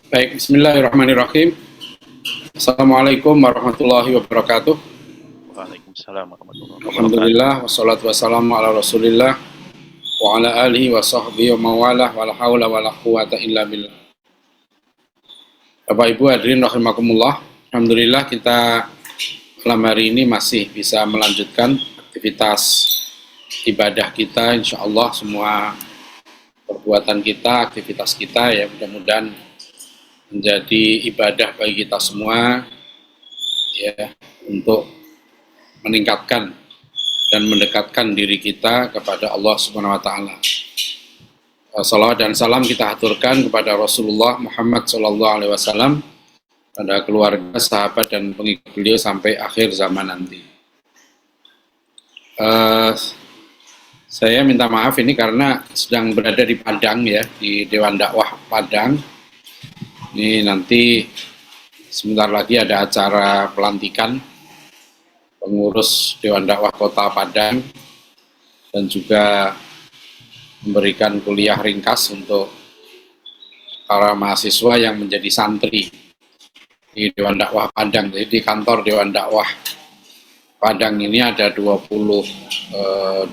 Baik, bismillahirrahmanirrahim. Assalamualaikum warahmatullahi wabarakatuh. Waalaikumsalam warahmatullahi wabarakatuh. Alhamdulillah, wassalatu wassalamu ala rasulillah wa ala alihi wa sahbihi wa mawalah wa la hawla wa la quwata illa billah. Bapak Ibu hadirin rahimakumullah. Alhamdulillah kita malam hari ini masih bisa melanjutkan aktivitas ibadah kita. Insya Allah semua perbuatan kita, aktivitas kita ya mudah-mudahan menjadi ibadah bagi kita semua ya untuk meningkatkan dan mendekatkan diri kita kepada Allah Subhanahu wa taala. Salawat dan salam kita aturkan kepada Rasulullah Muhammad sallallahu alaihi wasallam, pada keluarga, sahabat dan pengikut beliau sampai akhir zaman nanti. Saya minta maaf ini karena sedang berada di Padang ya, di Dewan Dakwah Padang. Ini nanti sebentar lagi ada acara pelantikan pengurus Dewan Dakwah Kota Padang dan juga memberikan kuliah ringkas untuk para mahasiswa yang menjadi santri di Dewan Dakwah Padang. Jadi di kantor Dewan Dakwah Padang ini ada 22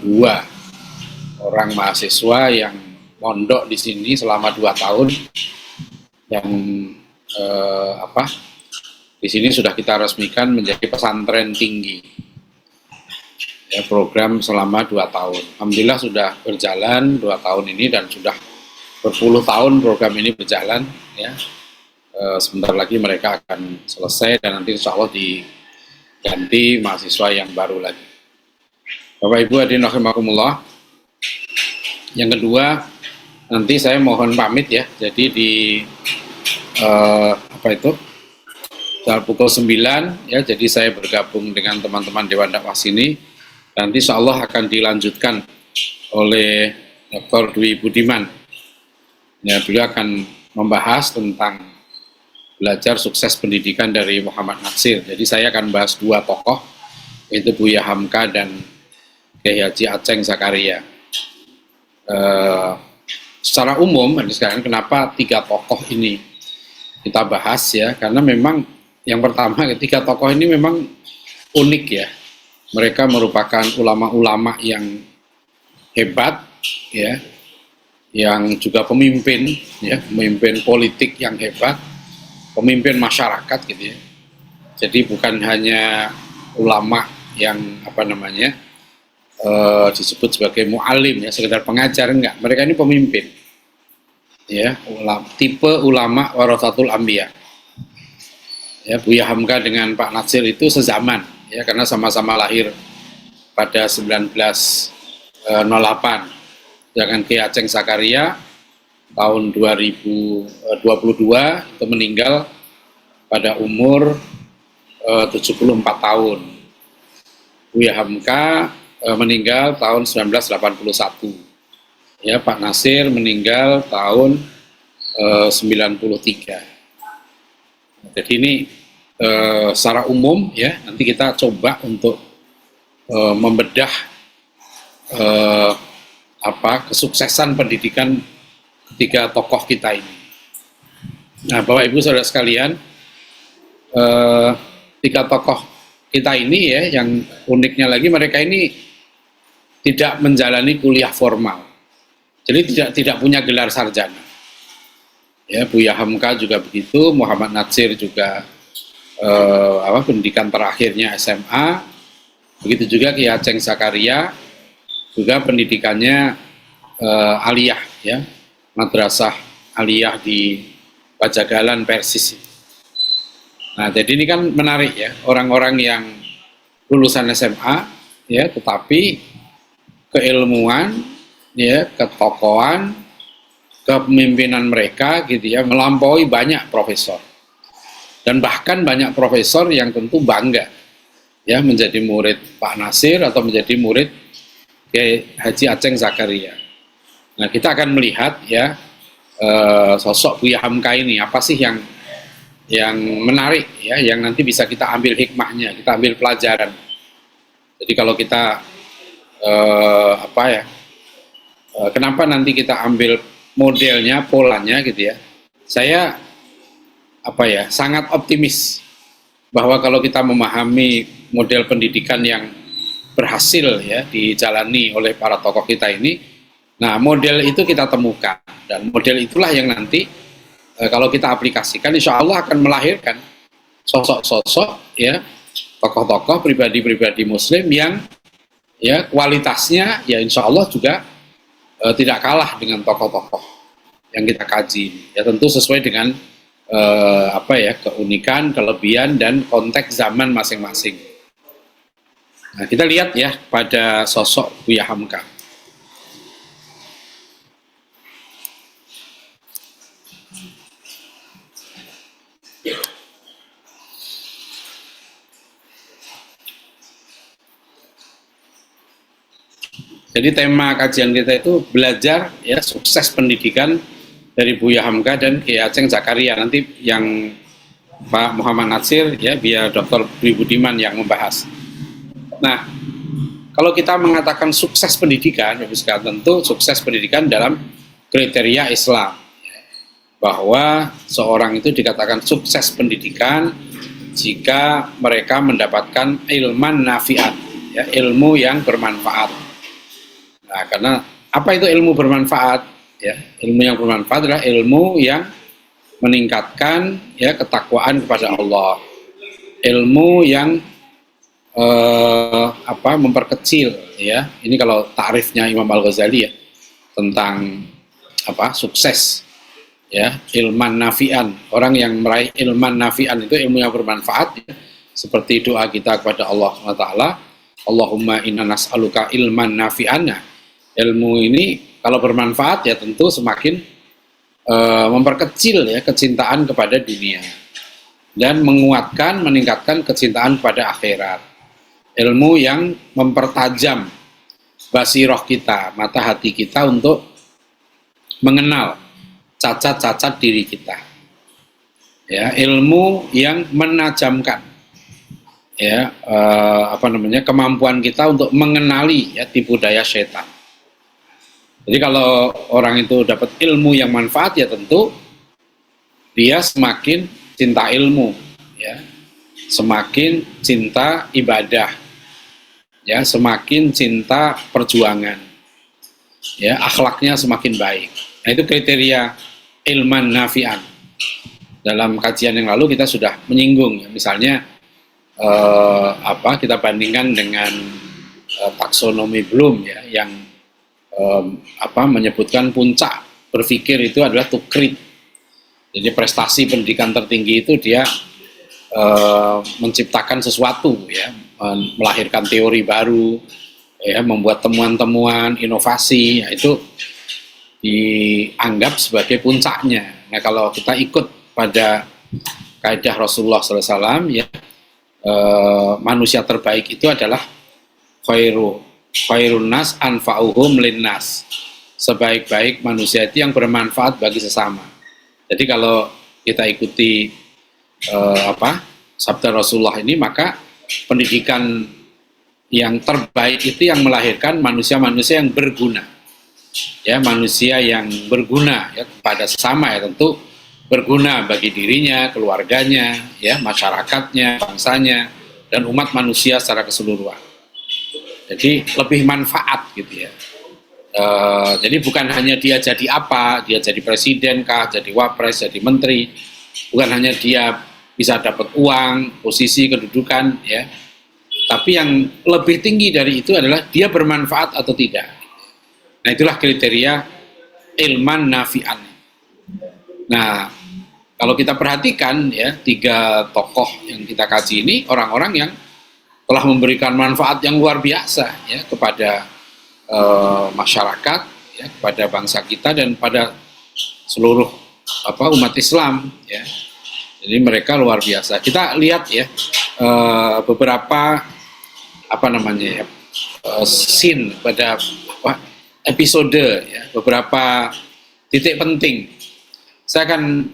orang mahasiswa yang mondok di sini selama 2 tahun. Yang di sini sudah kita resmikan menjadi pesantren tinggi ya, program selama 2 tahun. Alhamdulillah sudah berjalan 2 tahun ini dan sudah berpuluh tahun program ini berjalan ya. Sebentar lagi mereka akan selesai dan nanti insya Allah diganti mahasiswa yang baru lagi. Bapak Ibu hadirin rahimakumullah. Yang kedua, nanti saya mohon pamit ya, jadi di pukul 9 ya, jadi saya bergabung dengan teman-teman Dewan Dakwah sini. Nanti insya Allah akan dilanjutkan oleh Dr. Dwi Budiman. Ya, beliau akan membahas tentang belajar sukses pendidikan dari Muhammad Natsir. Jadi saya akan bahas 2 tokoh, yaitu Buya Hamka dan Kiai Haji Aceng Zakaria. Secara umum, sekarang kenapa 3 tokoh ini kita bahas ya, karena memang yang pertama 3 tokoh ini memang unik ya. Mereka merupakan ulama-ulama yang hebat ya, yang juga pemimpin ya, pemimpin politik yang hebat, pemimpin masyarakat gitu ya. Jadi bukan hanya ulama yang disebut sebagai mu'alim ya, sekedar pengajar, enggak. Mereka ini pemimpin ya, tipe ulama warathatul anbiya ya. Buya Hamka dengan Pak Natsir itu sezaman ya, karena sama-sama lahir pada 1908. Sedangkan Kiai Aceng Zakaria tahun 2022 itu meninggal pada umur 74 tahun. Buya Hamka meninggal tahun 1981. Ya, Pak Natsir meninggal tahun 93. Jadi ini secara umum ya, nanti kita coba untuk membedah kesuksesan pendidikan 3 tokoh kita ini. Nah, Bapak Ibu saudara sekalian, 3 tokoh kita ini ya, yang uniknya lagi mereka ini tidak menjalani kuliah formal. Jadi tidak punya gelar sarjana. Ya, Buya Hamka juga begitu, Muhammad Natsir juga pendidikan terakhirnya SMA. Begitu juga Kiai Aceng Zakaria juga pendidikannya aliyah ya, madrasah aliyah di Pajagalan Persis. Nah, jadi ini kan menarik ya, orang-orang yang lulusan SMA ya, tetapi keilmuan ya, ketokohan, kepemimpinan mereka gitu ya, melampaui banyak profesor. Dan bahkan banyak profesor yang tentu bangga ya menjadi murid Pak Natsir atau menjadi murid Kiai Haji Aceng Zakaria. Nah, kita akan melihat ya sosok Buya Hamka ini apa sih yang menarik ya, yang nanti bisa kita ambil hikmahnya, kita ambil pelajaran. Jadi kalau kita kenapa nanti kita ambil modelnya, polanya gitu ya. Saya sangat optimis bahwa kalau kita memahami model pendidikan yang berhasil ya dijalani oleh para tokoh kita ini, nah model itu kita temukan dan model itulah yang nanti kalau kita aplikasikan insya Allah akan melahirkan sosok-sosok ya tokoh-tokoh pribadi-pribadi muslim yang ya kualitasnya ya insya Allah juga tidak kalah dengan tokoh-tokoh yang kita kaji ya, tentu sesuai dengan keunikan, kelebihan dan konteks zaman masing-masing. Nah, kita lihat ya pada sosok Buya Hamka. Jadi tema kajian kita itu belajar ya sukses pendidikan dari Buya Hamka dan Ki Aceng Zakaria. Nanti yang Pak Muhammad Natsir ya biar Dr. Dwi Budiman yang membahas. Nah, kalau kita mengatakan sukses pendidikan, tentu sukses pendidikan dalam kriteria Islam. Bahwa seorang itu dikatakan sukses pendidikan jika mereka mendapatkan ilman nafi'an, ya, ilmu yang bermanfaat. Nah, karena apa itu ilmu bermanfaat? Ya, ilmu yang bermanfaat adalah ilmu yang meningkatkan ya ketakwaan kepada Allah. Ilmu yang memperkecil ya. Ini kalau takrifnya Imam Al-Ghazali ya tentang sukses ya, ilman nafi'an. Orang yang meraih ilman nafi'an itu ilmu yang bermanfaat ya. Seperti doa kita kepada Allah SWT, Allahumma inna nas'aluka ilman nafi'an. Ilmu ini kalau bermanfaat ya tentu semakin memperkecil ya kecintaan kepada dunia dan menguatkan, meningkatkan kecintaan kepada akhirat. Ilmu yang mempertajam basiroh kita, mata hati kita untuk mengenal cacat-cacat diri kita. Ya, ilmu yang menajamkan ya kemampuan kita untuk mengenali ya tipu daya setan. Jadi kalau orang itu dapat ilmu yang manfaat ya tentu dia semakin cinta ilmu ya, semakin cinta ibadah ya, semakin cinta perjuangan ya, akhlaknya semakin baik. Nah, itu kriteria ilman nafi'an. Dalam kajian yang lalu kita sudah menyinggung ya, misalnya kita bandingkan dengan taksonomi Bloom ya, yang menyebutkan puncak berpikir itu adalah tukrit. Jadi prestasi pendidikan tertinggi itu dia menciptakan sesuatu ya, melahirkan teori baru ya, membuat temuan-temuan inovasi ya, itu dianggap sebagai puncaknya. Nah, kalau kita ikut pada kaidah Rasulullah SAW ya, manusia terbaik itu adalah khairun nas anfa'uhum linnas. Sebaik-baik manusia itu yang bermanfaat bagi sesama. Jadi kalau kita ikuti sabda Rasulullah ini, maka pendidikan yang terbaik itu yang melahirkan manusia-manusia yang berguna. Ya, manusia yang berguna ya kepada sesama ya, tentu berguna bagi dirinya, keluarganya, ya, masyarakatnya, bangsanya, dan umat manusia secara keseluruhan. Jadi lebih manfaat gitu ya. Jadi bukan hanya dia jadi apa, dia jadi presiden kah, jadi wapres, jadi menteri, bukan hanya dia bisa dapat uang, posisi, kedudukan, ya. Tapi yang lebih tinggi dari itu adalah dia bermanfaat atau tidak. Nah, itulah kriteria ilman nafi'an. Nah, kalau kita perhatikan ya, 3 tokoh yang kita kaji ini orang-orang yang telah memberikan manfaat yang luar biasa ya kepada masyarakat, ya, kepada bangsa kita dan pada seluruh umat Islam ya. Jadi mereka luar biasa. Kita lihat ya beberapa scene pada episode ya, beberapa titik penting. Saya akan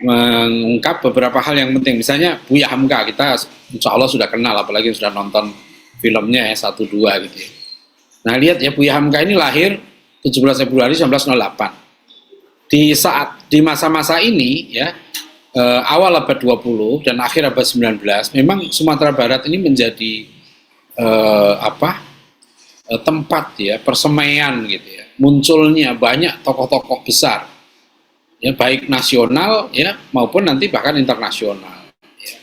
mengungkap beberapa hal yang penting. Misalnya Buya Hamka, kita insya Allah sudah kenal, apalagi sudah nonton filmnya ya 1-2 gitu ya. Nah, lihat ya, Buya Hamka ini lahir 17 Februari 1908 di masa-masa ini ya, awal abad 20 dan akhir abad 19, memang Sumatera Barat ini menjadi tempat ya persemaian gitu ya, munculnya banyak tokoh-tokoh besar ya, baik nasional ya maupun nanti bahkan internasional ya.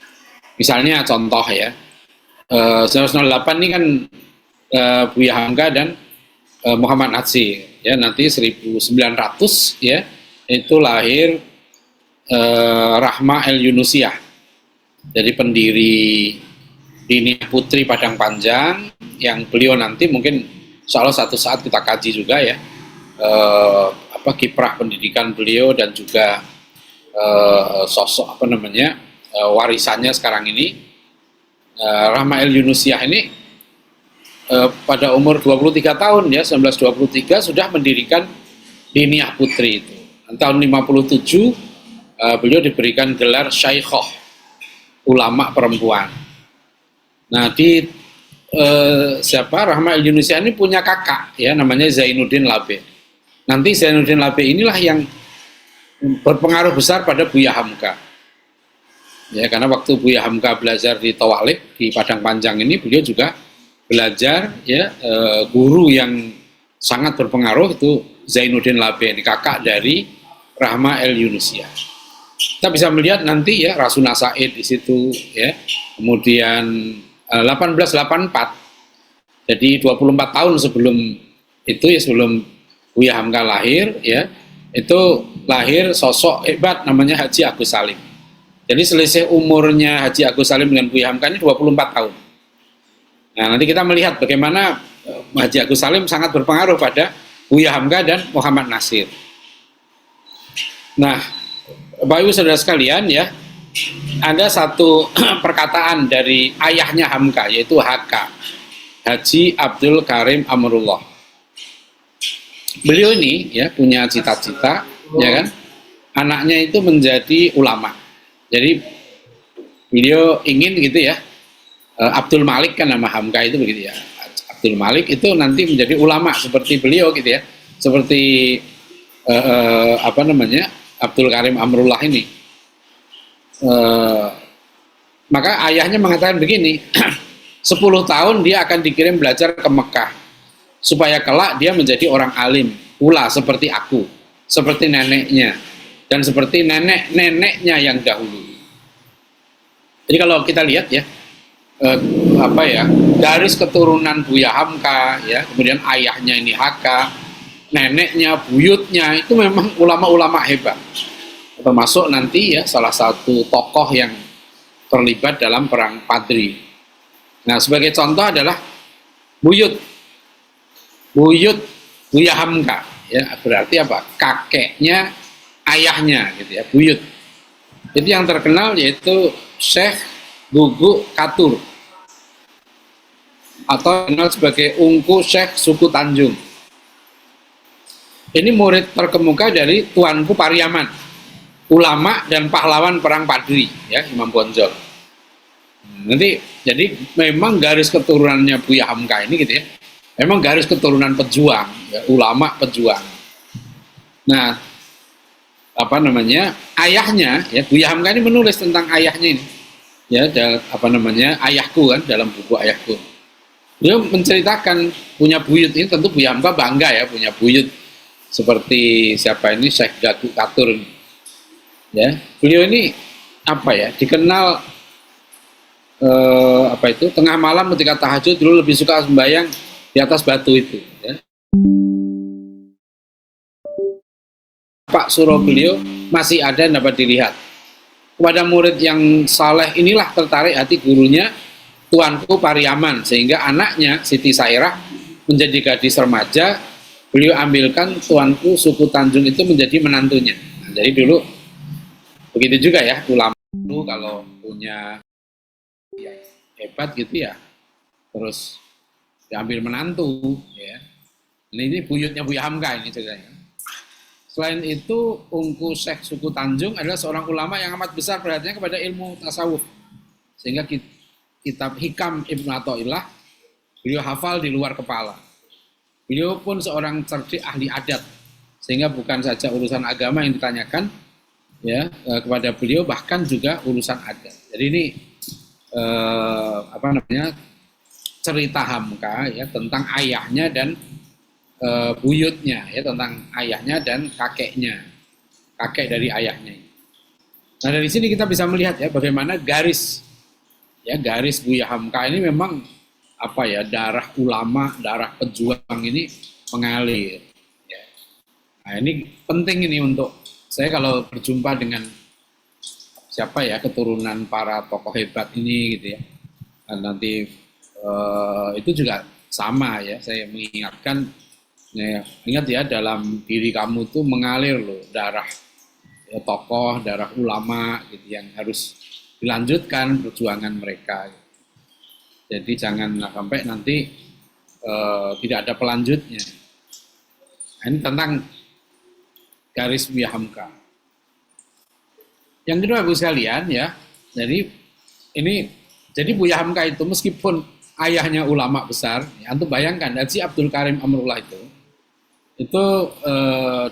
Misalnya contoh ya, 1908 ini kan Buya Hamka dan Muhammad Hatsy ya, nanti 1900 ya itu lahir Rahma El Yunusiyah, jadi pendiri Diniyah Putri Padang Panjang, yang beliau nanti mungkin insyaallah satu saat kita kaji juga ya, kiprah pendidikan beliau dan juga sosok warisannya sekarang ini. Rahma El Yunusiyah ini pada umur 23 tahun ya, 1923 sudah mendirikan Diniyah Putri itu. Tahun 57 beliau diberikan gelar Syaikhoh, ulama perempuan. Nah, Rahma El Yunusiyah ini punya kakak ya, namanya Zainuddin Labe. Nanti Zainuddin Labe inilah yang berpengaruh besar pada Buya Hamka. Ya, karena waktu Buya Hamka belajar di Tawalik di Padang Panjang ini, beliau juga belajar ya, guru yang sangat berpengaruh itu Zainuddin Labe, ini kakak dari Rahma El Yunusiyah. Kita bisa melihat nanti ya Rasuna Said di situ ya. Kemudian 1884, jadi 24 tahun sebelum itu ya, sebelum Buya Hamka lahir ya, itu lahir sosok hebat namanya Haji Agus Salim. Jadi selisih umurnya Haji Agus Salim dengan Buya Hamka ini 24 tahun. Nah, nanti kita melihat bagaimana Haji Agus Salim sangat berpengaruh pada Buya Hamka dan Muhammad Nasir. Nah, Bapak Ibu Saudara sekalian ya, ada satu perkataan dari ayahnya Hamka, yaitu HK, Haji Abdul Karim Amrullah. Beliau ini ya punya cita-cita ya kan, anaknya itu menjadi ulama. Jadi beliau ingin gitu ya, Abdul Malik kan nama Hamka itu begitu ya, Abdul Malik itu nanti menjadi ulama seperti beliau gitu ya, seperti Abdul Karim Amrullah ini. Maka ayahnya mengatakan begini, 10 tahun dia akan dikirim belajar ke Mekah supaya kelak dia menjadi orang alim pula seperti aku, seperti neneknya dan seperti nenek-neneknya yang dahulu. Jadi kalau kita lihat ya, garis keturunan Buya Hamka ya, kemudian ayahnya ini HK, neneknya, buyutnya itu memang ulama-ulama hebat. Termasuk nanti ya salah satu tokoh yang terlibat dalam perang Padri. Nah, sebagai contoh adalah buyut Buya Hamka ya, berarti apa? Kakeknya ayahnya gitu ya, buyut. Jadi yang terkenal yaitu Syekh Gugu Katur atau dikenal sebagai Ungku Syekh Suku Tanjung. Ini murid terkemuka dari Tuanku Pariaman, ulama dan pahlawan perang Padri ya, Imam Bonjol. Nanti jadi memang garis keturunannya Buya Hamka ini gitu ya, memang garis keturunan pejuang ya, ulama pejuang. Nah, ayahnya ya, Buya Hamka ini menulis tentang ayahnya ini ya, ayahku kan, dalam buku Ayahku. Dia menceritakan punya buyut ini, tentu Buya Hamka bangga ya punya buyut seperti siapa ini, Syekh Gagu Katur ya. Beliau ini dikenal tengah malam ketika tahajud dulu lebih suka sembahyang di atas batu itu ya. Pak surah beliau masih ada yang dapat dilihat. Kepada murid yang saleh inilah tertarik hati gurunya Tuanku Pariaman, sehingga anaknya Siti Sairah menjadi gadis remaja. Beliau ambilkan Tuanku Suku Tanjung itu menjadi menantunya. Nah, jadi dulu begitu juga ya, ulama itu kalau punya yang hebat gitu ya, terus diambil menantu ya. Ini buyutnya Buya Hamka ini ceritanya. Selain itu, Ungku Syekh Suku Tanjung adalah seorang ulama yang amat besar perhatiannya kepada ilmu tasawuf, sehingga kitab Hikam Ibnu Athaillah beliau hafal di luar kepala. Beliau pun seorang cerdik ahli adat, sehingga bukan saja urusan agama yang ditanyakan ya kepada beliau, bahkan juga urusan adat. Jadi ini cerita Hamka ya tentang ayahnya dan buyutnya ya, tentang ayahnya dan kakeknya, kakek dari ayahnya. Nah dari sini kita bisa melihat ya bagaimana garis Buya Hamka ini memang darah ulama, darah pejuang ini mengalir. Ya. Nah ini penting ini untuk saya kalau berjumpa dengan keturunan para tokoh hebat ini gitu ya. Dan nanti itu juga sama ya, saya mengingatkan ya, ingat ya dalam diri kamu tuh mengalir loh darah tokoh, darah ulama gitu yang harus dilanjutkan perjuangan mereka. Jadi jangan sampai nanti tidak ada pelanjutnya. Nah, ini tentang garis Buya Hamka. Yang kedua Ibu sekalian ya, jadi Buya Hamka itu meskipun ayahnya ulama besar, ya, antum bayangkan Haji Abdul Karim Amrullah itu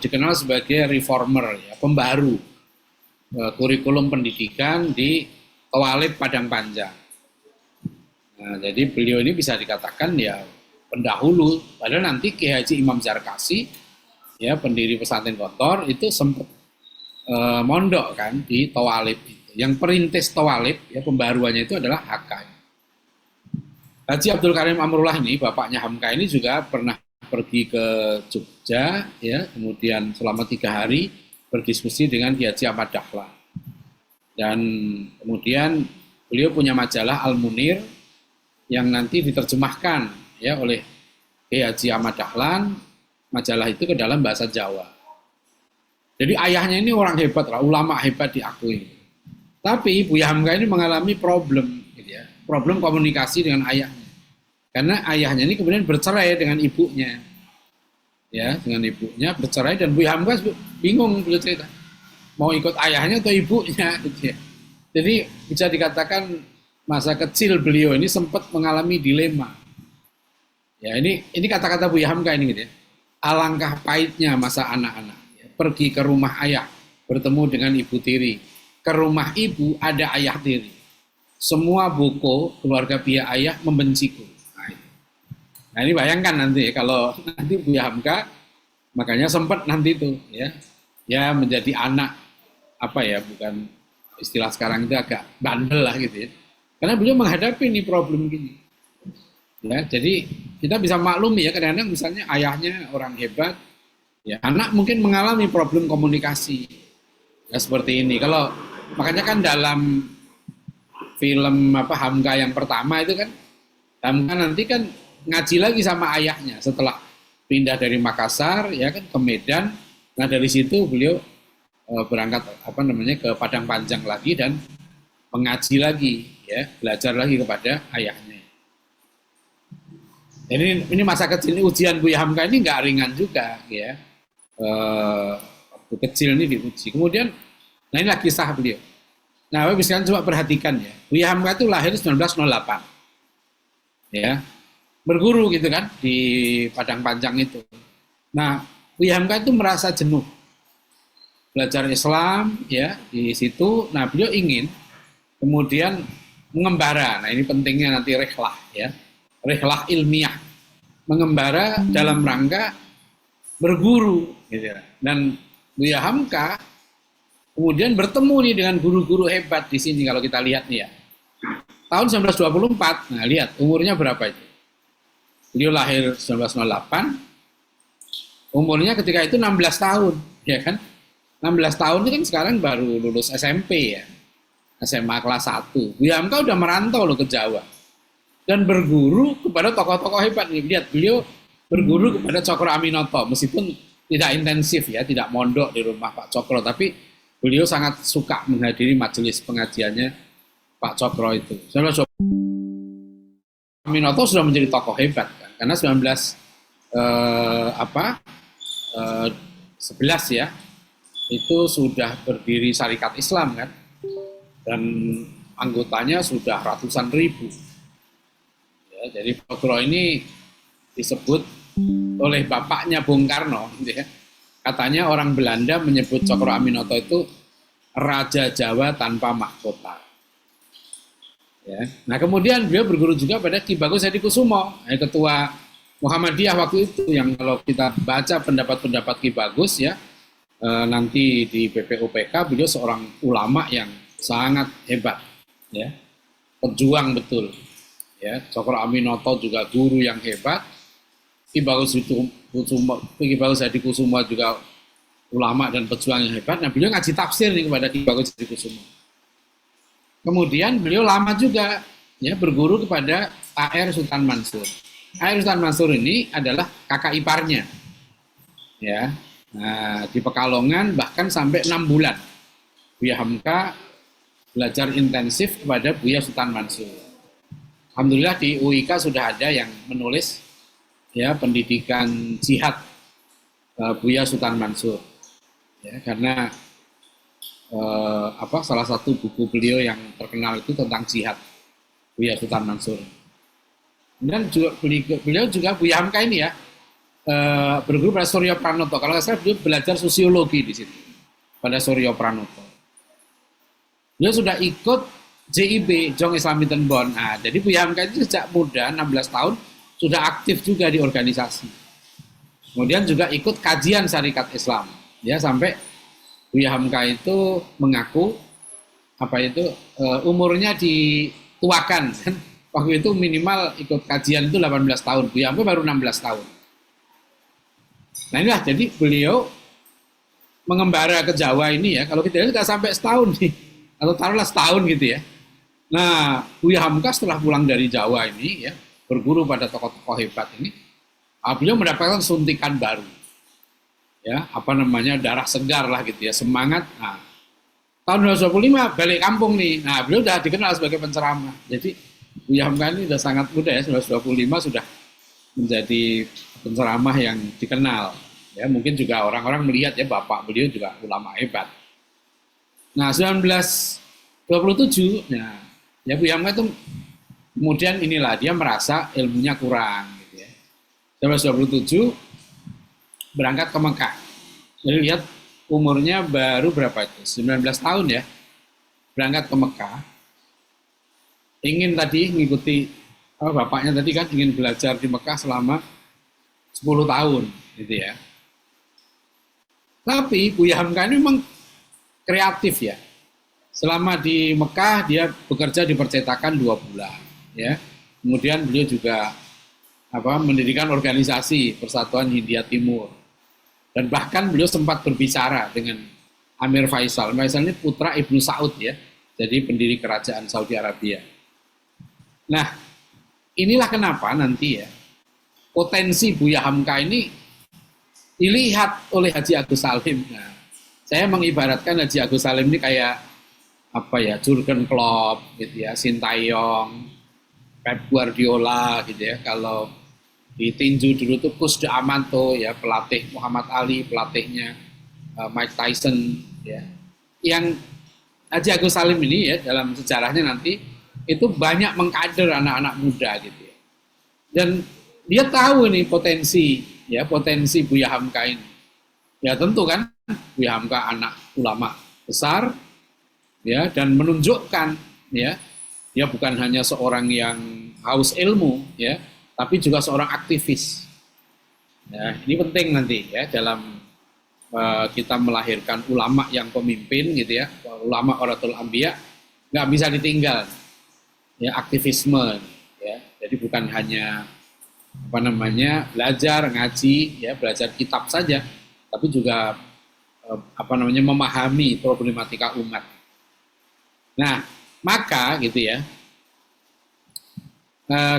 dikenal sebagai reformer, ya, pembaru kurikulum pendidikan di Tawalib Padang Panjang. Nah, jadi beliau ini bisa dikatakan ya pendahulu, padahal nanti Kiai Haji Imam Zarkasi, ya pendiri pesantren Gontor itu sempat mondok kan di Tawalib itu. Yang perintis Tawalib, ya pembaruannya itu adalah Haka. Haji Abdul Karim Amrullah ini, bapaknya Hamka ini juga pernah pergi ke Jogja, ya, kemudian selama 3 hari berdiskusi dengan Kiai Haji Ahmad Dahlan. Dan kemudian beliau punya majalah Al-Munir yang nanti diterjemahkan ya oleh Kiai Haji Ahmad Dahlan, majalah itu ke dalam bahasa Jawa. Jadi ayahnya ini orang hebat lah, ulama hebat diakui. Tapi Buya Hamka ini mengalami problem, gitu ya, problem komunikasi dengan ayahnya. Karena ayahnya ini kemudian bercerai dengan ibunya, ya, dengan ibunya bercerai dan Buya Hamka bingung beliau cerita, mau ikut ayahnya atau ibunya, gitu ya. Jadi bisa dikatakan masa kecil beliau ini sempat mengalami dilema. Ya, ini kata-kata Buya Hamka ini, gitu ya. Alangkah pahitnya masa anak-anak, ya, pergi ke rumah ayah, bertemu dengan ibu tiri. Ke rumah ibu ada ayah tiri. Semua buku keluarga pihak ayah membenciku. Nah ini bayangkan nanti kalau nanti Buya Hamka makanya sempat nanti itu ya menjadi anak bukan istilah sekarang itu agak bandel lah gitu ya. Karena beliau menghadapi ini problem gini. Ya, jadi kita bisa maklumi ya kadang-kadang misalnya ayahnya orang hebat, ya anak mungkin mengalami problem komunikasi. Ya seperti ini. Kalau makanya kan dalam film Hamka yang pertama itu kan Hamka nanti kan ngaji lagi sama ayahnya setelah pindah dari Makassar ya kan ke Medan. Nah dari situ beliau berangkat ke Padang Panjang lagi dan mengaji lagi ya, belajar lagi kepada ayahnya. Ini masa kecil ini ujian Buya Hamka ini nggak ringan juga ya. Waktu kecil ini diuji. Kemudian nah inilah kisah beliau. Nah, bisa coba perhatikan ya. Buya Hamka itu lahir 1908. Ya. Berguru gitu kan di Padang Panjang itu. Nah, Buya Hamka itu merasa jenuh belajar Islam ya di situ. Nah, beliau ingin kemudian mengembara. Nah, ini pentingnya nanti rihlah ya. Rihlah ilmiah. Mengembara dalam rangka berguru gitu. Dan Buya Hamka kemudian bertemu nih dengan guru-guru hebat di sini kalau kita lihat nih ya. Tahun 1924. Nah, lihat umurnya berapa itu? Beliau lahir 1908, umurnya ketika itu 16 tahun, ya kan? 16 tahun itu kan sekarang baru lulus SMP ya, SMA kelas 1. Buya Hamka udah merantau loh ke Jawa. Dan berguru kepada tokoh-tokoh hebat. Lihat, beliau berguru kepada Cokro Aminoto, meskipun tidak intensif ya, tidak mondok di rumah Pak Cokro, tapi beliau sangat suka menghadiri majelis pengajiannya Pak Cokro itu. Aminoto sudah menjadi tokoh hebat kan? Karena 11 ya itu sudah berdiri Syarikat Islam kan, dan anggotanya sudah ratusan ribu. Ya, jadi Cokro ini disebut oleh bapaknya Bung Karno, gitu ya. Katanya orang Belanda menyebut Cokro Aminoto itu Raja Jawa tanpa mahkota. Ya. Nah kemudian beliau berguru juga pada Ki Bagus Hadikusumo, ketua Muhammadiyah waktu itu, yang kalau kita baca pendapat-pendapat Ki Bagus ya, nanti di BPUPK beliau seorang ulama yang sangat hebat, ya, pejuang betul. Ya, Cokro Aminoto juga guru yang hebat. Ki Bagus Hadikusumo juga ulama dan pejuang yang hebat. Nah beliau ngaji tafsir nih kepada Ki Bagus Hadikusumo. Kemudian beliau lama juga ya berguru kepada A.R. Sultan Mansur. A.R. Sultan Mansur ini adalah kakak iparnya. Ya. Nah, di Pekalongan bahkan sampai 6 bulan. Buya Hamka belajar intensif kepada Buya Sultan Mansur. Alhamdulillah di UIK sudah ada yang menulis ya pendidikan jihad Buya Sultan Mansur. Ya, karena salah satu buku beliau yang terkenal itu tentang jihad, Buya Sultan Mansur. Dan juga beliau juga Buya Hamka ini ya berguru pada Suryo Pranoto. Kalau nggak salah beliau belajar sosiologi di situ pada Suryo Pranoto. Beliau sudah ikut JIB, Jong Islami Tenbon. Nah, jadi Buya Hamka itu sejak muda 16 tahun sudah aktif juga di organisasi. Kemudian juga ikut kajian syarikat Islam, ya sampai Buya Hamka itu mengaku umurnya dituakan kan, waktu itu minimal ikut kajian itu 18 tahun, Buya Hamka baru 16 tahun. Nah inilah jadi beliau mengembara ke Jawa ini ya, kalau kita lihat nggak sampai setahun nih, atau taruhlah setahun gitu ya. Nah Buya Hamka setelah pulang dari Jawa ini ya, berguru pada tokoh-tokoh hebat ini, beliau mendapatkan suntikan baru. Ya, darah segar lah gitu ya, semangat. Nah, tahun 1925 balik kampung nih. Nah, beliau udah dikenal sebagai penceramah. Jadi Buya Hamka ini udah sangat muda ya, 1925 sudah menjadi penceramah yang dikenal. Ya, mungkin juga orang-orang melihat ya bapak beliau juga ulama hebat. Nah, 1927 ya Buya Hamka itu kemudian inilah dia merasa ilmunya kurang gitu ya. 1927 berangkat ke Mekah. Jadi lihat umurnya baru berapa itu? 19 tahun ya. Berangkat ke Mekah. Ingin tadi mengikuti bapaknya tadi kan ingin belajar di Mekah selama 10 tahun gitu ya. Tapi Buya Hamka ini memang kreatif ya. Selama di Mekah dia bekerja di percetakan 2 bulan ya. Kemudian beliau juga mendirikan organisasi Persatuan Hindia Timur. Dan bahkan beliau sempat berbicara dengan Amir Faisal. Faisal ini putra Ibnu Saud ya, jadi pendiri kerajaan Saudi Arabia. Nah, inilah kenapa nanti ya potensi Buya Hamka ini dilihat oleh Haji Agus Salim. Nah, saya mengibaratkan Haji Agus Salim ini kayak Jurgen Klopp gitu ya, Sintayong, Pep Guardiola gitu ya. Kalau di tinju dulu tuh Kus De Amanto ya, pelatih Muhammad Ali, pelatihnya Mike Tyson ya. Yang Haji Agus Salim ini ya dalam sejarahnya nanti itu banyak mengkader anak-anak muda gitu ya. Dan dia tahu nih potensi Buya Hamka ini. Ya tentu kan Buya Hamka anak ulama besar ya, dan menunjukkan ya dia bukan hanya seorang yang haus ilmu ya, tapi juga seorang aktivis. Ya, ini penting nanti ya dalam kita melahirkan ulama yang pemimpin gitu ya, ulama oratul anbiya, nggak bisa ditinggal. Ya, aktivisme ya. Jadi bukan hanya belajar ngaji ya, belajar kitab saja, tapi juga memahami problematika umat. Nah, maka gitu ya.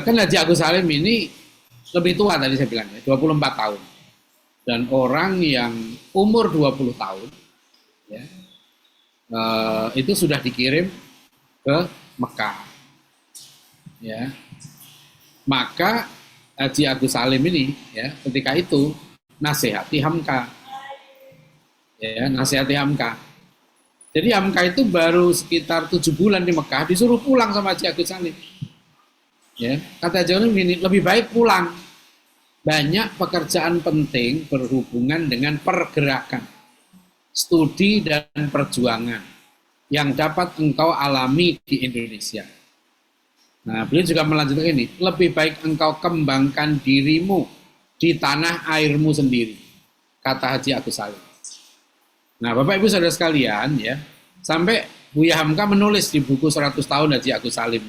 Kan Haji Agus Salim ini lebih tua tadi saya bilang ya, 24 tahun. Dan orang yang umur 20 tahun ya, itu sudah dikirim ke Mekah. Ya. Maka Haji Agus Salim ini ya ketika itu nasihati Hamka. Ya, nasihati Hamka. Jadi Hamka itu baru sekitar 7 bulan di Mekah disuruh pulang sama Haji Agus Salim. Ya, kata Haji Agus gini, lebih baik pulang banyak pekerjaan penting berhubungan dengan pergerakan, studi dan perjuangan yang dapat engkau alami di Indonesia. Nah, beliau juga melanjutkan ini, lebih baik engkau kembangkan dirimu di tanah airmu sendiri, kata Haji Agus Salim. Nah, Bapak Ibu Saudara sekalian, ya, sampai Buya Hamka menulis di buku 100 tahun Haji Agus Salim.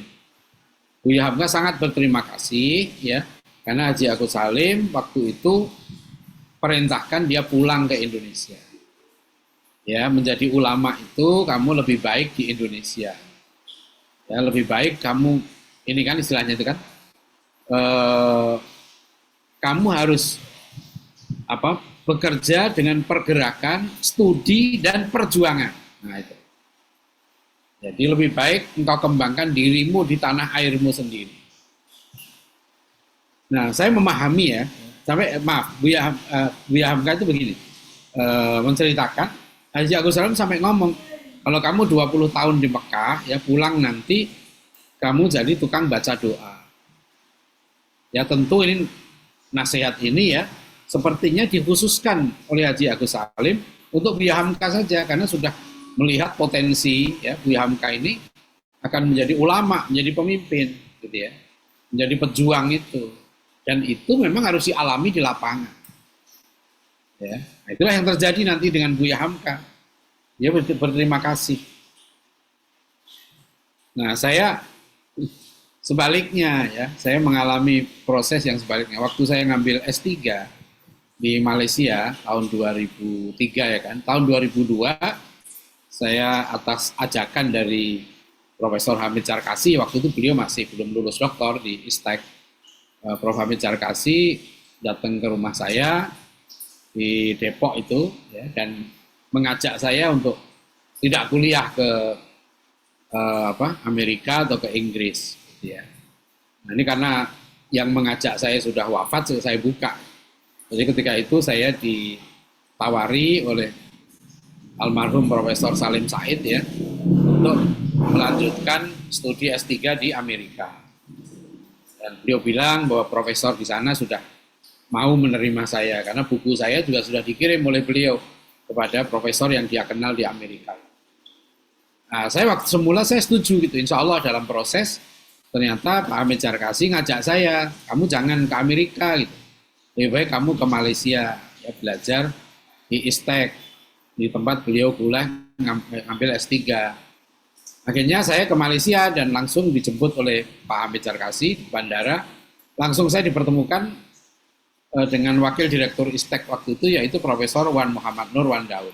Buya Hamka sangat berterima kasih, ya, karena Haji Agus Salim waktu itu perintahkan dia pulang ke Indonesia. Ya, menjadi ulama itu kamu lebih baik di Indonesia. Ya, lebih baik kamu, ini kan istilahnya itu kan, kamu harus bekerja dengan pergerakan, studi dan perjuangan. Nah itu. Jadi lebih baik engkau kembangkan dirimu di tanah airmu sendiri. Nah, saya memahami ya, sampai Buya Hamka itu begini, menceritakan Haji Agus Salim sampai ngomong, kalau kamu 20 tahun di Mekah, ya pulang nanti kamu jadi tukang baca doa. Ya tentu ini nasihat ini ya sepertinya dikhususkan oleh Haji Agus Salim untuk Buya Hamka saja, karena sudah melihat potensi ya Buya Hamka ini akan menjadi ulama, menjadi pemimpin gitu ya, menjadi pejuang itu, dan itu memang harus dialami di lapangan ya. Nah, itulah yang terjadi nanti dengan Buya Hamka. Dia berterima kasih. Nah, saya sebaliknya ya, saya mengalami proses yang sebaliknya. Waktu saya ngambil S3 di Malaysia tahun 2003 ya kan, tahun 2002 saya atas ajakan dari Profesor Hamid Charkasi, waktu itu beliau masih belum lulus doktor di ISTEC. Prof. Hamid Charkasi datang ke rumah saya di Depok itu ya, dan mengajak saya untuk tidak kuliah ke Amerika atau ke Inggris gitu ya. Nah, ini karena yang mengajak saya sudah wafat, saya buka. Jadi ketika itu saya ditawari oleh almarhum Profesor Salim Said ya untuk melanjutkan studi S3 di Amerika. Dan beliau bilang bahwa profesor di sana sudah mau menerima saya karena buku saya juga sudah dikirim oleh beliau kepada profesor yang dia kenal di Amerika. Nah, waktu semula saya setuju gitu, insya Allah dalam proses ternyata Pak Hamid Charkasi ngajak saya, kamu jangan ke Amerika gitu, lebih baik kamu ke Malaysia ya, belajar di ISTEC, di tempat beliau kuliah ngambil S3. Akhirnya saya ke Malaysia dan langsung dijemput oleh Pak Hamid Charkasi di bandara. Langsung saya dipertemukan dengan wakil direktur ISTEC waktu itu, yaitu Profesor Wan Muhammad Nur Wan Daud.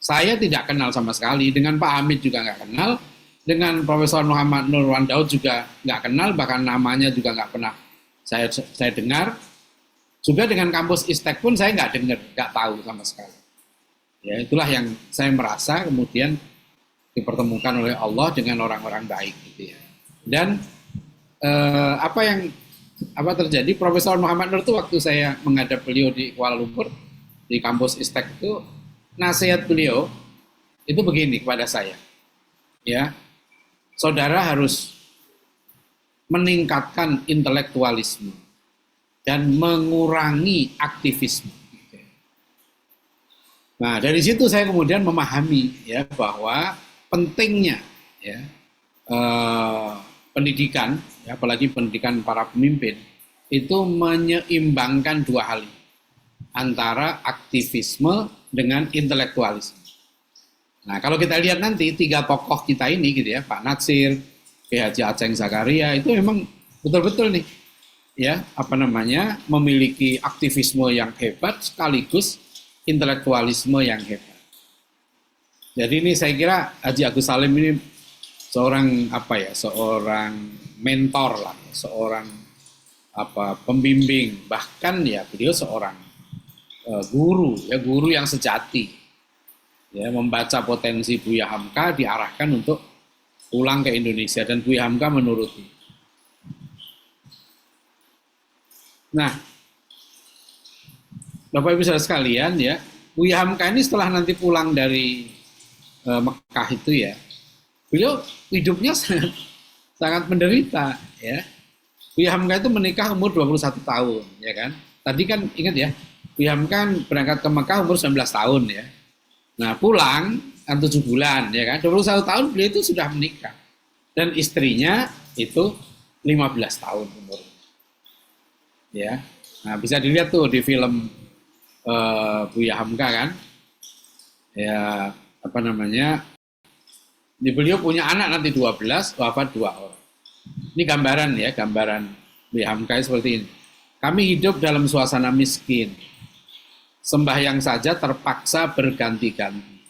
Saya tidak kenal sama sekali, dengan Pak Hamid juga nggak kenal, dengan Profesor Muhammad Nur Wan Daud juga nggak kenal, bahkan namanya juga nggak pernah saya dengar. Juga dengan kampus ISTEC pun saya nggak dengar, nggak tahu sama sekali. Ya, itulah yang saya merasa kemudian dipertemukan oleh Allah dengan orang-orang baik gitu ya. Dan apa terjadi, Profesor Muhammad Nur itu waktu saya menghadap beliau di Kuala Lumpur di kampus ISTEC itu, nasihat beliau itu begini kepada saya ya, saudara harus meningkatkan intelektualisme dan mengurangi aktivisme. Nah, dari situ saya kemudian memahami ya bahwa pentingnya ya pendidikan, ya, apalagi pendidikan para pemimpin, itu menyeimbangkan dua hal ini, antara aktivisme dengan intelektualisme. Nah, kalau kita lihat nanti tiga tokoh kita ini gitu ya, Pak Natsir, Kiai Haji Aceng Zakaria, itu memang betul-betul nih ya, memiliki aktivisme yang hebat sekaligus intelektualisme yang hebat. Jadi ini saya kira Haji Agus Salim ini seorang mentor lah, seorang pembimbing, bahkan ya beliau seorang guru yang sejati ya, membaca potensi Buya Hamka diarahkan untuk pulang ke Indonesia dan Buya Hamka menuruti. Nah, Bapak Ibu Saudara sekalian ya, Buya Hamka ini setelah nanti pulang dari Mekah itu ya, beliau hidupnya sangat menderita ya. Buya Hamka itu menikah umur 21 tahun ya kan. tadi kan ingat ya, Buya Hamka kan berangkat ke Mekah umur 19 tahun ya. Nah pulang kan 7 bulan ya kan, 21 tahun beliau itu sudah menikah. Dan istrinya itu 15 tahun umurnya. Ya, nah bisa dilihat tuh di film Buya Hamka kan, ya apa namanya, di beliau punya anak nanti 12, wafat 2 orang. Ini gambaran ya, gambaran Buya Hamka seperti ini. Kami hidup dalam suasana miskin, sembahyang saja terpaksa berganti-ganti,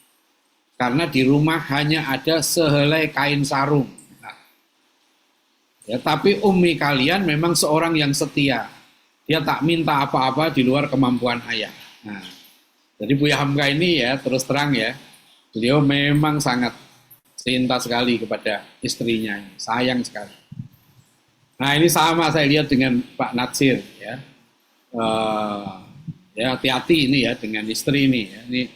karena di rumah hanya ada sehelai kain sarung. Nah, ya, tapi umi kalian memang seorang yang setia. Dia tak minta apa-apa di luar kemampuan ayah. Nah, jadi Buya Hamka ini ya terus terang ya, beliau memang sangat cinta sekali kepada istrinya, sayang sekali. Nah ini sama saya lihat dengan Pak Natsir ya, ya hati-hati ini ya dengan istri ini. Ya. Ini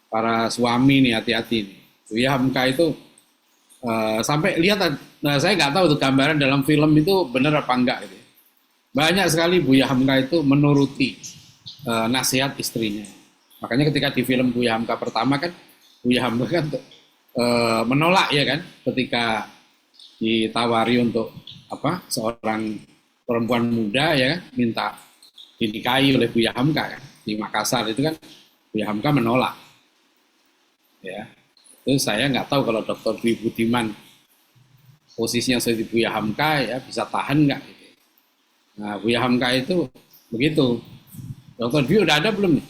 para suami nih hati-hati nih. Buya Hamka itu sampai lihat, nah saya nggak tahu tuh gambaran dalam film itu benar apa enggak gitu. Banyak sekali Buya Hamka itu menuruti nasihat istrinya. Makanya ketika di film Buya Hamka pertama kan, Buya Hamka kan menolak ya kan, ketika ditawari untuk apa seorang perempuan muda ya kan, minta dinikahi oleh Buya Hamka kan, di Makassar itu kan Buya Hamka menolak. Ya, itu saya nggak tahu kalau Dr. Dwi Budiman posisinya seperti Buya Hamka ya bisa tahan nggak? Gitu. Nah, Buya Hamka itu begitu. Dr. Dwi udah ada belum nih?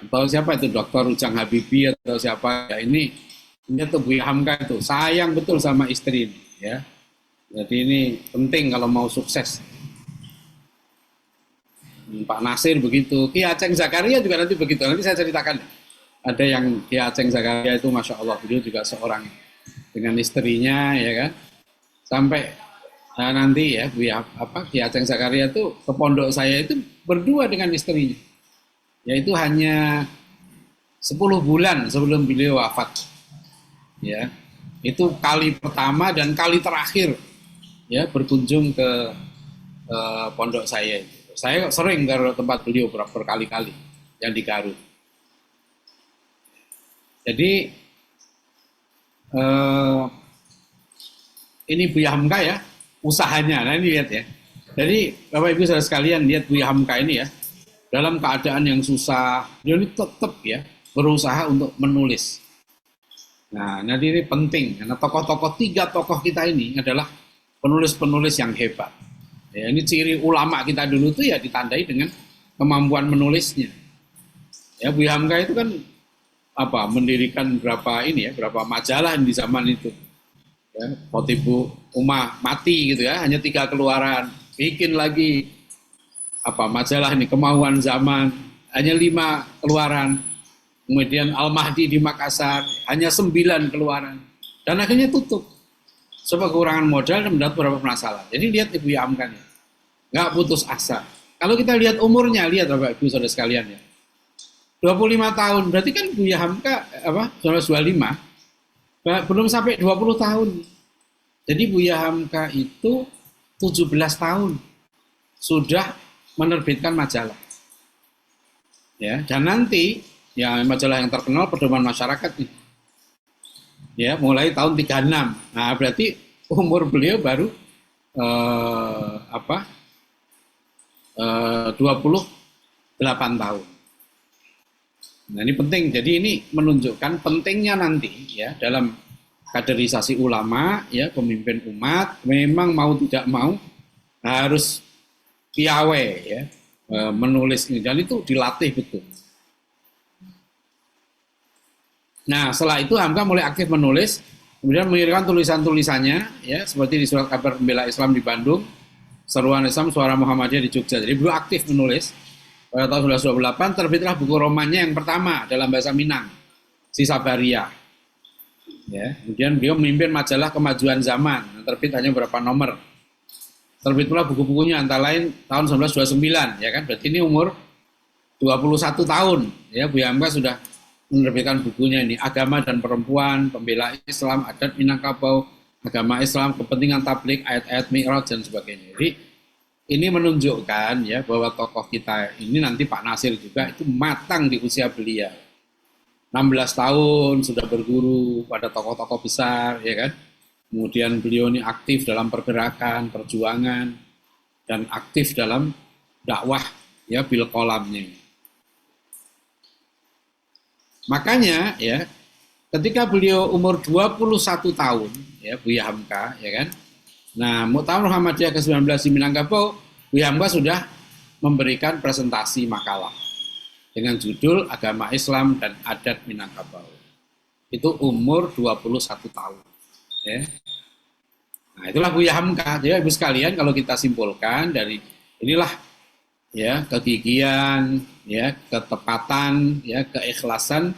Atau siapa itu Dr. Ujang Habibie atau siapa ya ini tuh Buya Hamka itu sayang betul sama istri ini ya. Jadi ini penting kalau mau sukses. Pak Nasir begitu, Ki Aceng Zakaria juga nanti begitu. Nanti saya ceritakan. Ada yang Ki Aceng Zakaria itu Masya Allah, beliau juga seorang dengan istrinya ya kan. Sampai nanti ya Ki Aceng Zakaria itu ke pondok saya itu berdua dengan istrinya. Yaitu hanya 10 bulan sebelum beliau wafat. Ya. Itu kali pertama dan kali terakhir ya berkunjung ke pondok saya itu. Saya sering ke tempat beliau berkali-kali yang di Garut. Jadi ini Buya Hamka ya usahanya. Nah ini lihat ya. Jadi Bapak Ibu saudara sekalian lihat Buya Hamka ini ya, dalam keadaan yang susah dia ini tetap ya berusaha untuk menulis. Nah nanti ini penting karena tokoh-tokoh 3 tokoh kita ini adalah penulis-penulis yang hebat. Ya, ini ciri ulama kita dulu tuh ya ditandai dengan kemampuan menulisnya. Ya Buya Hamka itu kan apa mendirikan berapa majalah di zaman itu. Ya, Khotibu Ummah mati gitu ya, hanya 3 keluaran. Bikin lagi majalah ini Kemauan Zaman, hanya 5 keluaran. Kemudian Al-Mahdi di Makassar, hanya 9 keluaran. Dan akhirnya tutup. Sebab kekurangan modal dan mendapat beberapa masalah. Jadi lihat Ibu Hamka nih, nggak putus asa. Kalau kita lihat umurnya, lihat Bapak Ibu saudara sekalian ya, 25 tahun, berarti kan Buya Hamka 1925, belum sampai 20 tahun. Jadi Buya Hamka itu 17 tahun sudah menerbitkan majalah. Ya, dan nanti ya majalah yang terkenal Pedoman Masyarakat nih. Ya, mulai tahun 36. Nah, berarti umur beliau baru 28 tahun. Nah, ini penting. Jadi ini menunjukkan pentingnya nanti ya dalam kaderisasi ulama ya, pemimpin umat memang mau tidak mau harus piawe ya menulis ini, dan itu dilatih betul. Nah, setelah itu Hamka mulai aktif menulis, kemudian mengirimkan tulisan-tulisannya, ya seperti di Surat Kabar Pembela Islam di Bandung, Seruan Islam Suara Muhammadiyah di Jogja. Jadi beliau aktif menulis. Pada tahun 1928 terbitlah buku romannya yang pertama dalam bahasa Minang, Si Sabaria. Ya, kemudian beliau memimpin majalah Kemajuan Zaman, terbit hanya beberapa nomor. Terbit pula buku-bukunya antara lain tahun 1929, ya kan? Berarti ini umur 21 tahun, ya Buya Hamka sudah menerbitkan bukunya ini, Agama dan Perempuan, Pembela Islam, Adat Minangkabau, Agama Islam, Kepentingan Tablik, Ayat-ayat Mi'raj dan sebagainya. Jadi ini menunjukkan ya bahwa tokoh kita ini nanti Pak Nasir juga itu matang di usia beliau. 16 tahun sudah berguru pada tokoh-tokoh besar, ya kan? Kemudian beliau ini aktif dalam pergerakan, perjuangan, dan aktif dalam dakwah ya bil kolamnya. Makanya ya ketika beliau umur 21 tahun ya Buya Hamka ya kan. Nah, Muktamar Muhammadiyah ke-19 di Minangkabau, Buya Hamka sudah memberikan presentasi makalah dengan judul Agama Islam dan Adat Minangkabau. Itu umur 21 tahun. Ya. Nah, itulah Buya Hamka. Jadi Ibu sekalian kalau kita simpulkan dari inilah ya kegigihan, ya ketepatan, ya keikhlasan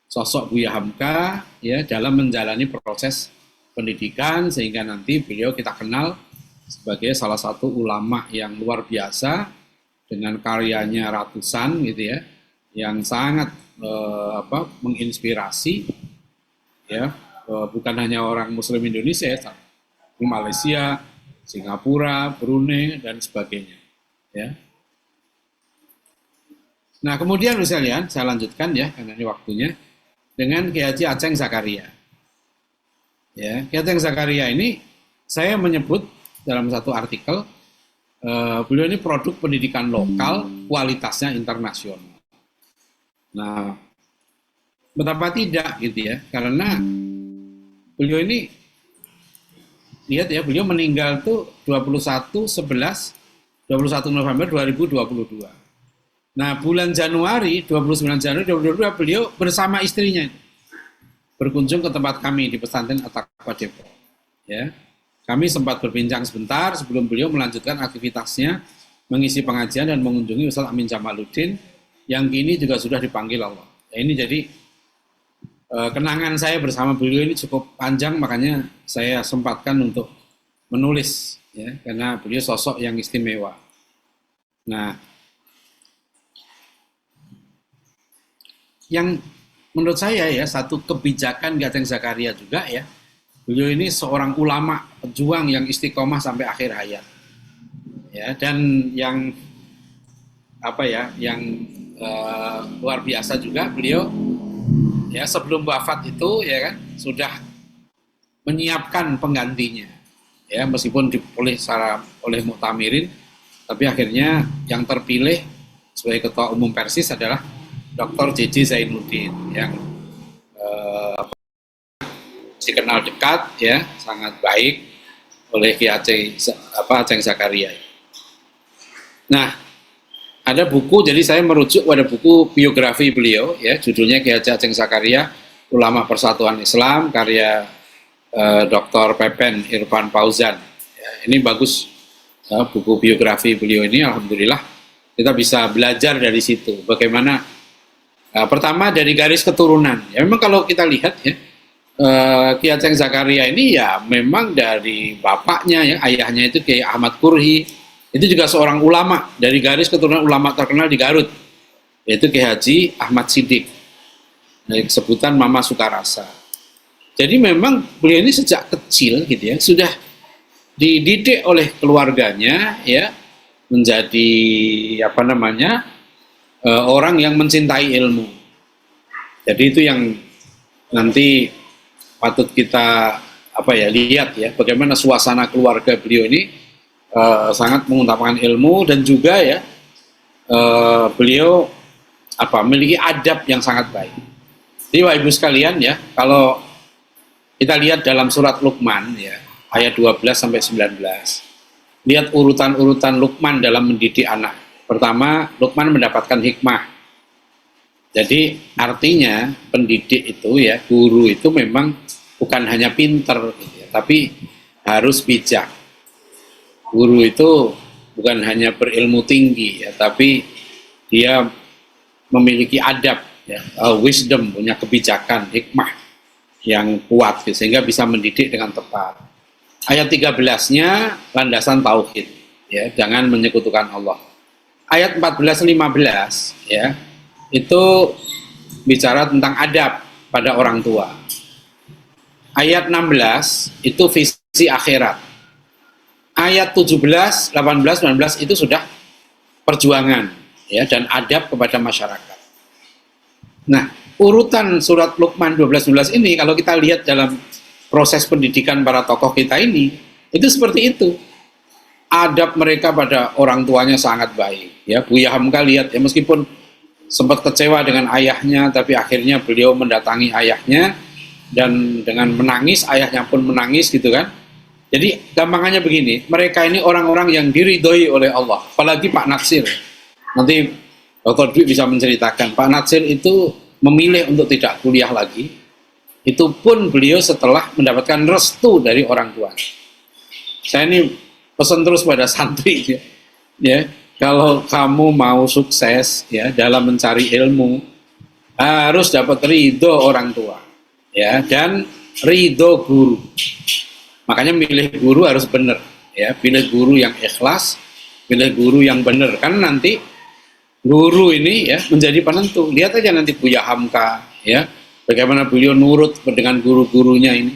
sosok Buya Hamka ya dalam menjalani proses pendidikan sehingga nanti beliau kita kenal sebagai salah satu ulama yang luar biasa dengan karyanya ratusan gitu ya, yang sangat menginspirasi ya, bukan hanya orang Muslim Indonesia ya, Malaysia, Singapura, Brunei dan sebagainya ya. Nah, kemudian misalnya saya lanjutkan ya karena ini waktunya dengan Kiai Haji Aceng Zakaria. Ya, Kiai Aceng Zakaria ini saya menyebut dalam satu artikel beliau ini produk pendidikan lokal kualitasnya internasional. Nah, betapa tidak gitu ya, karena beliau ini lihat ya, beliau meninggal tuh 21 November 2022. Nah, bulan Januari, 29 Januari 2022, beliau bersama istrinya berkunjung ke tempat kami di pesantren At-Taqwa Depok. Ya, kami sempat berbincang sebentar sebelum beliau melanjutkan aktivitasnya mengisi pengajian dan mengunjungi Ustaz Amin Jamaluddin yang kini juga sudah dipanggil Allah. Ya, ini jadi kenangan saya bersama beliau ini cukup panjang, makanya saya sempatkan untuk menulis, ya, karena beliau sosok yang istimewa. Nah, yang menurut saya ya satu kebijakan Kiai Aceng Zakaria juga ya, beliau ini seorang ulama pejuang yang istiqomah sampai akhir hayat ya, dan yang luar biasa juga beliau ya sebelum wafat itu ya kan sudah menyiapkan penggantinya ya, meskipun dipilih oleh Muktamirin, tapi akhirnya yang terpilih sebagai ketua umum Persis adalah Dr. JJ Zainuddin yang dikenal dekat ya, sangat baik oleh Kiai Aceng Zakaria. Nah, ada buku, jadi saya merujuk pada buku biografi beliau ya, judulnya Kiai Aceng Zakaria, Ulama Persatuan Islam, karya Dr. Pepen Irfan Fauzan. Ya, ini bagus buku biografi beliau ini, alhamdulillah kita bisa belajar dari situ bagaimana. Pertama dari garis keturunan. Ya, memang kalau kita lihat ya, Kiai Aceng Zakaria ini ya memang dari bapaknya ya, ayahnya itu Kiai Ahmad Kurhi, itu juga seorang ulama dari garis keturunan ulama terkenal di Garut, yaitu Kiai Haji Ahmad Siddiq, dari sebutan Mama Sukarasa. Jadi memang beliau ini sejak kecil gitu ya sudah dididik oleh keluarganya ya menjadi orang yang mencintai ilmu. Jadi itu yang nanti patut kita lihat ya, bagaimana suasana keluarga beliau ini sangat mengutamakan ilmu, dan juga ya beliau memiliki adab yang sangat baik. Jadi Bapak Ibu sekalian ya, kalau kita lihat dalam surat Luqman ya, ayat 12 sampai 19. Lihat urutan-urutan Luqman dalam mendidik anak. Pertama, Luqman mendapatkan hikmah. Jadi artinya pendidik itu ya, guru itu memang bukan hanya pinter, gitu ya, tapi harus bijak. Guru itu bukan hanya berilmu tinggi, ya, tapi dia memiliki adab, ya, wisdom, punya kebijakan, hikmah yang kuat, gitu, sehingga bisa mendidik dengan tepat. Ayat 13-nya landasan tauhid, ya, jangan menyekutukan Allah. Ayat 14-15 ya, itu bicara tentang adab pada orang tua. Ayat 16 itu visi akhirat. ayat 17, 18, 19 itu sudah perjuangan ya dan adab kepada masyarakat. Nah, urutan surat Luqman 12-12 ini kalau kita lihat dalam proses pendidikan para tokoh kita ini, itu seperti itu. Adab mereka pada orang tuanya sangat baik. Ya, Buya Hamka lihat ya, meskipun sempat kecewa dengan ayahnya, tapi akhirnya beliau mendatangi ayahnya dan dengan menangis, ayahnya pun menangis gitu kan. Jadi gampangannya begini, mereka ini orang-orang yang diridhoi oleh Allah. Apalagi Pak Natsir. Nanti Dr. Dwi bisa menceritakan, Pak Natsir itu memilih untuk tidak kuliah lagi. Itu pun beliau setelah mendapatkan restu dari orang tua. Saya ini pesan terus pada santri ya, kalau kamu mau sukses ya dalam mencari ilmu, harus dapat ridho orang tua ya, dan ridho guru. Makanya milih guru harus benar ya, pilih guru yang ikhlas, pilih guru yang benar, kan nanti guru ini ya menjadi penentu. Lihat aja nanti Buya Hamka ya, bagaimana beliau nurut dengan guru-gurunya ini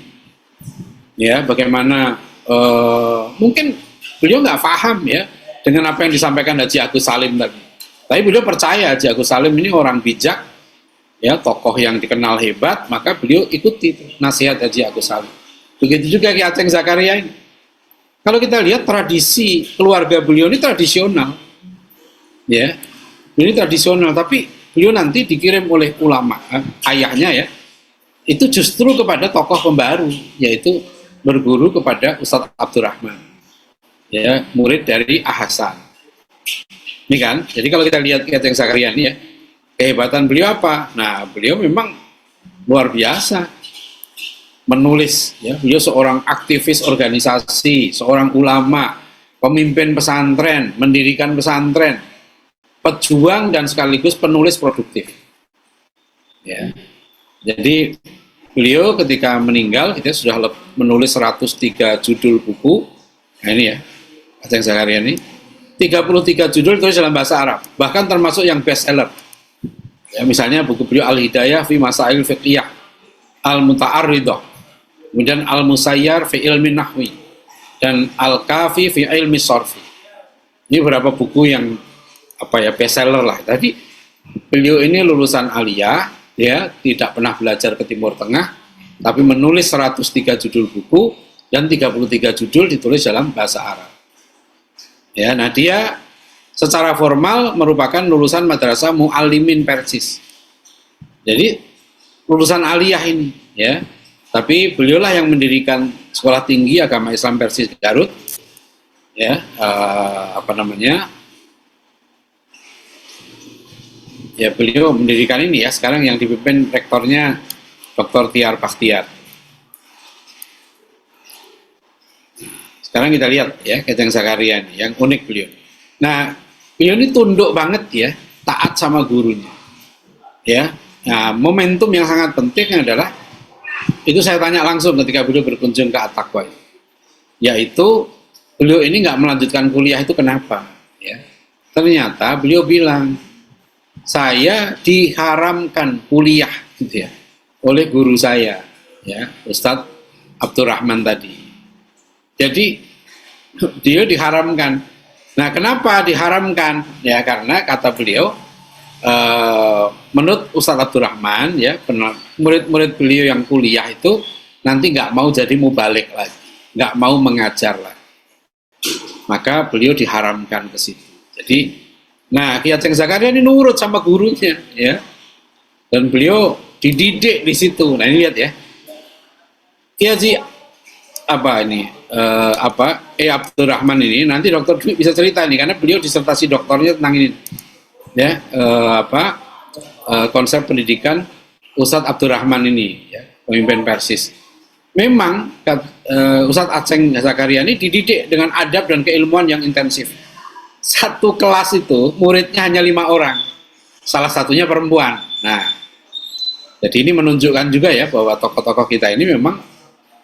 ya, bagaimana mungkin beliau nggak paham ya dengan apa yang disampaikan Haji Agus Salim tadi, tapi beliau percaya Haji Agus Salim ini orang bijak ya, tokoh yang dikenal hebat, maka beliau ikuti nasihat Haji Agus Salim. Begitu juga Ki Aceng Zakaria ini. Kalau kita lihat tradisi keluarga beliau ini tradisional, ya, ini tradisional. Tapi beliau nanti dikirim oleh ulama, ayahnya ya, itu justru kepada tokoh pembaru, yaitu berguru kepada Ustadz Abdurrahman, ya, murid dari Ahsan. Ini kan, jadi kalau kita lihat Ki Aceng Zakaria ini ya, kehebatan beliau apa? Nah, beliau memang luar biasa. Menulis ya, beliau seorang aktivis organisasi, seorang ulama, pemimpin pesantren, mendirikan pesantren, pejuang dan sekaligus penulis produktif. Ya. Jadi beliau ketika meninggal kita sudah menulis 103 judul buku. Nah ini ya, Aceng Zakaria ini 33 judul ditulis dalam bahasa Arab, bahkan termasuk yang best seller. Ya, misalnya buku beliau Al-Hidayah fi Masail Fiqhiyah, Al-Muta'arridah, kemudian Al-Musayyar fi ilmi nahwi, dan Al-Kafi fi ilmi sorfi. Ini beberapa buku yang bestseller lah. Tadi beliau ini lulusan aliyah, ya, tidak pernah belajar ke Timur Tengah, tapi menulis 103 judul buku dan 33 judul ditulis dalam bahasa Arab. Ya, nah dia secara formal merupakan lulusan Madrasah Muallimin Persis. Jadi lulusan aliyah ini, ya. Tapi beliaulah yang mendirikan Sekolah Tinggi Agama Islam Persis Garut, ya, ya beliau mendirikan ini ya. Sekarang yang dipimpin rektornya Dr. Tiar Bakhtiar. Sekarang kita lihat ya Aceng Zakaria ini, yang unik beliau. Nah, beliau ini tunduk banget ya, taat sama gurunya. Ya, nah momentum yang sangat penting adalah itu saya tanya langsung ketika beliau berkunjung ke At-Taqwa, yaitu beliau ini nggak melanjutkan kuliah itu kenapa? Ya, ternyata beliau bilang, saya diharamkan kuliah gitu ya oleh guru saya, ya, Ustadz Abdurrahman tadi. Jadi dia diharamkan. Nah, kenapa diharamkan? Ya karena kata beliau, menurut Ustadz Abdurrahman ya, murid-murid beliau yang kuliah itu nanti nggak mau jadi mubalik lagi, nggak mau mengajar lagi, maka beliau diharamkan ke situ. Jadi, nah Ki Aceng Zakaria ini nurut sama gurunya ya, dan beliau dididik di situ. Nah ini lihat ya, Ki Haji Abdurrahman ini, nanti Dr. Dwi bisa cerita nih, karena beliau disertasi doktornya tentang ini. Ya, konsep pendidikan Ustadz Abdurrahman ini, ya, pemimpin Persis. Memang Ustadz Aceng Zakaria ini dididik dengan adab dan keilmuan yang intensif. Satu kelas itu muridnya hanya 5 orang, salah satunya perempuan. Nah, jadi ini menunjukkan juga ya bahwa tokoh-tokoh kita ini memang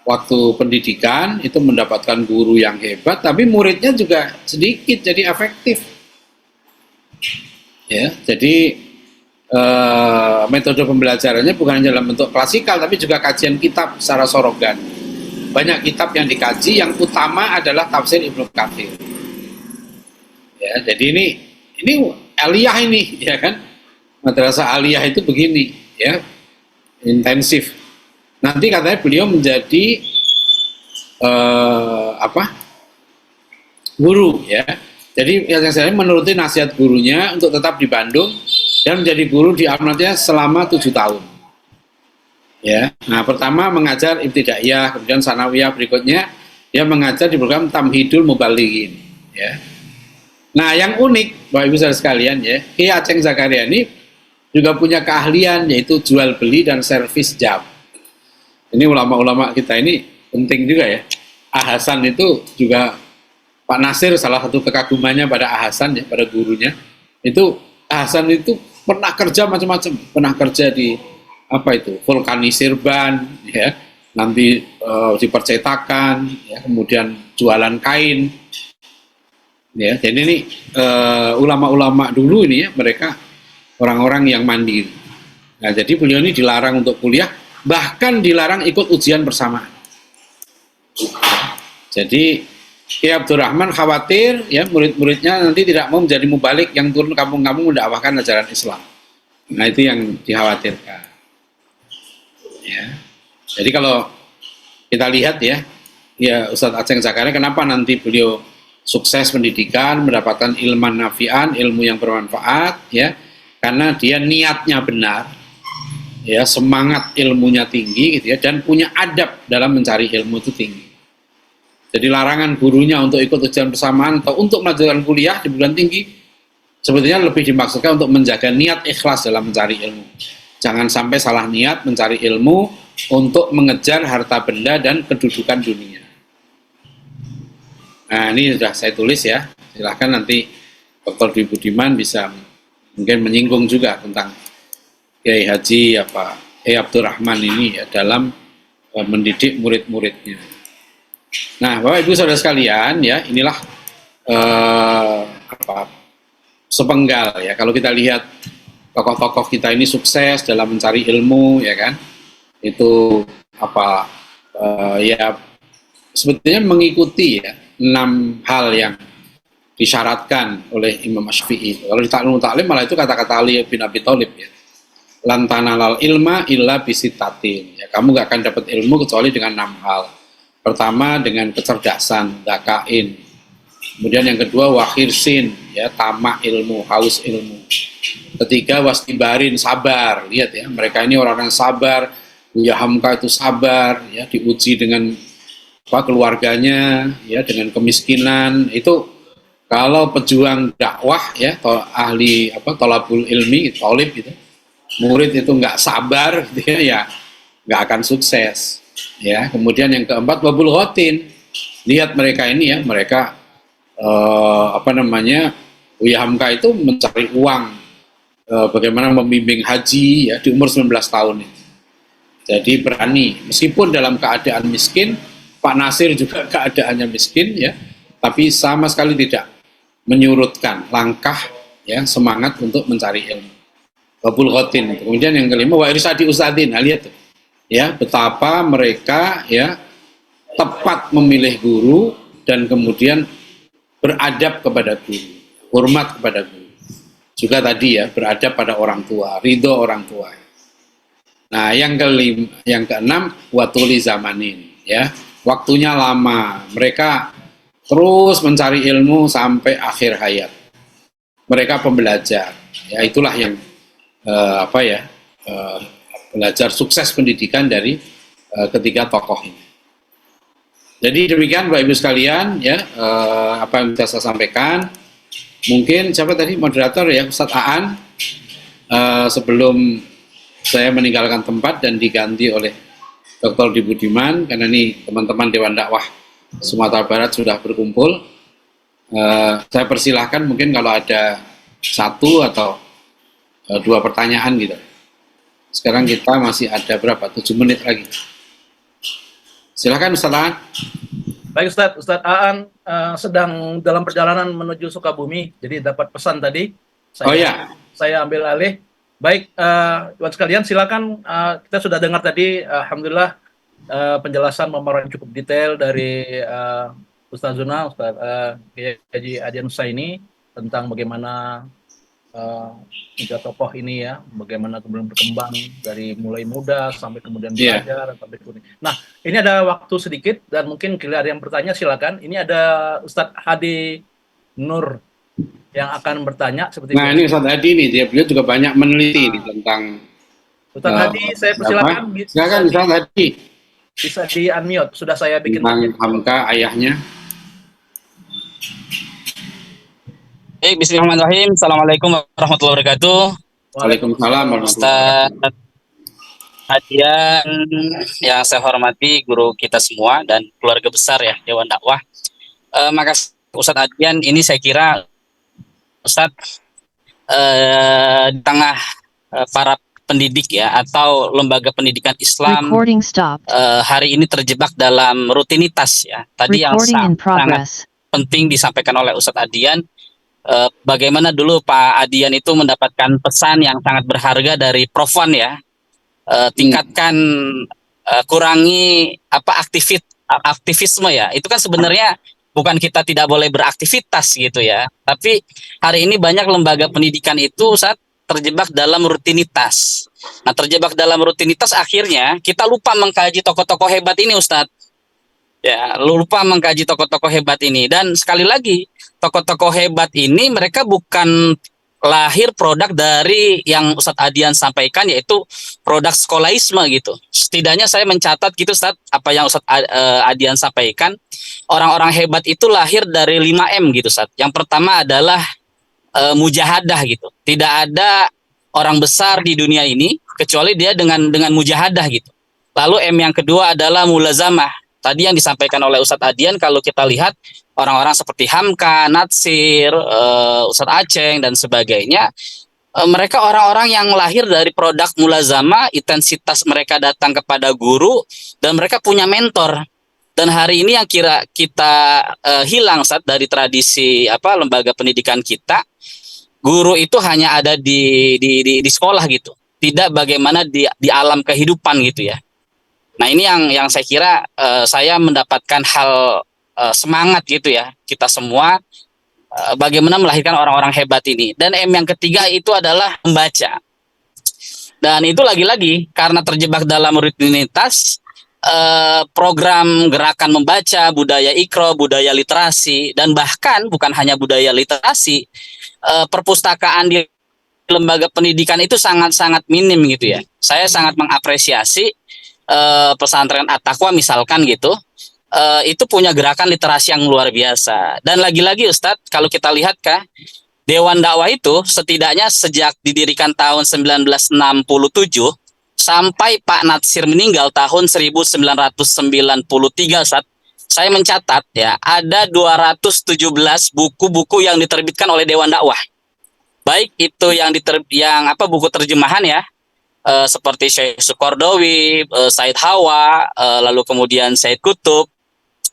waktu pendidikan itu mendapatkan guru yang hebat, tapi muridnya juga sedikit, jadi efektif. Ya, jadi metode pembelajarannya bukan hanya dalam bentuk klasikal, tapi juga kajian kitab secara sorogan. banyak kitab yang dikaji, yang utama adalah tafsir Ibnu Katsir. Ya, jadi ini aliyah ini, ya kan? Madrasah aliyah itu begini, ya, intensif. Nanti katanya beliau menjadi guru, ya. Jadi yang saya menuruti nasihat gurunya untuk tetap di Bandung dan menjadi guru di Almatiyah selama 7 tahun. Ya, nah pertama mengajar ibtidaiyah, kemudian sanawiyah, berikutnya dia mengajar di program Tamhidul Mubalighin. Ya. Nah yang unik, Bapak Ibu saudara sekalian, ya, Ki Aceng Zakaria ini juga punya keahlian yaitu jual beli dan servis jam. Ini ulama-ulama kita ini penting juga ya. Hasan itu juga Pak Nasir salah satu kekagumannya pada Hasan, ya, pada gurunya itu Hasan itu pernah kerja macam-macam, pernah kerja di apa itu vulkanisir ban, ya, nanti di percetakan, ya, kemudian jualan kain, ya. Jadi ini ulama-ulama dulu ini, ya, mereka orang-orang yang mandiri. Nah, jadi beliau ini dilarang untuk kuliah, bahkan dilarang ikut ujian bersamaan. Jadi Ki Abdurrahman khawatir, ya, murid-muridnya nanti tidak mau menjadi mubalik yang turun kampung-kampung mendakwahkan ajaran Islam. Nah, itu yang dikhawatirkan. Ya. Jadi kalau kita lihat, ya Ustadz Aceng Zakaria, kenapa nanti beliau sukses pendidikan, mendapatkan ilman nafi'an, ilmu yang bermanfaat, ya, karena dia niatnya benar, ya, semangat ilmunya tinggi, gitu ya, dan punya adab dalam mencari ilmu itu tinggi. Jadi larangan gurunya untuk ikut ujian bersamaan atau untuk melanjutkan kuliah di perguruan tinggi sebetulnya lebih dimaksudkan untuk menjaga niat ikhlas dalam mencari ilmu. Jangan sampai salah niat mencari ilmu untuk mengejar harta benda dan kedudukan dunia. Nah, ini sudah saya tulis, ya. Silahkan nanti Dr. Dwi Budiman bisa mungkin menyinggung juga tentang Kiai Haji Abdurrahman ini, ya, dalam mendidik murid-muridnya. Nah, Bapak Ibu saudara sekalian, ya, inilah sepenggal, ya. Kalau kita lihat tokoh-tokoh kita ini sukses dalam mencari ilmu, ya kan, itu ya sebetulnya mengikuti, ya, 6 hal yang disyaratkan oleh Imam Syafi'i. Kalau di Ta'limul Ta'lim malah itu kata-kata Ali bin Abi Thalib, ya. Lantanalal ilma illa bisitatin. Ya, kamu gak akan dapat ilmu kecuali dengan 6 hal. Pertama dengan kecerdasan, dakain. Kemudian yang kedua wahirsin, ya, tamak ilmu, haus ilmu. Ketiga wastibarin, sabar. Lihat, ya, mereka ini orang-orang sabar. Buya Hamka itu sabar, ya, diuji dengan keluarganya, ya, dengan kemiskinan. Itu kalau pejuang dakwah, ya, ahli tolabul ilmi, tolib gitu, murid itu nggak sabar, gitu, ya nggak akan sukses. Ya, kemudian yang keempat wabul hotin. Lihat mereka ini, ya, mereka Buya Hamka itu mencari uang, bagaimana membimbing haji, ya, di umur 19 tahun itu. Jadi berani, meskipun dalam keadaan miskin, Pak Nasir juga keadaannya miskin, ya, tapi sama sekali tidak menyurutkan langkah, ya, semangat untuk mencari ilmu. Wabul hotin. Kemudian yang kelima wa irsadi ustadin. Nah, lihat tuh, ya, betapa mereka, ya, tepat memilih guru dan kemudian beradab kepada guru, hormat kepada guru. Juga tadi, ya, beradab pada orang tua, ridho orang tua. Nah, yang keenam watuli zamanin, ya, waktunya lama. Mereka terus mencari ilmu sampai akhir hayat. Mereka pembelajar, ya, itulah yang belajar sukses pendidikan dari ketiga tokoh ini. Jadi demikian Bapak Ibu sekalian, ya, apa yang bisa saya sampaikan. Mungkin siapa tadi moderator, ya, Ustadz Aan, sebelum saya meninggalkan tempat dan diganti oleh Dr. Dwi Budiman, karena ini teman-teman Dewan Dakwah Sumatera Barat sudah berkumpul, saya persilahkan mungkin kalau ada 1 atau 2 pertanyaan gitu. Sekarang kita masih ada berapa? 7 menit lagi. Silakan Ustaz Aan. Baik Ustadz Aan sedang dalam perjalanan menuju Sukabumi, jadi dapat pesan tadi. Saya ambil alih. Baik, teman sekalian, silakan. Kita sudah dengar tadi, alhamdulillah penjelasan pemaparan cukup detail dari Ustaz Zuna, Ustaz Kiai Haji Adian Husaini tentang bagaimana tiga tokoh ini ya, bagaimana kemudian berkembang dari mulai muda sampai kemudian belajar sampai kemudian. Nah, ini ada waktu sedikit dan mungkin kalau ada yang bertanya silakan. Ini ada Ustadz Hadi Nur yang akan bertanya seperti Nah, ini Ustadz Hadi nih, beliau juga banyak meneliti tentang Ustadz Hadi, saya persilakan. Silakan Ustadz Hadi. Bisa di unmute, sudah saya bikin tentang Hamka ayahnya. Bismillahirrahmanirrahim. Assalamualaikum warahmatullahi wabarakatuh. Waalaikumsalam Ustaz Adian yang saya hormati, guru kita semua dan keluarga besar ya Dewan Dakwah. Makasih Ustaz Adian. Ini saya kira Ustaz di tengah para pendidik ya atau lembaga pendidikan Islam hari ini terjebak dalam rutinitas ya. Tadi yang sangat penting disampaikan oleh Ustaz Adian. Bagaimana dulu Pak Adian itu mendapatkan pesan yang sangat berharga dari Prof Wan ya, tingkatkan kurangi aktivisme ya. Itu kan sebenarnya bukan kita tidak boleh beraktivitas gitu ya, tapi hari ini banyak lembaga pendidikan itu saat terjebak dalam rutinitas. Nah, terjebak dalam rutinitas akhirnya kita lupa mengkaji tokoh-tokoh hebat ini, Ustadz. Ya, lupa mengkaji tokoh-tokoh hebat ini. Dan sekali lagi, tokoh-tokoh hebat ini mereka bukan lahir produk dari yang Ustadz Adian sampaikan, yaitu produk skolaisme gitu. Setidaknya saya mencatat gitu Ustadz, apa yang Ustadz Adian sampaikan, orang-orang hebat itu lahir dari 5M gitu Ustadz. Yang pertama adalah mujahadah gitu. Tidak ada orang besar di dunia ini kecuali dia dengan mujahadah gitu. Lalu M yang kedua adalah mulazamah. Tadi yang disampaikan oleh Ustadz Adian, kalau kita lihat orang-orang seperti Hamka, Natsir, Ustadz Aceng dan sebagainya, mereka orang-orang yang lahir dari produk mulazamah, intensitas mereka datang kepada guru dan mereka punya mentor. Dan hari ini yang kita hilang saat dari tradisi lembaga pendidikan kita, guru itu hanya ada di sekolah gitu, tidak bagaimana di alam kehidupan gitu ya. Nah, ini yang saya kira saya mendapatkan hal semangat gitu ya, kita semua bagaimana melahirkan orang-orang hebat ini. Dan M yang ketiga itu adalah membaca. Dan itu lagi-lagi karena terjebak dalam rutinitas, program gerakan membaca, budaya ikro, budaya literasi, dan bahkan bukan hanya budaya literasi, perpustakaan di lembaga pendidikan itu sangat-sangat minim gitu ya. Saya sangat mengapresiasi pesantren At-Taqwa misalkan gitu, itu punya gerakan literasi yang luar biasa. Dan lagi-lagi Ustadz, kalau kita lihat Dewan Dakwah itu setidaknya sejak didirikan tahun 1967 sampai Pak Natsir meninggal tahun 1993 Ustadz, saya mencatat ya ada 217 buku-buku yang diterbitkan oleh Dewan Dakwah. Baik itu yang buku terjemahan ya, seperti Syekh Sukordowi, Said Hawa, lalu kemudian Said Kutub,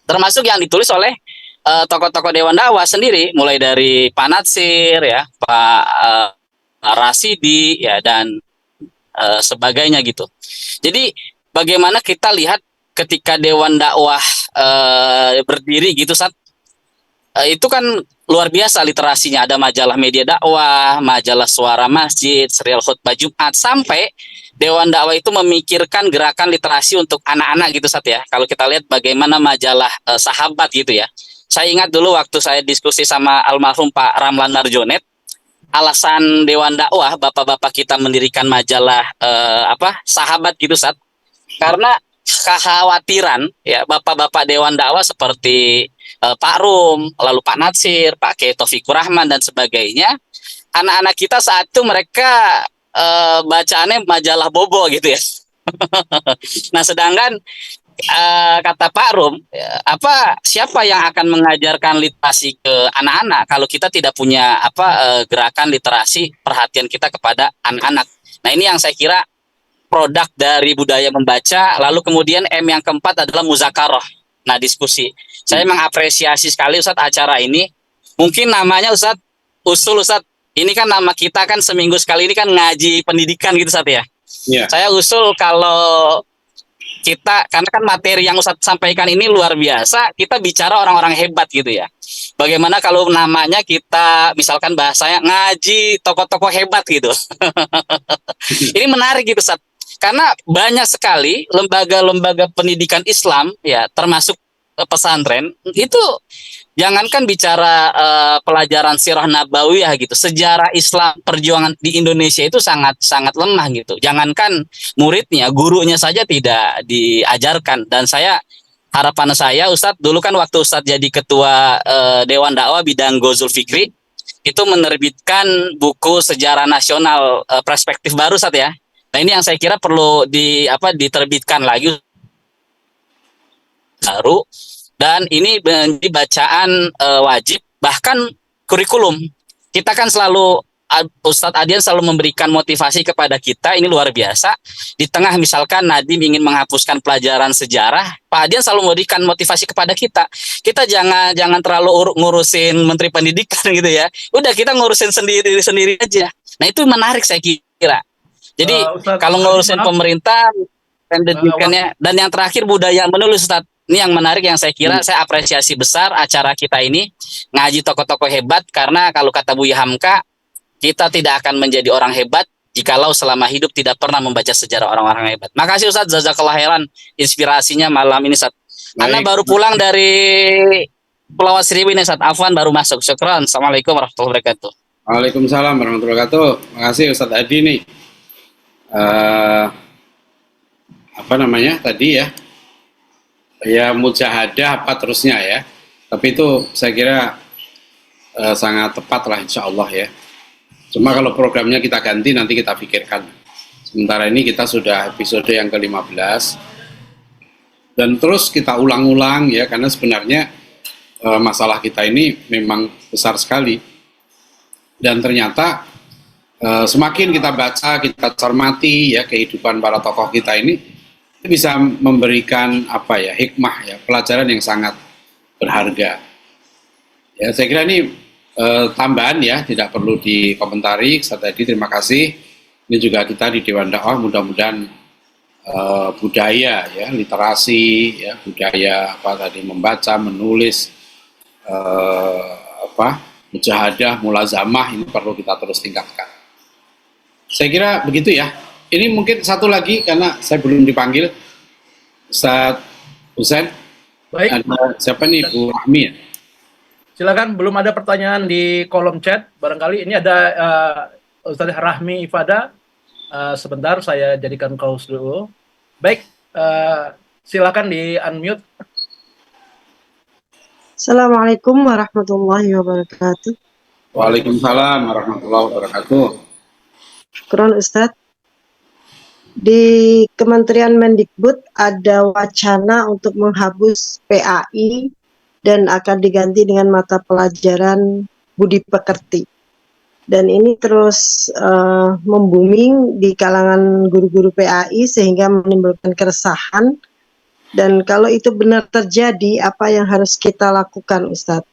termasuk yang ditulis oleh tokoh-tokoh Dewan Dakwah sendiri, mulai dari Pak Natsir ya, Pak Rasidi ya, dan sebagainya gitu. Jadi bagaimana kita lihat ketika Dewan Dakwah berdiri gitu saat itu kan luar biasa literasinya, ada majalah Media Dakwah, majalah Suara Masjid, serial khutbah Jumat, sampai Dewan Dakwah itu memikirkan gerakan literasi untuk anak-anak gitu Sat ya. Kalau kita lihat bagaimana majalah Sahabat gitu ya. Saya ingat dulu waktu saya diskusi sama almarhum Pak Ramlan Marjonet, alasan Dewan Dakwah, bapak-bapak kita mendirikan majalah Sahabat gitu Sat, karena kekhawatiran ya bapak-bapak Dewan Dakwah seperti Pak Rum, lalu Pak Natsir, Pak Kiai Taufikur Rahman dan sebagainya, anak-anak kita saat itu mereka bacaannya majalah bobo gitu ya. Nah, sedangkan kata Pak Rum, siapa yang akan mengajarkan literasi ke anak-anak kalau kita tidak punya gerakan literasi, perhatian kita kepada anak-anak. Nah, ini yang saya kira produk dari budaya membaca. Lalu kemudian M yang keempat adalah muzakarah. Nah, diskusi. Saya mengapresiasi sekali Ustadz acara ini. Mungkin namanya Ustadz usul Ustadz. Ini kan nama kita kan seminggu sekali ini kan ngaji pendidikan gitu Ustadz ya. Yeah. Saya usul kalau kita, karena kan materi yang Ustadz sampaikan ini luar biasa, kita bicara orang-orang hebat gitu ya. Bagaimana kalau namanya kita misalkan bahasanya ngaji tokoh-tokoh hebat gitu. Ini menarik gitu Ustadz. Karena banyak sekali lembaga-lembaga pendidikan Islam ya, termasuk pesantren itu, jangankan bicara pelajaran sirah nabawiyah gitu, sejarah Islam perjuangan di Indonesia itu sangat sangat lemah gitu. Jangankan muridnya, gurunya saja tidak diajarkan. Dan harapan saya Ustadz, dulu kan waktu Ustadz jadi ketua Dewan Dakwah bidang Ghazul Fikri, itu menerbitkan buku sejarah nasional perspektif baru Ustadz ya. Nah ini yang saya kira perlu diterbitkan lagi baru, dan ini menjadi bacaan wajib, bahkan kurikulum. Kita kan selalu, Ustadz Adian selalu memberikan motivasi kepada kita, ini luar biasa. Di tengah misalkan Nadiem ingin menghapuskan pelajaran sejarah, Pak Adian selalu memberikan motivasi kepada kita. Kita jangan terlalu ngurusin Menteri Pendidikan gitu ya. Udah, kita ngurusin sendiri aja. Nah itu menarik saya kira. Jadi kalau ngurusin pemerintah, pendidikannya, dan yang terakhir budaya menulis Ustadz. Ini yang menarik, yang saya kira saya apresiasi besar acara kita ini, ngaji tokoh-tokoh hebat, karena kalau kata Buya Hamka, kita tidak akan menjadi orang hebat jikalau selama hidup tidak pernah membaca sejarah orang-orang hebat. Makasih Ustadz, jazakallah khairan inspirasinya malam ini Ustadz. Anda baru pulang dari Pulau Seribu ini Ustadz, Afwan baru masuk. Syukran. Assalamualaikum warahmatullahi wabarakatuh. Waalaikumsalam warahmatullahi wabarakatuh. Makasih Ustadz Adi nih. Tadi ya mujahadah apa terusnya ya, tapi itu saya kira sangat tepat lah insya Allah ya. Cuma kalau programnya kita ganti nanti kita pikirkan. Sementara ini kita sudah episode yang ke-15 dan terus kita ulang-ulang ya, karena sebenarnya masalah kita ini memang besar sekali, dan ternyata semakin kita baca, kita cermati ya kehidupan para tokoh kita ini, bisa memberikan hikmah ya, pelajaran yang sangat berharga. Ya, saya kira ini tambahan ya, tidak perlu dikomentari. Tadi terima kasih. Ini juga kita di Dewan Dakwah mudah-mudahan budaya ya, literasi ya, budaya membaca, menulis, mujahadah, mulazamah, ini perlu kita terus tingkatkan. Saya kira begitu ya. Ini mungkin satu lagi karena saya belum dipanggil, Ustaz Husain. Baik. Ada siapa nih, Bu Rahmi ya? Silakan, belum ada pertanyaan di kolom chat. Barangkali ini ada Ustaz Rahmi Ifada. Sebentar saya jadikan close dulu. Baik, silakan di unmute. Assalamualaikum warahmatullahi wabarakatuh. Waalaikumsalam warahmatullahi wabarakatuh. Syukran Ustadz. Di Kementerian Mendikbud ada wacana untuk menghapus PAI dan akan diganti dengan mata pelajaran budi pekerti. Dan ini terus membooming di kalangan guru-guru PAI sehingga menimbulkan keresahan. Dan kalau itu benar terjadi, apa yang harus kita lakukan Ustadz?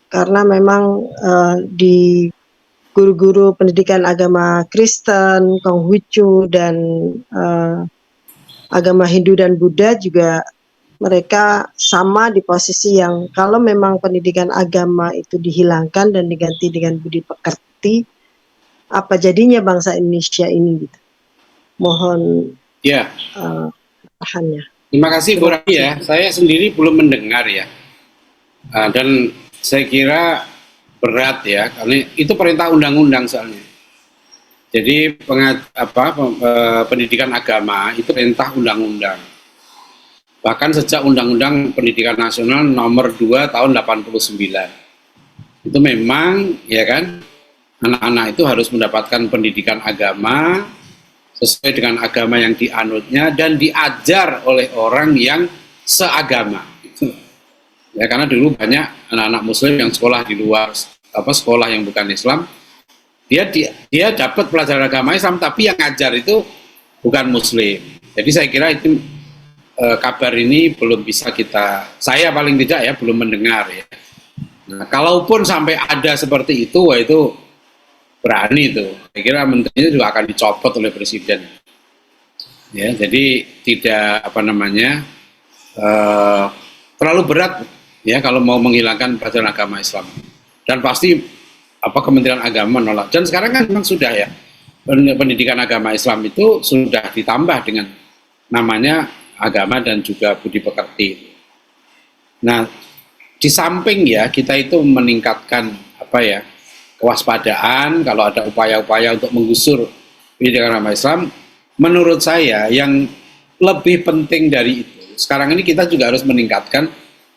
Karena memang di guru-guru pendidikan agama Kristen, Konghucu, dan agama Hindu dan Buddha juga mereka sama di posisi yang kalau memang pendidikan agama itu dihilangkan dan diganti dengan budi pekerti, apa jadinya bangsa Indonesia ini gitu. Mohon ya arahannya. Terima kasih Bu Rahmi ya. Saya sendiri belum mendengar ya. Dan saya kira berat ya, karena itu perintah undang-undang soalnya. Jadi pendidikan agama itu perintah undang-undang. Bahkan sejak Undang-Undang Pendidikan Nasional nomor 2 tahun 89. Itu memang ya kan, anak-anak itu harus mendapatkan pendidikan agama sesuai dengan agama yang dianutnya dan diajar oleh orang yang seagama. Ya, karena dulu banyak anak-anak muslim yang sekolah di luar sekolah yang bukan Islam, dia dapat pelajaran agama Islam tapi yang ngajar itu bukan muslim. Jadi saya kira itu kabar ini belum bisa saya paling tidak ya belum mendengar ya. Nah, kalaupun sampai ada seperti itu, wah itu berani itu. Saya kira menterinya juga akan dicopot oleh presiden. Ya, jadi tidak terlalu berat ya kalau mau menghilangkan pelajaran agama Islam. Dan pasti Kementerian Agama menolak. Dan sekarang kan memang sudah ya, pendidikan agama Islam itu sudah ditambah dengan namanya agama dan juga budi pekerti. Nah, di samping ya kita itu meningkatkan kewaspadaan kalau ada upaya-upaya untuk menggusur pendidikan agama Islam, menurut saya yang lebih penting dari itu, sekarang ini kita juga harus meningkatkan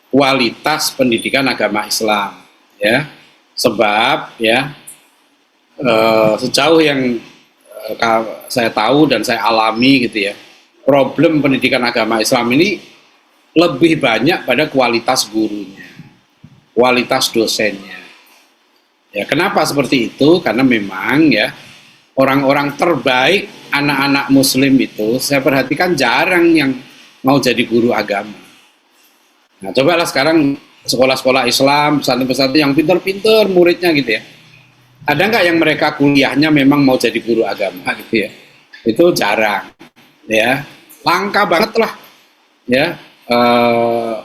kualitas pendidikan agama Islam, ya. Sebab ya sejauh yang saya tahu dan saya alami gitu ya, problem pendidikan agama Islam ini lebih banyak pada kualitas gurunya, kualitas dosennya. Ya, kenapa seperti itu? Karena memang ya orang-orang terbaik anak-anak Muslim itu saya perhatikan jarang yang mau jadi guru agama. Nah, cobalah sekarang sekolah-sekolah Islam, pesantren-pesantren yang pinter-pinter muridnya gitu ya. Ada nggak yang mereka kuliahnya memang mau jadi guru agama gitu ya? Itu jarang, ya. Langka banget lah, ya.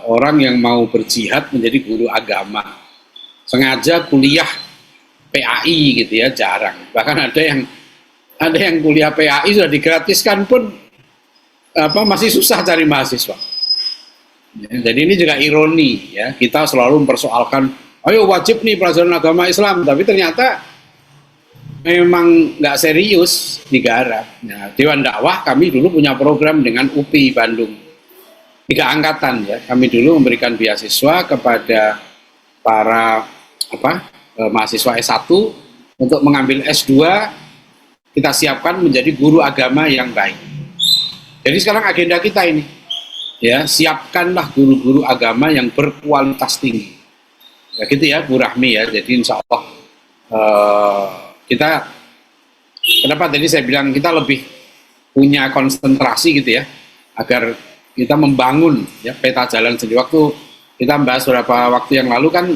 Orang yang mau berjihad menjadi guru agama, sengaja kuliah PAI gitu ya, jarang. Bahkan ada yang kuliah PAI sudah digratiskan pun masih susah cari mahasiswa. Ya, jadi ini juga ironi ya, kita selalu mempersoalkan ayo wajib nih pelajaran agama Islam, tapi ternyata memang nggak serius digarap. Nah, Dewan Dakwah kami dulu punya program dengan UPI Bandung 3 angkatan ya, kami dulu memberikan beasiswa kepada para mahasiswa S1 untuk mengambil S2, kita siapkan menjadi guru agama yang baik. Jadi sekarang agenda kita ini ya, siapkanlah guru-guru agama yang berkualitas tinggi. Ya gitu ya Bu Rahmi ya. Jadi insya Allah kita, kenapa tadi saya bilang kita lebih punya konsentrasi gitu ya, agar kita membangun ya peta jalan sendiri. Waktu kita bahas beberapa waktu yang lalu kan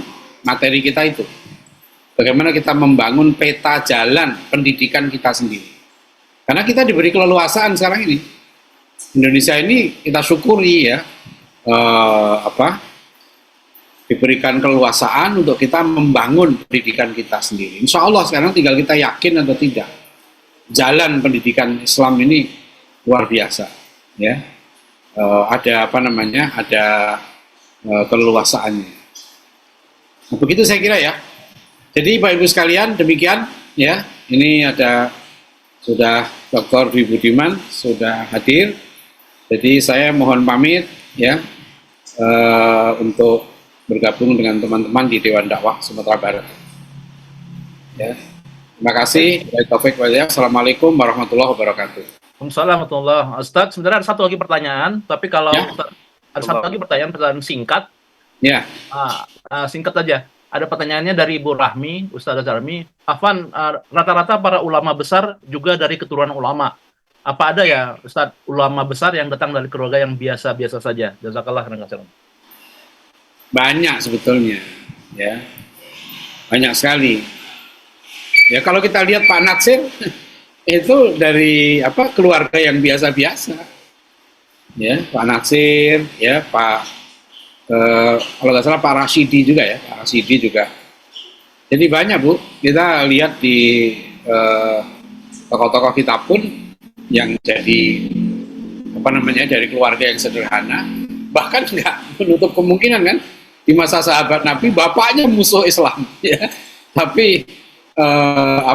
materi kita itu bagaimana kita membangun peta jalan pendidikan kita sendiri. Karena kita diberi keleluasaan sekarang ini. Indonesia ini kita syukuri ya, diberikan keleluasaan untuk kita membangun pendidikan kita sendiri. Insya Allah sekarang tinggal kita yakin atau tidak, jalan pendidikan Islam ini luar biasa, ya. Ada keleluasaannya. Nah, begitu saya kira ya. Jadi Bapak Ibu sekalian demikian ya. Ini sudah Dr. Dwi Budiman sudah hadir. Jadi saya mohon pamit ya untuk bergabung dengan teman-teman di Dewan Dakwah Sumatera Barat. Ya. Terima kasih. Assalamualaikum warahmatullahi wabarakatuh. Waalaikumsalam warahmatullahi wabarakatuh. Ustadz, sebenarnya ada satu lagi pertanyaan, tapi kalau ya. Ada satu lagi pertanyaan singkat. Ya. Singkat aja. Ada pertanyaannya dari Ibu Rahmi, Ustazah Zarmi. Afwan, rata-rata para ulama besar juga dari keturunan ulama. Apa ada ya Ustadz ulama besar yang datang dari keluarga yang biasa-biasa saja? Jazakallah khairan. Banyak sebetulnya, ya. Banyak sekali. Ya kalau kita lihat Pak Natsir itu dari keluarga yang biasa-biasa. Ya, Pak Natsir, ya kalau nggak salah Pak Rasidi juga ya, Pak Rasidi juga. Jadi banyak Bu, kita lihat di tokoh-tokoh kita pun yang jadi dari keluarga yang sederhana, bahkan nggak menutup kemungkinan kan di masa sahabat Nabi bapaknya musuh Islam, ya, tapi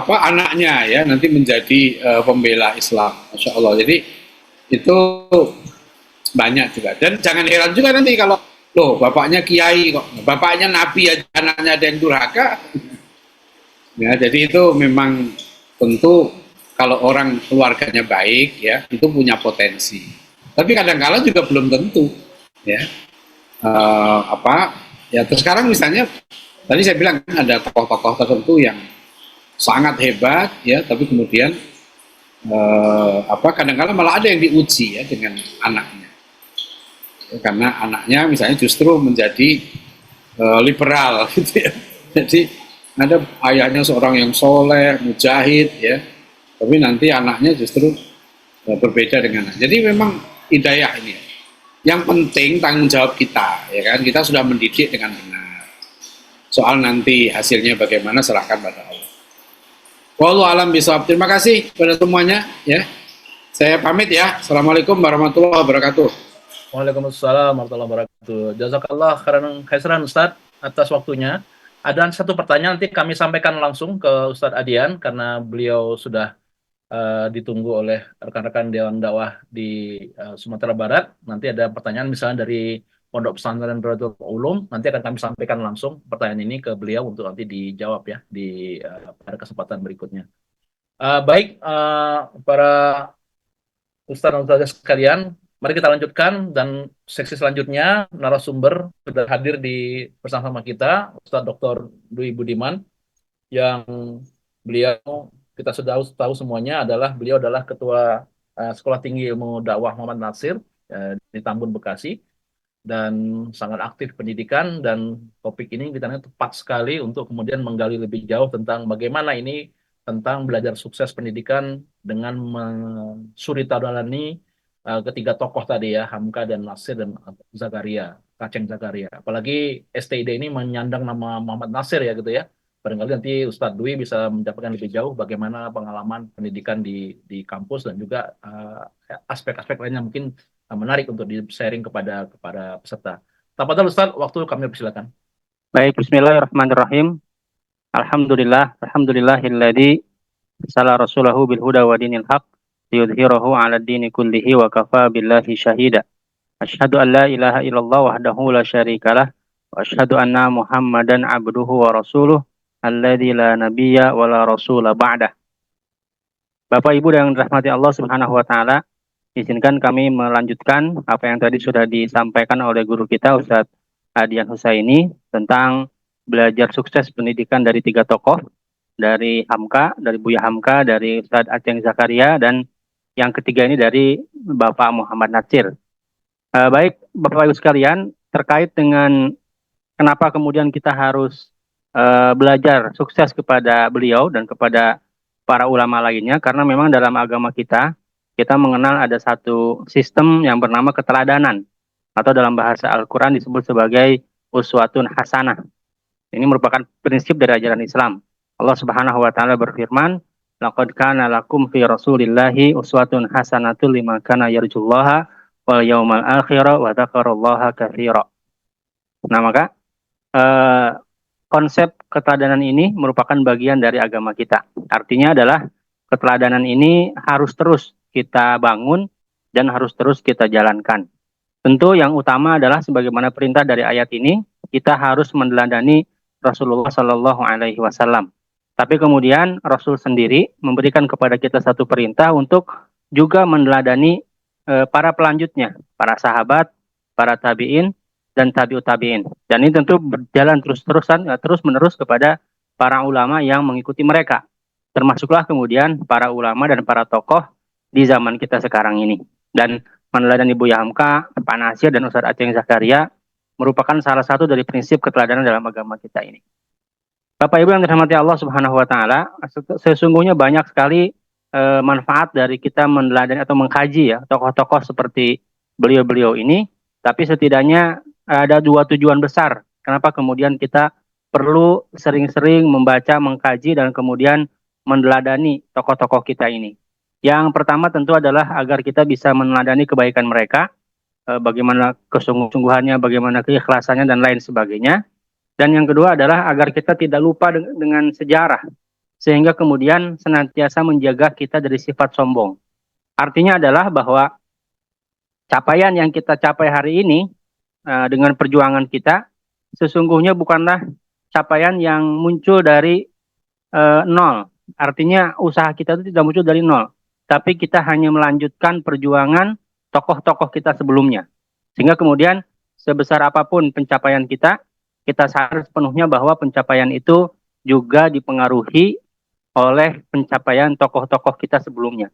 anaknya ya nanti menjadi pembela Islam, Masya Allah. Jadi itu banyak juga, dan jangan heran juga nanti kalau loh bapaknya kiai kok, bapaknya Nabi aja anaknya ada yang durhaka. Ya, jadi itu memang tentu kalau orang keluarganya baik ya itu punya potensi. Tapi kadang-kala juga belum tentu ya. Ya terus sekarang misalnya tadi saya bilang ada tokoh-tokoh tertentu yang sangat hebat ya, tapi kemudian kadang-kala malah ada yang diuji ya dengan anaknya. Karena anaknya misalnya justru menjadi liberal gitu ya. Jadi ada ayahnya seorang yang soleh, mujahid ya, tapi nanti anaknya justru berbeda dengan. Jadi memang hidayah ini. Yang penting tanggung jawab kita, ya kan? Kita sudah mendidik dengan benar. Soal nanti hasilnya bagaimana serahkan pada Allah. Wallahu alam bisawab. Terima kasih kepada semuanya, ya. Saya pamit ya. Assalamualaikum warahmatullahi wabarakatuh. Waalaikumsalam warahmatullahi wabarakatuh. Jazakallah khairan Ustadz atas waktunya. Ada satu pertanyaan nanti kami sampaikan langsung ke Ustadz Adian karena beliau sudah ditunggu oleh rekan-rekan Dewan Dakwah di Sumatera Barat. Nanti ada pertanyaan misalnya dari Pondok Pesantren Darul Ulum, nanti akan kami sampaikan langsung pertanyaan ini ke beliau untuk nanti dijawab ya di pada kesempatan berikutnya. Baik, para Ustadz dan Ustazah sekalian, mari kita lanjutkan dan seksi selanjutnya narasumber sudah hadir di bersama kita Ustadz Dr. Dwi Budiman yang beliau kita sudah tahu semuanya beliau adalah Ketua Sekolah Tinggi Ilmu Dakwah Muhammad Nasir di Tambun, Bekasi, dan sangat aktif pendidikan, dan topik ini kita tepat sekali untuk kemudian menggali lebih jauh tentang bagaimana ini tentang belajar sukses pendidikan dengan mensuritadalani ketiga tokoh tadi ya, Hamka dan Nasir dan Zakaria, Kaceng Zakaria. Apalagi STID ini menyandang nama Muhammad Nasir ya gitu ya. Barangkali nanti Ustadz Dwi bisa menyampaikan lebih jauh bagaimana pengalaman pendidikan di kampus dan juga aspek-aspek lainnya mungkin menarik untuk di-sharing kepada peserta. Tafadhol Ustaz, waktu kami persilakan. Baik, bismillahirrahmanirrahim. Alhamdulillahilladzi sala rasulahu bil huda wa dinil haq liyudhhirahu 'ala ad-dini kullihi wa kafa billahi syahida. Asyhadu an la ilaha illallah wahdahu la syarikalah wa asyhadu anna Muhammadan 'abduhu wa rasuluh alladzi la nabiyya wa la rasula ba'dah. Bapak Ibu yang dirahmati Allah Subhanahu wa taala, izinkan kami melanjutkan apa yang tadi sudah disampaikan oleh guru kita Ustadz Adian Husaini tentang belajar sukses pendidikan dari tiga tokoh, dari Hamka, dari Buya Hamka, dari Ustadz Aceng Zakaria, dan yang ketiga ini dari Bapak Muhammad Nasir. Baik Bapak Ibu sekalian, terkait dengan kenapa kemudian kita harus belajar sukses kepada beliau dan kepada para ulama lainnya, karena memang dalam agama kita mengenal ada satu sistem yang bernama keteladanan, atau dalam bahasa Al-Quran disebut sebagai uswatun hasanah. Ini merupakan prinsip dari ajaran Islam. Allah Subhanahu wa taala berfirman, "Laqad kana lakum fi Rasulillahi uswatun hasanatun liman kana yarjullaha wal yaumal akhir wa dzakarallaha katsira." Nah, maka konsep keteladanan ini merupakan bagian dari agama kita. Artinya adalah keteladanan ini harus terus kita bangun dan harus terus kita jalankan. Tentu yang utama adalah sebagaimana perintah dari ayat ini, kita harus meneladani Rasulullah Shallallahu Alaihi Wasallam. Tapi kemudian Rasul sendiri memberikan kepada kita satu perintah untuk juga meneladani para pelanjutnya, para sahabat, para tabiin, dan tabiut tabiin. Dan ini tentu berjalan terus-menerus kepada para ulama yang mengikuti mereka. Termasuklah kemudian para ulama dan para tokoh di zaman kita sekarang ini. Dan meneladani Buya Hamka, Pak Nasir, dan Ustadz Aceng Zakaria merupakan salah satu dari prinsip keteladanan dalam agama kita ini. Bapak Ibu yang dirahmati Allah Subhanahu wa taala, sesungguhnya banyak sekali manfaat dari kita meneladani atau mengkaji ya tokoh-tokoh seperti beliau-beliau ini, tapi setidaknya ada dua tujuan besar kenapa kemudian kita perlu sering-sering membaca, mengkaji, dan kemudian meneladani tokoh-tokoh kita ini. Yang pertama tentu adalah agar kita bisa meneladani kebaikan mereka, bagaimana kesungguh-sungguhannya, bagaimana keikhlasannya, dan lain sebagainya. Dan yang kedua adalah agar kita tidak lupa dengan sejarah, sehingga kemudian senantiasa menjaga kita dari sifat sombong. Artinya adalah bahwa capaian yang kita capai hari ini dengan perjuangan kita, sesungguhnya bukanlah capaian yang muncul dari nol. Artinya usaha kita itu tidak muncul dari nol, tapi kita hanya melanjutkan perjuangan tokoh-tokoh kita sebelumnya. Sehingga kemudian sebesar apapun pencapaian kita sadar sepenuhnya bahwa pencapaian itu juga dipengaruhi oleh pencapaian tokoh-tokoh kita sebelumnya.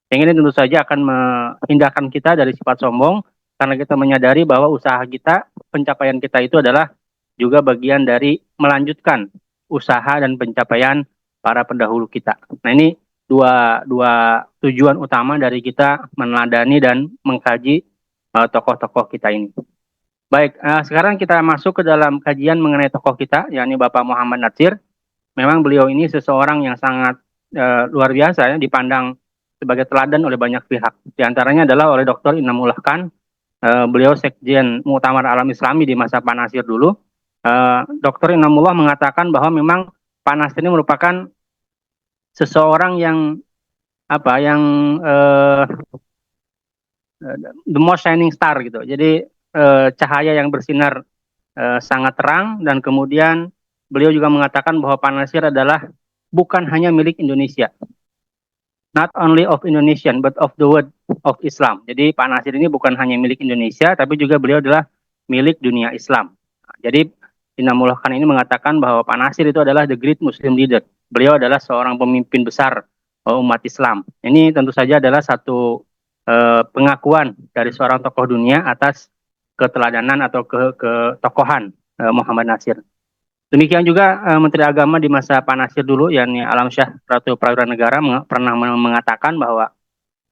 Yang ini tentu saja akan menghindarkan kita dari sifat sombong, karena kita menyadari bahwa usaha kita, pencapaian kita itu adalah juga bagian dari melanjutkan usaha dan pencapaian para pendahulu kita. Nah, ini dua tujuan utama dari kita meneladani dan mengkaji tokoh-tokoh kita ini. Baik, sekarang kita masuk ke dalam kajian mengenai tokoh kita, yakni Bapak Muhammad Natsir. Memang beliau ini seseorang yang sangat luar biasa ya, dipandang sebagai teladan oleh banyak pihak. Di antaranya adalah oleh Dr. Inamullah Khan, beliau Sekjen Muktamar Alam Islami di masa Pak Nasir dulu. Dr. Inamullah mengatakan bahwa memang Pak Nasir ini merupakan seseorang yang the most shining star gitu. Jadi cahaya yang bersinar sangat terang, dan kemudian beliau juga mengatakan bahwa Pak Nasir adalah bukan hanya milik Indonesia. Not only of Indonesian but of the world of Islam. Jadi Pak Nasir ini bukan hanya milik Indonesia, tapi juga beliau adalah milik dunia Islam. Jadi Inamullah Khan ini mengatakan bahwa Pak Nasir itu adalah the great Muslim leader. Beliau adalah seorang pemimpin besar umat Islam. Ini tentu saja adalah satu pengakuan dari seorang tokoh dunia atas keteladanan atau ketokohan Muhammad Nasir. Demikian juga Menteri Agama di masa Pak Nasir dulu, yakni Alamsyah Ratu Prawira Negara pernah mengatakan bahwa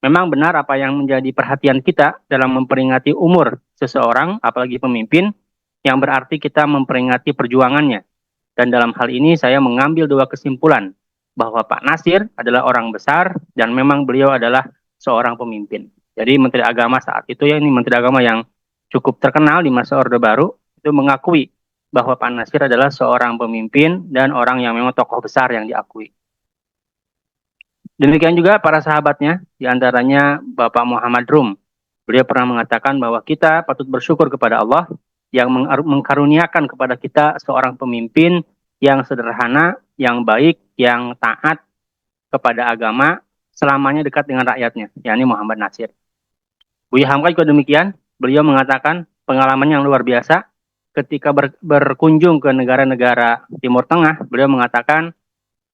memang benar apa yang menjadi perhatian kita dalam memperingati umur seseorang, apalagi pemimpin, yang berarti kita memperingati perjuangannya. Dan dalam hal ini saya mengambil dua kesimpulan, bahwa Pak Nasir adalah orang besar dan memang beliau adalah seorang pemimpin. Jadi Menteri Agama saat itu, ya ini Menteri Agama yang cukup terkenal di masa Orde Baru, itu mengakui bahwa Pak Nasir adalah seorang pemimpin dan orang yang memang tokoh besar yang diakui. Demikian juga para sahabatnya, diantaranya Bapak Muhammad Rum. Beliau pernah mengatakan bahwa kita patut bersyukur kepada Allah yang mengkaruniakan kepada kita seorang pemimpin yang sederhana, yang baik, yang taat kepada agama, selamanya dekat dengan rakyatnya, yakni Muhammad Nasir. Buya Hamka juga demikian, beliau mengatakan pengalaman yang luar biasa ketika berkunjung ke negara-negara Timur Tengah. Beliau mengatakan,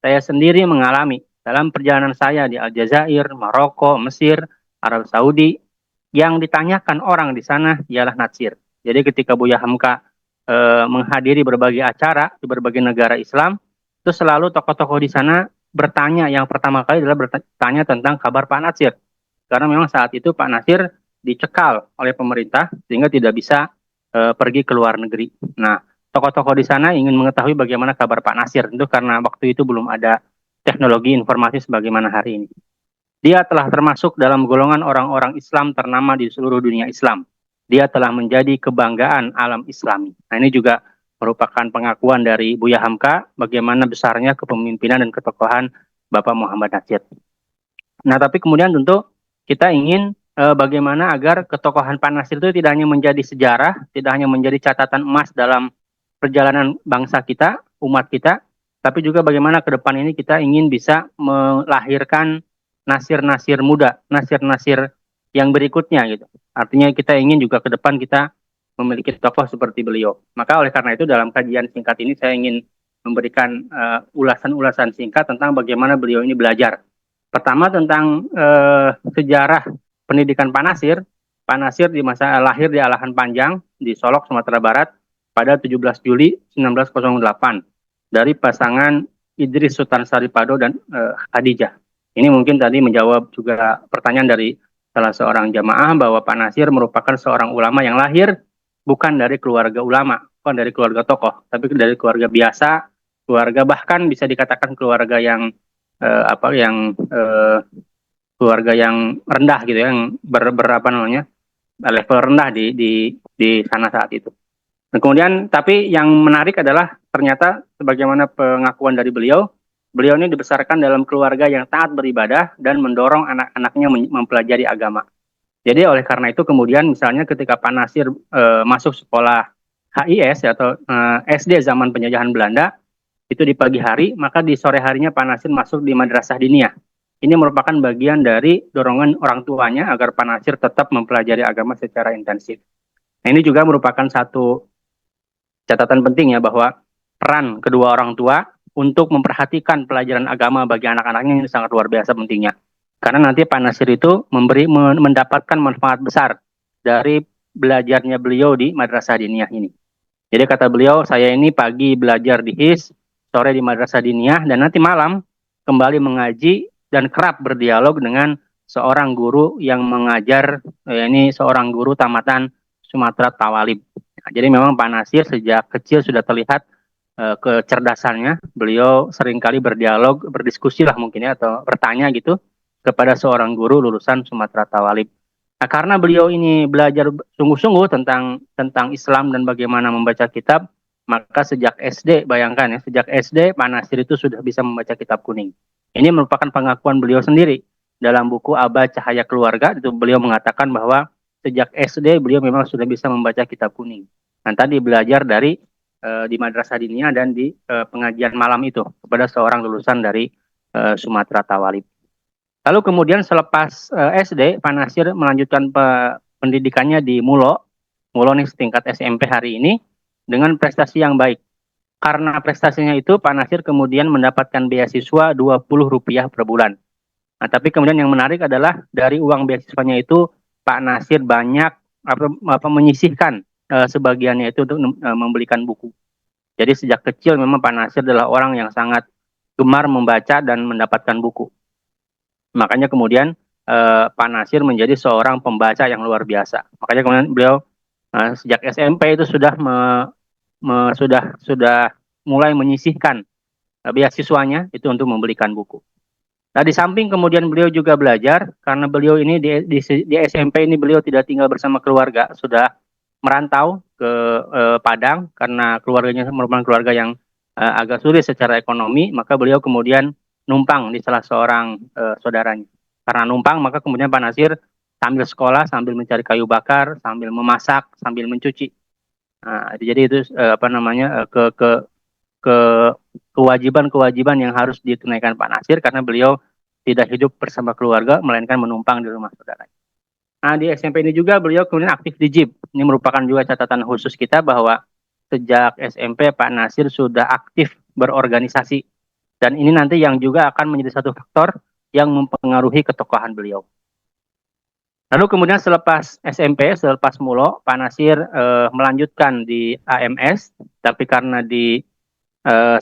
saya sendiri mengalami dalam perjalanan saya di Aljazair, Maroko, Mesir, Arab Saudi, yang ditanyakan orang di sana ialah Nasir. Jadi ketika Buya Hamka menghadiri berbagai acara di berbagai negara Islam, itu selalu tokoh-tokoh di sana bertanya, yang pertama kali adalah bertanya tentang kabar Pak Nasir. Karena memang saat itu Pak Nasir dicekal oleh pemerintah sehingga tidak bisa pergi ke luar negeri. Nah, tokoh-tokoh di sana ingin mengetahui bagaimana kabar Pak Nasir, tentu karena waktu itu belum ada teknologi informasi sebagaimana hari ini. Dia telah termasuk dalam golongan orang-orang Islam ternama di seluruh dunia Islam. Dia telah menjadi kebanggaan alam Islami. Nah, ini juga merupakan pengakuan dari Buya Hamka bagaimana besarnya kepemimpinan dan ketokohan Bapak Muhammad Nasir. Nah, tapi kemudian tentu kita ingin bagaimana agar ketokohan Pak Nasir itu tidak hanya menjadi sejarah, tidak hanya menjadi catatan emas dalam perjalanan bangsa kita, umat kita, tapi juga bagaimana ke depan ini kita ingin bisa melahirkan Nasir-Nasir muda, Nasir-Nasir yang berikutnya gitu. Artinya kita ingin juga ke depan kita memiliki tokoh seperti beliau. Maka oleh karena itu dalam kajian singkat ini saya ingin memberikan ulasan-ulasan singkat tentang bagaimana beliau ini belajar. Pertama tentang sejarah pendidikan Pak Nasir. Pak Nasir di masa lahir di Alahan Panjang di Solok, Sumatera Barat pada 17 Juli 1908 dari pasangan Idris Sultan Saripado dan Khadijah. Ini mungkin tadi menjawab juga pertanyaan dari salah seorang jamaah bahwa Pak Nasir merupakan seorang ulama yang lahir bukan dari keluarga ulama, bukan dari keluarga tokoh, tapi dari keluarga biasa, keluarga bahkan bisa dikatakan keluarga yang keluarga yang rendah gitu, yang level rendah di sana saat itu. Dan kemudian tapi yang menarik adalah ternyata sebagaimana pengakuan dari beliau ini dibesarkan dalam keluarga yang taat beribadah dan mendorong anak-anaknya mempelajari agama. Jadi oleh karena itu kemudian misalnya ketika Pak Nasir masuk sekolah HIS atau SD zaman penjajahan Belanda, itu di pagi hari, maka di sore harinya Pak Nasir masuk di Madrasah Diniyah. Ini merupakan bagian dari dorongan orang tuanya agar Pak Nasir tetap mempelajari agama secara intensif. Nah, ini juga merupakan satu catatan penting ya, bahwa peran kedua orang tua untuk memperhatikan pelajaran agama bagi anak-anaknya ini sangat luar biasa pentingnya. Karena nanti Pak Nasir itu mendapatkan manfaat besar dari belajarnya beliau di Madrasah Diniyah ini. Jadi kata beliau, saya ini pagi belajar di HIS, sore di Madrasah Diniyah, dan nanti malam kembali mengaji dan kerap berdialog dengan seorang guru yang mengajar, ini seorang guru tamatan Sumatera Tawalib. Nah, jadi memang Pak Nasir sejak kecil sudah terlihat kecerdasannya. Beliau seringkali berdialog, berdiskusi lah mungkin ya, atau bertanya gitu kepada seorang guru lulusan Sumatera Tawalib. Nah, karena beliau ini belajar sungguh-sungguh tentang Islam dan bagaimana membaca kitab, maka sejak SD, bayangkan ya, sejak SD Pak Nasir itu sudah bisa membaca kitab kuning. Ini merupakan pengakuan beliau sendiri. Dalam buku Aba Cahaya Keluarga, itu beliau mengatakan bahwa sejak SD beliau memang sudah bisa membaca kitab kuning. Nah, tadi belajar dari di Madrasah Diniyah dan di pengajian malam itu kepada seorang lulusan dari Sumatera Tawalib. Lalu kemudian selepas SD, Pak Nasir melanjutkan pendidikannya di Mulo nih setingkat SMP hari ini, dengan prestasi yang baik. Karena prestasinya itu, Pak Nasir kemudian mendapatkan beasiswa Rp20 per bulan. Nah, tapi kemudian yang menarik adalah dari uang beasiswanya itu, Pak Nasir banyak menyisihkan sebagiannya itu untuk membelikan buku. Jadi sejak kecil memang Pak Nasir adalah orang yang sangat gemar membaca dan mendapatkan buku. Makanya kemudian Pak Nasir menjadi seorang pembaca yang luar biasa. Makanya kemudian beliau sejak SMP itu sudah mulai menyisihkan beasiswanya itu untuk membelikan buku. Nah, di samping kemudian beliau juga belajar, karena beliau ini di SMP ini beliau tidak tinggal bersama keluarga, sudah merantau ke Padang karena keluarganya merupakan keluarga yang agak sulit secara ekonomi, maka beliau kemudian numpang di salah seorang saudaranya. Karena numpang, maka kemudian Pak Nasir sambil sekolah, sambil mencari kayu bakar, sambil memasak, sambil mencuci. Nah, jadi itu kewajiban-kewajiban yang harus ditunaikan Pak Nasir karena beliau tidak hidup bersama keluarga, melainkan menumpang di rumah saudara. Nah, di SMP ini juga beliau kemudian aktif di JIB. Ini merupakan juga catatan khusus kita bahwa sejak SMP Pak Nasir sudah aktif berorganisasi. Dan ini nanti yang juga akan menjadi satu faktor yang mempengaruhi ketokohan beliau. Lalu kemudian selepas SMP, selepas Mulo, Pak Nasir melanjutkan di AMS, tapi karena di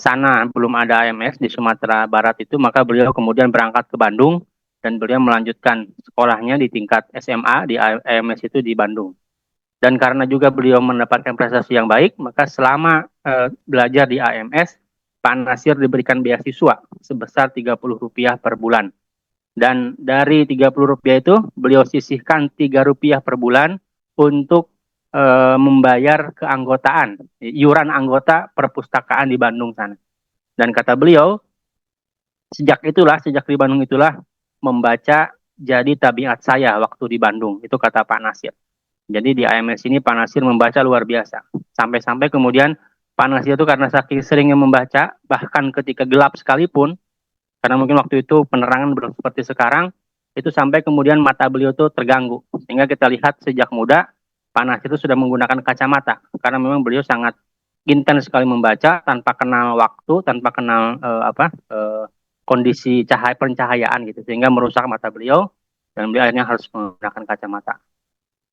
sana belum ada AMS di Sumatera Barat itu, maka beliau kemudian berangkat ke Bandung dan beliau melanjutkan sekolahnya di tingkat SMA di AMS itu di Bandung. Dan karena juga beliau mendapatkan prestasi yang baik, maka selama belajar di AMS, Pak Nasir diberikan beasiswa sebesar Rp30 per bulan. Dan dari Rp30 itu, beliau sisihkan Rp3 per bulan untuk membayar keanggotaan, iuran anggota perpustakaan di Bandung sana. Dan kata beliau, sejak di Bandung itulah, membaca jadi tabiat saya waktu di Bandung. Itu kata Pak Nasir. Jadi di AMS ini Pak Nasir membaca luar biasa. Sampai-sampai kemudian Pak Nasir itu karena saking seringnya membaca, bahkan ketika gelap sekalipun, karena mungkin waktu itu penerangan belum seperti sekarang, itu sampai kemudian mata beliau itu terganggu. Sehingga kita lihat sejak muda, Pak Nasir itu sudah menggunakan kacamata. Karena memang beliau sangat intens sekali membaca, tanpa kenal waktu, tanpa kenal kondisi pencahayaan gitu. Sehingga merusak mata beliau, dan beliau akhirnya harus menggunakan kacamata.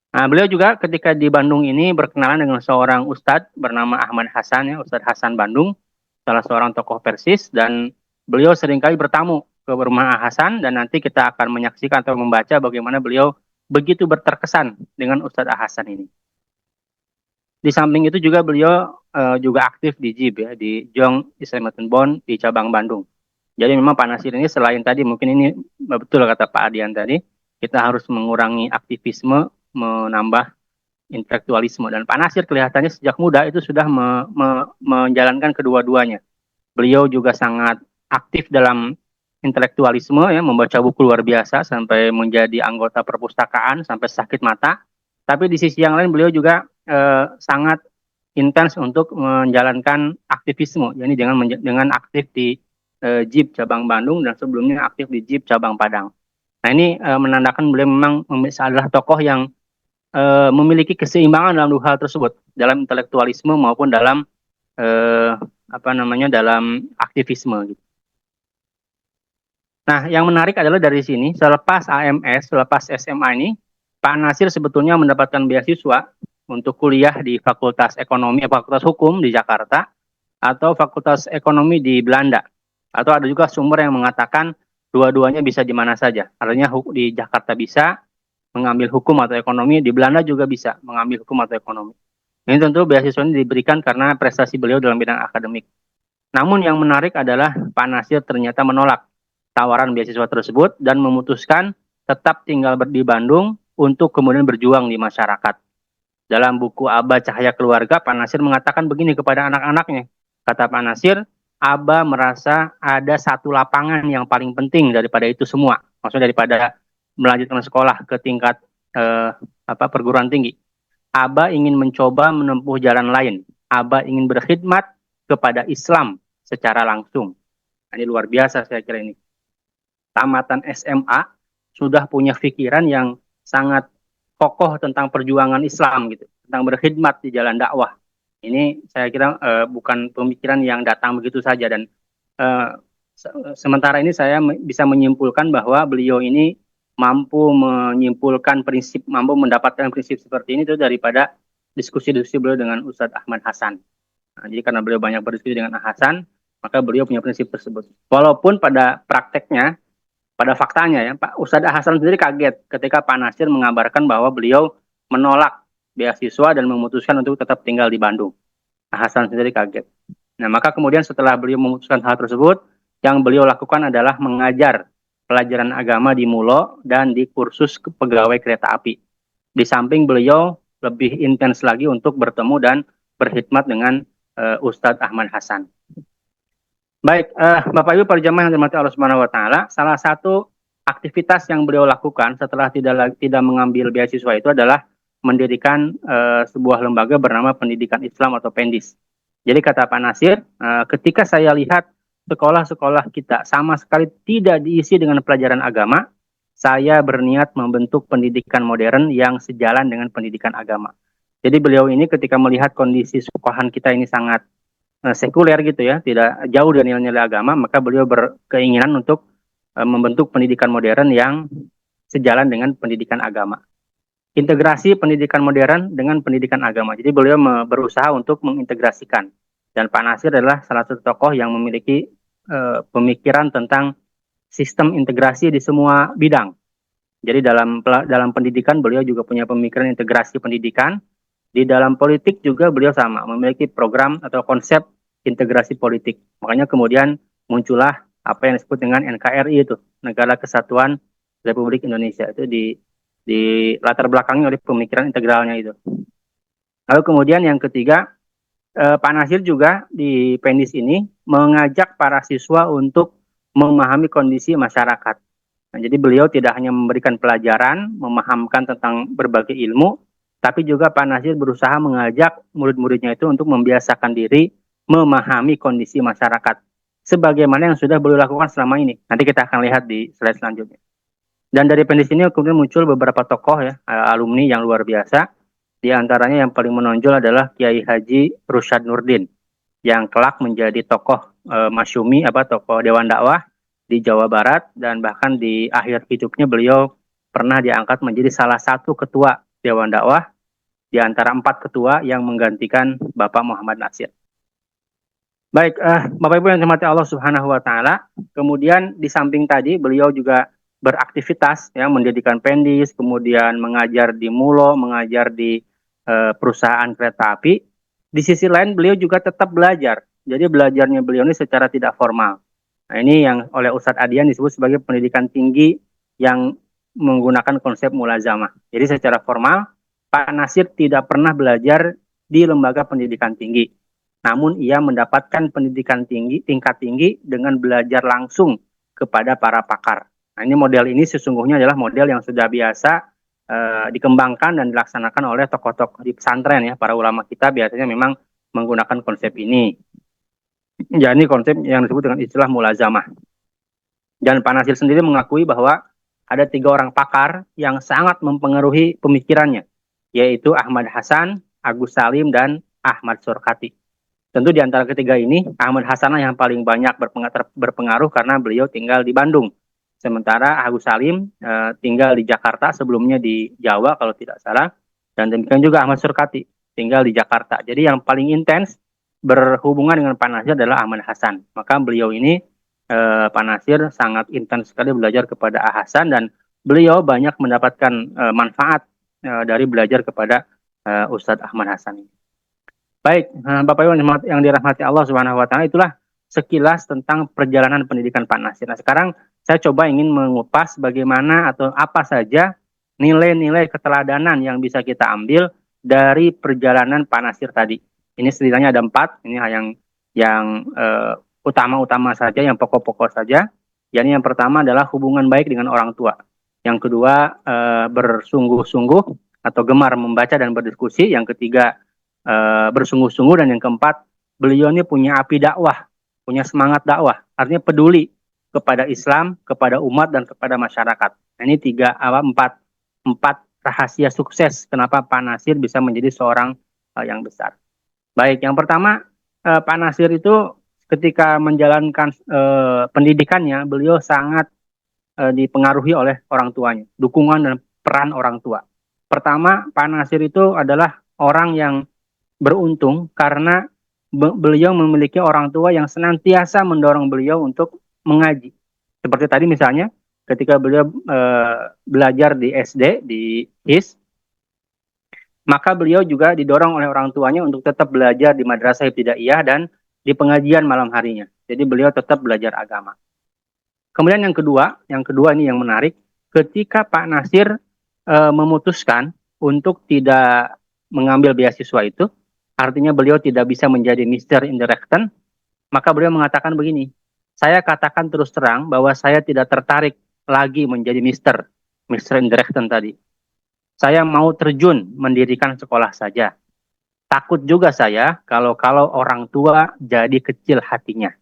Nah, beliau juga ketika di Bandung ini berkenalan dengan seorang ustadz bernama Ahmad Hasan, ya, Ustadz Hasan Bandung, salah seorang tokoh Persis, dan beliau seringkali bertamu ke rumah Hasan, dan nanti kita akan menyaksikan atau membaca bagaimana beliau begitu berterkesan dengan Ustadz Hasan ini. Di samping itu juga beliau juga aktif di JIB, ya, di Jong Islamic Bond di cabang Bandung. Jadi memang Pak Nasir ini selain tadi, mungkin ini betul kata Pak Adian tadi, kita harus mengurangi aktivisme, menambah intelektualisme. Dan Pak Nasir kelihatannya sejak muda itu sudah menjalankan kedua-duanya. Beliau juga sangat aktif dalam intelektualisme, ya, membaca buku luar biasa sampai menjadi anggota perpustakaan sampai sakit mata. Tapi di sisi yang lain beliau juga sangat intens untuk menjalankan aktivisme, jadi dengan aktif di JIB cabang Bandung dan sebelumnya aktif di JIB cabang Padang. Nah, ini menandakan beliau memang adalah tokoh yang memiliki keseimbangan dalam dua hal tersebut, dalam intelektualisme maupun dalam dalam aktivisme gitu. Nah, yang menarik adalah dari sini, selepas AMS, selepas SMA ini, Pak Nasir sebetulnya mendapatkan beasiswa untuk kuliah di Fakultas Ekonomi, Fakultas Hukum di Jakarta, atau Fakultas Ekonomi di Belanda. Atau ada juga sumber yang mengatakan dua-duanya bisa di mana saja. Artinya di Jakarta bisa mengambil hukum atau ekonomi, di Belanda juga bisa mengambil hukum atau ekonomi. Ini tentu beasiswa ini diberikan karena prestasi beliau dalam bidang akademik. Namun yang menarik adalah Pak Nasir ternyata menolak tawaran beasiswa tersebut dan memutuskan tetap tinggal di Bandung untuk kemudian berjuang di masyarakat. Dalam buku Aba Cahaya Keluarga, Pak Nasir mengatakan begini kepada anak-anaknya. Kata Pak Nasir, Aba merasa ada satu lapangan yang paling penting daripada itu semua. Maksudnya daripada melanjutkan sekolah ke tingkat perguruan tinggi. Aba ingin mencoba menempuh jalan lain. Aba ingin berkhidmat kepada Islam secara langsung. Ini luar biasa saya kira ini. Tamatan SMA sudah punya pikiran yang sangat kokoh tentang perjuangan Islam gitu, tentang berkhidmat di jalan dakwah. Ini saya kira bukan pemikiran yang datang begitu saja dan sementara ini saya bisa menyimpulkan bahwa beliau ini mampu menyimpulkan prinsip, mampu mendapatkan prinsip seperti ini itu daripada diskusi-diskusi beliau dengan Ustadz Ahmad Hasan. Nah, jadi karena beliau banyak berdiskusi dengan Hasan, maka beliau punya prinsip tersebut. Walaupun pada prakteknya, pada faktanya ya, Pak Ustadz Hasan sendiri kaget ketika Pak Nasir mengabarkan bahwa beliau menolak beasiswa dan memutuskan untuk tetap tinggal di Bandung. Hasan sendiri kaget. Nah, maka kemudian setelah beliau memutuskan hal tersebut, yang beliau lakukan adalah mengajar pelajaran agama di Mulo dan di kursus pegawai kereta api. Di samping beliau lebih intens lagi untuk bertemu dan berkhidmat dengan Ustadz Ahmad Hasan. Baik, Bapak Ibu para jamaah yang dirahmati Allah Subhanahu wa taala, salah satu aktivitas yang beliau lakukan setelah tidak mengambil beasiswa itu adalah mendirikan sebuah lembaga bernama Pendidikan Islam atau Pendis. Jadi kata Pak Nasir, ketika saya lihat sekolah-sekolah kita sama sekali tidak diisi dengan pelajaran agama, saya berniat membentuk pendidikan modern yang sejalan dengan pendidikan agama. Jadi beliau ini ketika melihat kondisi sekolahan kita ini sangat sekuler gitu ya, tidak jauh dari nilai-nilai agama, maka beliau berkeinginan untuk membentuk pendidikan modern yang sejalan dengan pendidikan agama. Integrasi pendidikan modern dengan pendidikan agama. Jadi beliau berusaha untuk mengintegrasikan. Dan Pak Nasir adalah salah satu tokoh yang memiliki pemikiran tentang sistem integrasi di semua bidang. Jadi dalam pendidikan beliau juga punya pemikiran integrasi pendidikan. Di dalam politik juga beliau sama, memiliki program atau konsep integrasi politik. Makanya kemudian muncullah apa yang disebut dengan NKRI itu, Negara Kesatuan Republik Indonesia. Itu di latar belakangnya oleh pemikiran integralnya itu. Lalu kemudian yang ketiga, Pak Nasir juga di Pendis ini mengajak para siswa untuk memahami kondisi masyarakat. Nah, jadi beliau tidak hanya memberikan pelajaran, memahamkan tentang berbagai ilmu, tapi juga Pak Nasir berusaha mengajak murid-muridnya itu untuk membiasakan diri memahami kondisi masyarakat. Sebagaimana yang sudah beliau lakukan selama ini. Nanti kita akan lihat di slide selanjutnya. Dan dari Pendis ini kemudian muncul beberapa tokoh ya, alumni yang luar biasa. Di antaranya yang paling menonjol adalah Kiai Haji Rusyad Nurdin, yang kelak menjadi tokoh masyumi, tokoh Dewan Dakwah di Jawa Barat, dan bahkan di akhir hidupnya beliau pernah diangkat menjadi salah satu ketua Dewan Dakwah di antara 4 ketua yang menggantikan Bapak Muhammad Nasir. Baik, Bapak Ibu yang dirahmati Allah Subhanahu wa taala, kemudian di samping tadi beliau juga beraktivitas ya, mendirikan Pendis, kemudian mengajar di Mulo, mengajar di perusahaan kereta api. Di sisi lain beliau juga tetap belajar. Jadi belajarnya beliau ini secara tidak formal. Nah, ini yang oleh Ustadz Adian disebut sebagai pendidikan tinggi yang menggunakan konsep mulazamah. Jadi secara formal Pak Nasir tidak pernah belajar di lembaga pendidikan tinggi. Namun ia mendapatkan pendidikan tinggi, tingkat tinggi dengan belajar langsung kepada para pakar. Nah, ini model ini sesungguhnya adalah model yang sudah biasa dikembangkan dan dilaksanakan oleh tokoh-tokoh di pesantren ya, para ulama kita biasanya memang menggunakan konsep ini. Ya, ini konsep yang disebut dengan istilah mulazamah. Dan Pak Nasir sendiri mengakui bahwa ada 3 orang pakar yang sangat mempengaruhi pemikirannya, yaitu Ahmad Hasan, Agus Salim, dan Ahmad Surkati. Tentu di antara ketiga ini, Ahmad Hasan yang paling banyak berpengaruh karena beliau tinggal di Bandung. Sementara Agus Salim tinggal di Jakarta, sebelumnya di Jawa kalau tidak salah. Dan demikian juga Ahmad Surkati tinggal di Jakarta. Jadi yang paling intens berhubungan dengan Pak Nasir adalah Ahmad Hasan. Maka beliau ini Pak Nasir sangat intens sekali belajar kepada Hasan dan beliau banyak mendapatkan manfaat dari belajar kepada Ustadz Ahmad Hasan ini. Baik, Bapak Ibu yang dirahmati Allah Subhanahu wa taala, itulah sekilas tentang perjalanan pendidikan Pak Nasir. Nah, sekarang saya coba ingin mengupas bagaimana atau apa saja nilai-nilai keteladanan yang bisa kita ambil dari perjalanan Pak Nasir tadi. Ini setidaknya ada 4, ini yang utama-utama saja, yang pokok-pokok saja. Jadi yang pertama adalah hubungan baik dengan orang tua. Yang kedua, bersungguh-sungguh atau gemar membaca dan berdiskusi. Yang ketiga, bersungguh-sungguh. Dan yang keempat, beliau ini punya api dakwah, punya semangat dakwah, artinya peduli kepada Islam, kepada umat, dan kepada masyarakat. Nah, ini empat rahasia sukses kenapa Pak Nasir bisa menjadi seorang yang besar. Baik, yang pertama, Pak Nasir itu ketika menjalankan pendidikannya, beliau sangat dipengaruhi oleh orang tuanya, dukungan dan peran orang tua. Pertama, Pak Nasir itu adalah orang yang beruntung karena beliau memiliki orang tua yang senantiasa mendorong beliau untuk mengaji. Seperti tadi misalnya, ketika beliau belajar di SD, di HIS, maka beliau juga didorong oleh orang tuanya untuk tetap belajar di madrasah ibtidaiyah dan di pengajian malam harinya. Jadi beliau tetap belajar agama. Kemudian yang kedua ini yang menarik, ketika Pak Nasir memutuskan untuk tidak mengambil beasiswa itu, artinya beliau tidak bisa menjadi Mr. Indirecten, maka beliau mengatakan begini, saya katakan terus terang bahwa saya tidak tertarik lagi menjadi Mr. Indirecten tadi. Saya mau terjun mendirikan sekolah saja. Takut juga saya kalau orang tua jadi kecil hatinya.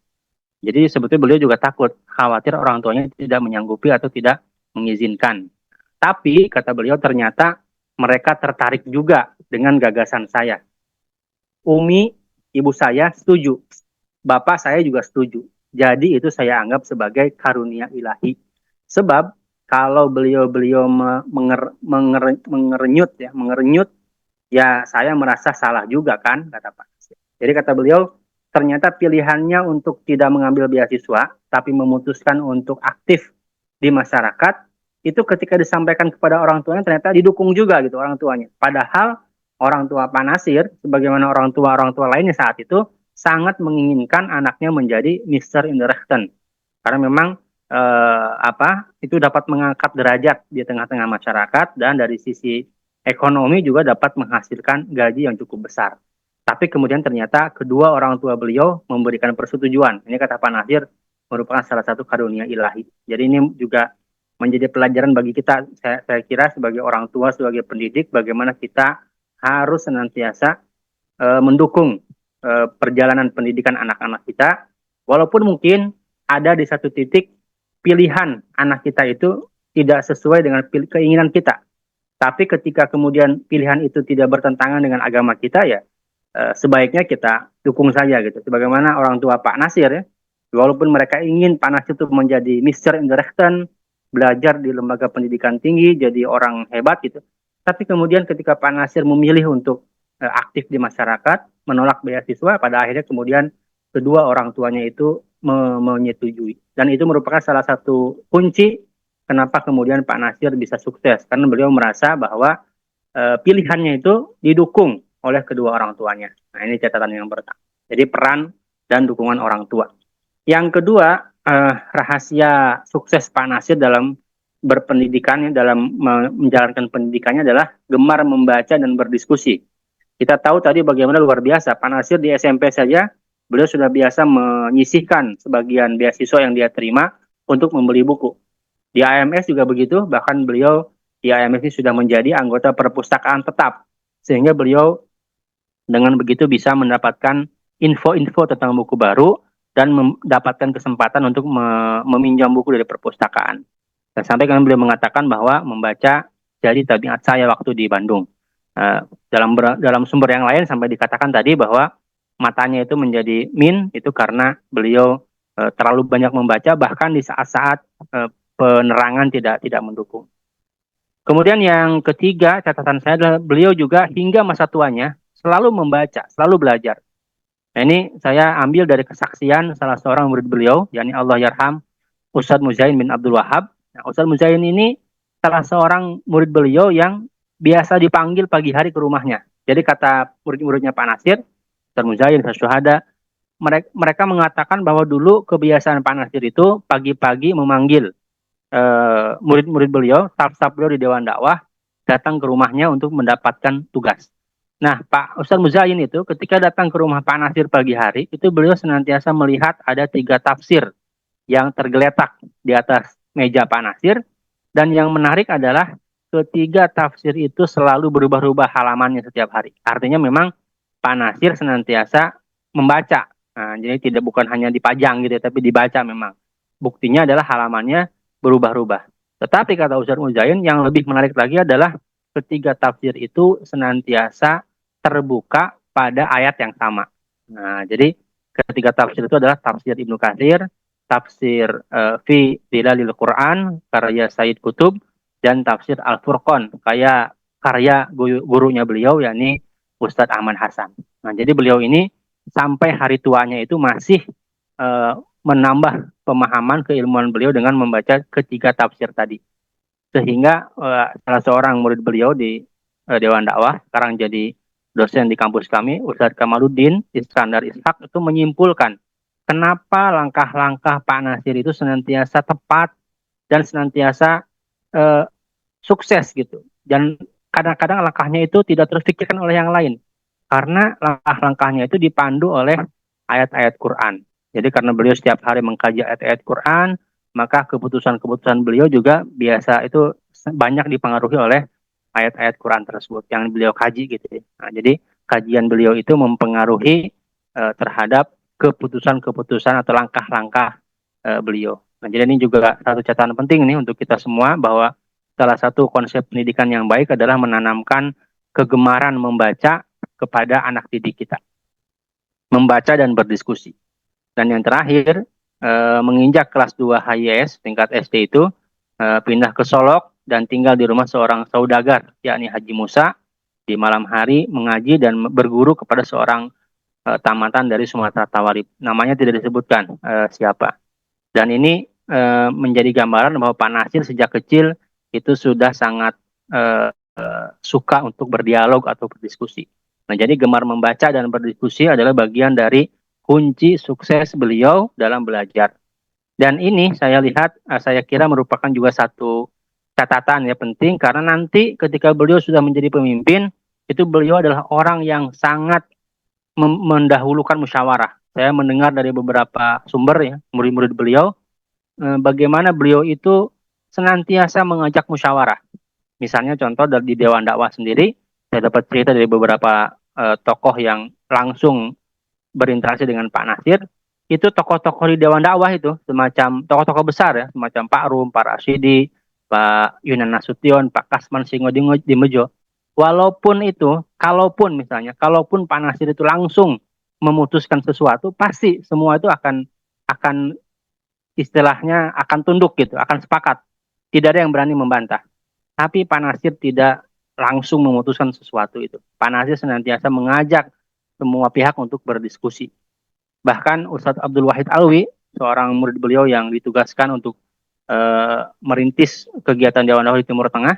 Jadi sebetulnya beliau juga takut, khawatir orang tuanya tidak menyanggupi atau tidak mengizinkan. Tapi kata beliau ternyata mereka tertarik juga dengan gagasan saya. Umi, ibu saya setuju. Bapak saya juga setuju. Jadi itu saya anggap sebagai karunia ilahi. Sebab kalau beliau mengerenyut, ya saya merasa salah juga kan, kata Pak. Jadi kata beliau, ternyata pilihannya untuk tidak mengambil beasiswa, tapi memutuskan untuk aktif di masyarakat, itu ketika disampaikan kepada orang tuanya ternyata didukung juga gitu orang tuanya. Padahal orang tua Pak Nasir, sebagaimana orang tua lainnya saat itu, sangat menginginkan anaknya menjadi Mr. Indirecten. Karena memang itu dapat mengangkat derajat di tengah-tengah masyarakat dan dari sisi ekonomi juga dapat menghasilkan gaji yang cukup besar. Tapi kemudian ternyata kedua orang tua beliau memberikan persetujuan. Ini kata Pak Nasir merupakan salah satu karunia ilahi. Jadi ini juga menjadi pelajaran bagi kita, saya kira sebagai orang tua, sebagai pendidik, bagaimana kita harus senantiasa mendukung perjalanan pendidikan anak-anak kita, walaupun mungkin ada di satu titik pilihan anak kita itu tidak sesuai dengan keinginan kita. Tapi ketika kemudian pilihan itu tidak bertentangan dengan agama kita, ya sebaiknya kita dukung saja gitu. Sebagaimana orang tua Pak Nasir ya, walaupun mereka ingin Pak Nasir itu menjadi Mr. Indirecten, belajar di lembaga pendidikan tinggi, jadi orang hebat gitu. Tapi kemudian ketika Pak Nasir memilih untuk aktif di masyarakat, menolak beasiswa, pada akhirnya kemudian kedua orang tuanya itu menyetujui. Dan itu merupakan salah satu kunci kenapa kemudian Pak Nasir bisa sukses. Karena beliau merasa bahwa pilihannya itu didukung oleh kedua orang tuanya. Nah, ini catatan yang pertama. Jadi peran dan dukungan orang tua. Yang kedua, rahasia sukses Pak Nasir dalam berpendidikannya, dalam menjalankan pendidikannya adalah gemar membaca dan berdiskusi. Kita tahu tadi bagaimana luar biasa Pak Nasir di SMP saja, beliau sudah biasa menyisihkan sebagian beasiswa yang dia terima untuk membeli buku. Di AMS juga begitu, bahkan beliau di AMS ini sudah menjadi anggota perpustakaan tetap. Sehingga beliau dengan begitu bisa mendapatkan info-info tentang buku baru dan mendapatkan kesempatan untuk meminjam buku dari perpustakaan. Dan sampai kan beliau mengatakan bahwa membaca jadi tabiat saya waktu di Bandung. Dalam sumber yang lain sampai dikatakan tadi bahwa matanya itu menjadi min, itu karena beliau terlalu banyak membaca, bahkan di saat-saat penerangan tidak mendukung. Kemudian yang ketiga, catatan saya adalah beliau juga hingga masa tuanya selalu membaca, selalu belajar. Nah, ini saya ambil dari kesaksian salah seorang murid beliau, yakni Allah yarham Ustadz Muzain bin Abdul Wahab. Nah, Ustadz Muzain ini salah seorang murid beliau yang biasa dipanggil pagi hari ke rumahnya. Jadi kata murid-muridnya Pak Nasir, Ustadz Muzain, Ustadz Syuhada, mereka mengatakan bahwa dulu kebiasaan Pak Nasir itu pagi-pagi memanggil murid-murid beliau, staf-staf beliau di Dewan Dakwah, datang ke rumahnya untuk mendapatkan tugas. Nah, Pak Ustadz Muzain itu ketika datang ke rumah Pak Nasir pagi hari, itu beliau senantiasa melihat ada 3 tafsir yang tergeletak di atas meja Pak Nasir, dan yang menarik adalah ketiga tafsir itu selalu berubah-ubah halamannya setiap hari. Artinya memang Pak Nasir senantiasa membaca. Nah, jadi bukan hanya dipajang gitu, tapi dibaca memang. Buktinya adalah halamannya berubah-ubah. Tetapi kata Ustadz Muzain, yang lebih menarik lagi adalah ketiga tafsir itu senantiasa terbuka pada ayat yang sama. Nah, jadi ketiga tafsir itu adalah tafsir Ibnu Katsir, tafsir fi Dilalil Quran karya Said Qutb, dan tafsir Al-Furqan karya gurunya beliau, yakni Ustadz Ahmad Hasan. Nah, jadi beliau ini sampai hari tuanya itu masih menambah pemahaman keilmuan beliau dengan membaca ketiga tafsir tadi. Sehingga salah seorang murid beliau di Dewan Dakwah, sekarang jadi dosen di kampus kami, Ustadz Kamaluddin Iskandar Ishak, itu menyimpulkan kenapa langkah-langkah Pak Nasir itu senantiasa tepat dan senantiasa sukses gitu. Dan kadang-kadang langkahnya itu tidak terfikirkan oleh yang lain. Karena langkah-langkahnya itu dipandu oleh ayat-ayat Quran. Jadi karena beliau setiap hari mengkaji ayat-ayat Quran, maka keputusan-keputusan beliau juga biasa itu banyak dipengaruhi oleh ayat-ayat Quran tersebut yang beliau kaji gitu ya. Nah, jadi kajian beliau itu mempengaruhi terhadap keputusan-keputusan atau langkah-langkah beliau. Nah, jadi ini juga satu catatan penting nih untuk kita semua, bahwa salah satu konsep pendidikan yang baik adalah menanamkan kegemaran membaca kepada anak didik kita. Membaca dan berdiskusi. Dan yang terakhir, menginjak kelas 2 HIS tingkat SD itu, pindah ke Solok dan tinggal di rumah seorang saudagar, yakni Haji Musa, di malam hari mengaji dan berguru kepada seorang tamatan dari Sumatera Tawarib. Namanya tidak disebutkan siapa. Dan ini menjadi gambaran bahwa Pak Nasir sejak kecil itu sudah sangat suka untuk berdialog atau berdiskusi. Nah, jadi gemar membaca dan berdiskusi adalah bagian dari kunci sukses beliau dalam belajar. Dan ini saya lihat, saya kira merupakan juga satu catatan ya penting, karena nanti ketika beliau sudah menjadi pemimpin, itu beliau adalah orang yang sangat mendahulukan musyawarah. Saya mendengar dari beberapa sumber ya, murid-murid beliau, bagaimana beliau itu senantiasa mengajak musyawarah. Misalnya contoh di Dewan Dakwah sendiri, saya dapat cerita dari beberapa tokoh yang langsung berinteraksi dengan Pak Nasir. Itu tokoh-tokoh di Dewan Dakwah itu semacam tokoh-tokoh besar ya, semacam Pak Rum, Pak Rasidi, Pak Yunan Nasution, Pak Kasman Singo Dimejo. Walaupun itu, kalaupun Pak Nasir itu langsung memutuskan sesuatu, pasti semua itu akan istilahnya akan tunduk gitu, akan sepakat. Tidak ada yang berani membantah. Tapi Pak Nasir tidak langsung memutuskan sesuatu itu. Pak Nasir senantiasa mengajak semua pihak untuk berdiskusi. Bahkan Ustadz Abdul Wahid Alwi, seorang murid beliau yang ditugaskan untuk merintis kegiatan Dewan Dakwah di Timur Tengah,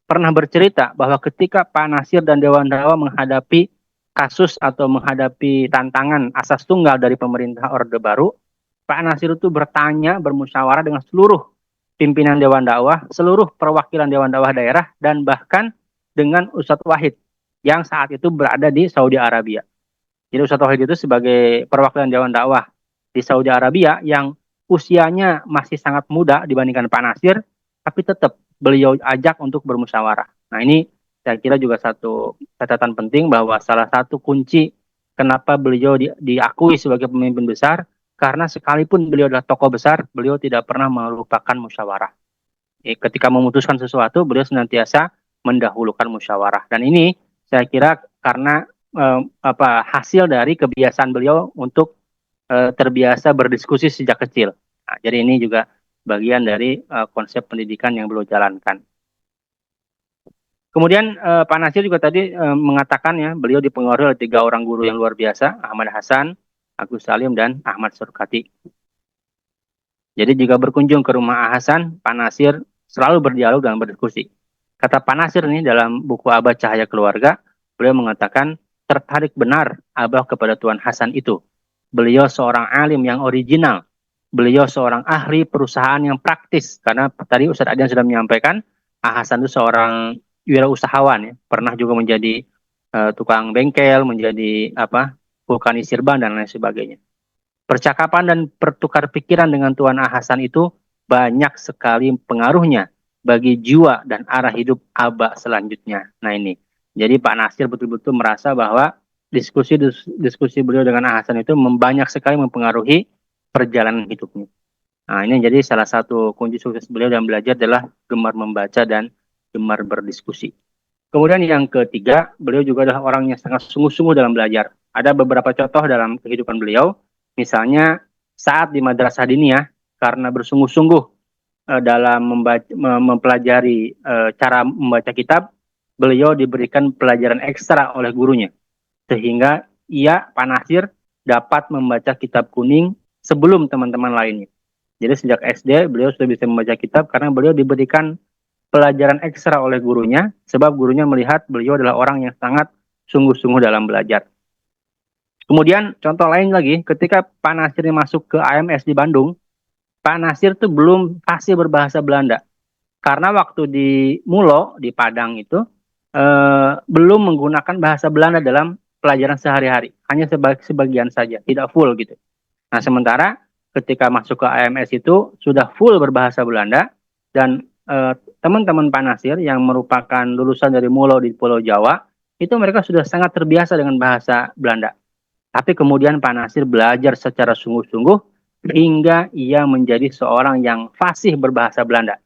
pernah bercerita bahwa ketika Pak Nasir dan Dewan Dakwah menghadapi kasus atau menghadapi tantangan asas tunggal dari pemerintah Orde Baru, Pak Nasir itu bertanya, bermusyawarah dengan seluruh pimpinan Dewan Dakwah, seluruh perwakilan Dewan Dakwah daerah, dan bahkan dengan Ustadz Wahid yang saat itu berada di Saudi Arabia. Jadi Ustadz Wahid itu sebagai perwakilan Dewan Dakwah di Saudi Arabia yang usianya masih sangat muda dibandingkan Pak Nasir, tapi tetap beliau ajak untuk bermusyawarah. Nah, ini saya kira juga satu catatan penting, bahwa salah satu kunci kenapa beliau diakui sebagai pemimpin besar, karena sekalipun beliau adalah tokoh besar, beliau tidak pernah melupakan musyawarah. Ketika memutuskan sesuatu, beliau senantiasa mendahulukan musyawarah. Dan ini saya kira karena hasil dari kebiasaan beliau untuk terbiasa berdiskusi sejak kecil. Nah, jadi ini juga bagian dari konsep pendidikan yang beliau jalankan. Kemudian Pak Nasir juga tadi mengatakan ya, beliau dipengaruhi oleh 3 orang guru yang luar biasa, Ahmad Hasan, Agus Salim, dan Ahmad Surkati. Jadi jika berkunjung ke rumah Hasan, Pak Nasir selalu berdialog dan berdiskusi. Kata Pak Nasir nih dalam buku Abah Cahaya Keluarga, beliau mengatakan tertarik benar Abah kepada Tuan Hasan itu. Beliau seorang alim yang original. Beliau seorang ahli perusahaan yang praktis. Karena tadi Ustadz Adian sudah menyampaikan, Hasan itu seorang wirausahawan, ya. Pernah juga menjadi tukang bengkel, menjadi vulkanisir ban dan lain sebagainya. Percakapan dan pertukar pikiran dengan Tuan Hasan itu banyak sekali pengaruhnya bagi jiwa dan arah hidup Abah selanjutnya. Nah ini, jadi Pak Nasir betul-betul merasa bahwa diskusi beliau dengan Hasan itu banyak sekali mempengaruhi perjalanan hidupnya. Nah ini jadi salah satu kunci sukses beliau dalam belajar adalah gemar membaca dan gemar berdiskusi. Kemudian yang ketiga, beliau juga adalah orang yang sangat sungguh-sungguh dalam belajar. Ada beberapa contoh dalam kehidupan beliau, misalnya saat di Madrasah Diniyah, karena bersungguh-sungguh dalam mempelajari cara membaca kitab, beliau diberikan pelajaran ekstra oleh gurunya. Sehingga Pak Nasir, dapat membaca kitab kuning sebelum teman-teman lainnya. Jadi sejak SD, beliau sudah bisa membaca kitab karena beliau diberikan pelajaran ekstra oleh gurunya, sebab gurunya melihat beliau adalah orang yang sangat sungguh-sungguh dalam belajar. Kemudian contoh lain lagi, ketika Pak Nasir masuk ke AMS di Bandung, Pak Nasir tuh belum fasih berbahasa Belanda. Karena waktu di Mulo, di Padang itu, belum menggunakan bahasa Belanda dalam pelajaran sehari-hari. Hanya sebagian saja, tidak full gitu. Nah sementara ketika masuk ke AMS itu, sudah full berbahasa Belanda, dan teman-teman Pak Nasir yang merupakan lulusan dari Mulo di Pulau Jawa, itu mereka sudah sangat terbiasa dengan bahasa Belanda. Tapi kemudian Pak Nasir belajar secara sungguh-sungguh hingga ia menjadi seorang yang fasih berbahasa Belanda.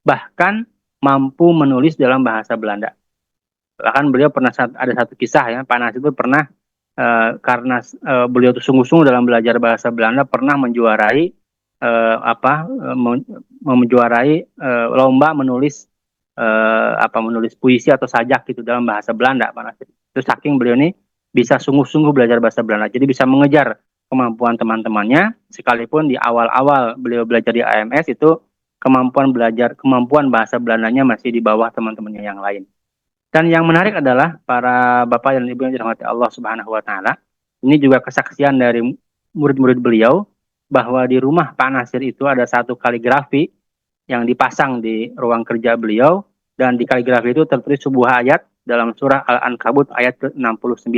Bahkan mampu menulis dalam bahasa Belanda. Bahkan beliau pernah ada satu kisah ya, Pak Nasir itu pernah karena beliau itu sungguh-sungguh dalam belajar bahasa Belanda, pernah menjuarai lomba menulis menulis puisi atau sajak gitu dalam bahasa Belanda, Pak Nasir. Itu saking beliau ini bisa sungguh-sungguh belajar bahasa Belanda, jadi bisa mengejar kemampuan teman-temannya, sekalipun di awal-awal beliau belajar di AMS itu kemampuan bahasa Belandanya masih di bawah teman-temannya yang lain. Dan yang menarik adalah para bapak dan ibu yang dirahmati Allah Subhanahu wa taala, ini juga kesaksian dari murid-murid beliau bahwa di rumah Pak Nasir itu ada satu kaligrafi yang dipasang di ruang kerja beliau, dan di kaligrafi itu tertulis sebuah ayat dalam surah Al-Ankabut ayat ke-69.